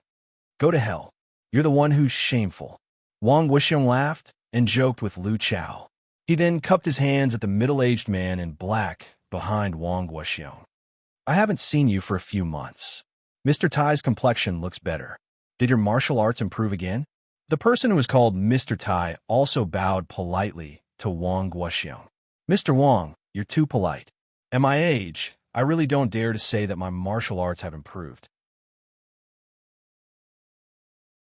Go to hell. You're the one who's shameful. Wang Wuxiong laughed and joked with Lu Chao. He then cupped his hands at the middle-aged man in black behind Wang Wuxiong. I haven't seen you for a few months. Mr. Tai's complexion looks better. Did your martial arts improve again? The person who was called Mr. Tai also bowed politely to Wang Guoxiong. Mr. Wang, you're too polite. At my age, I really don't dare to say that my martial arts have improved.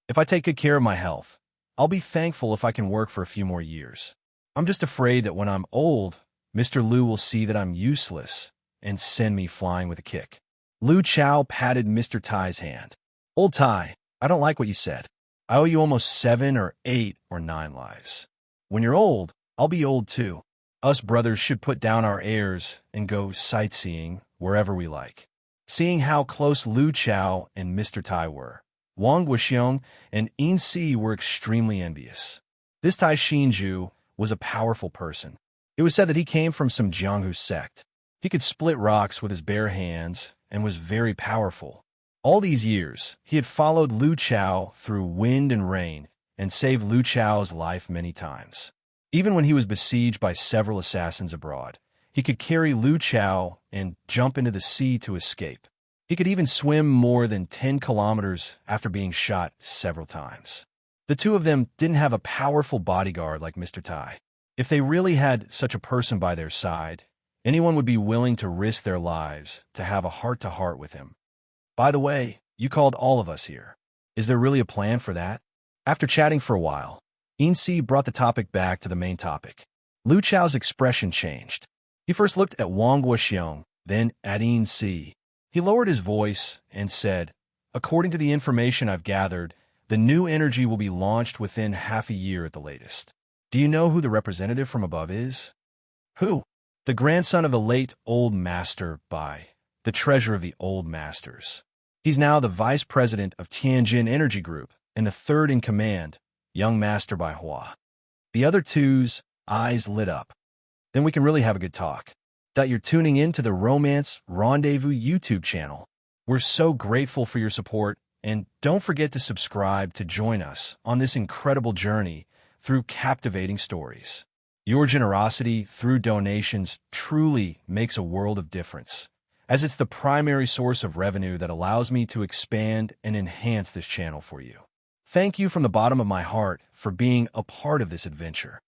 If I take good care of my health, I'll be thankful if I can work for a few more years. I'm just afraid that when I'm old, Mr. Lu will see that I'm useless and send me flying with a kick. Lu Chao patted Mr. Tai's hand. Old Tai, I don't like what you said. I owe you almost 7 or 8 or 9 lives. When you're old, I'll be old too. Us brothers should put down our airs and go sightseeing wherever we like. Seeing how close Lu Chao and Mr. Tai were, Wang Wuxiong and Yinsi were extremely envious. This Tai Xinju was a powerful person. It was said that he came from some Jianghu sect. He could split rocks with his bare hands and was very powerful. All these years, he had followed Lu Chao through wind and rain and saved Lu Chao's life many times. Even when he was besieged by several assassins abroad, he could carry Lu Chao and jump into the sea to escape. He could even swim more than 10 kilometers after being shot several times. The two of them didn't have a powerful bodyguard like Mr. Tai. If they really had such a person by their side, anyone would be willing to risk their lives to have a heart-to-heart with him. By the way, you called all of us here. Is there really a plan for that? After chatting for a while, Yinsi brought the topic back to the main topic. Lu Chao's expression changed. He first looked at Wang Guoxiong, then at Yinsi. He lowered his voice and said, according to the information I've gathered, the new energy will be launched within half a year at the latest. Do you know who the representative from above is? Who? The grandson of the late Old Master Bai, the treasurer of the Old Masters. He's now the vice president of Tianjin Energy Group and the third in command, young Master Bai Hua. The other two's eyes lit up. Then we can really have a good talk. That you're tuning in to the Romance Rendezvous YouTube channel. We're so grateful for your support, and don't forget to subscribe to join us on this incredible journey through captivating stories. Your generosity through donations truly makes a world of difference, as it's the primary source of revenue that allows me to expand and enhance this channel for you. Thank you from the bottom of my heart for being a part of this adventure.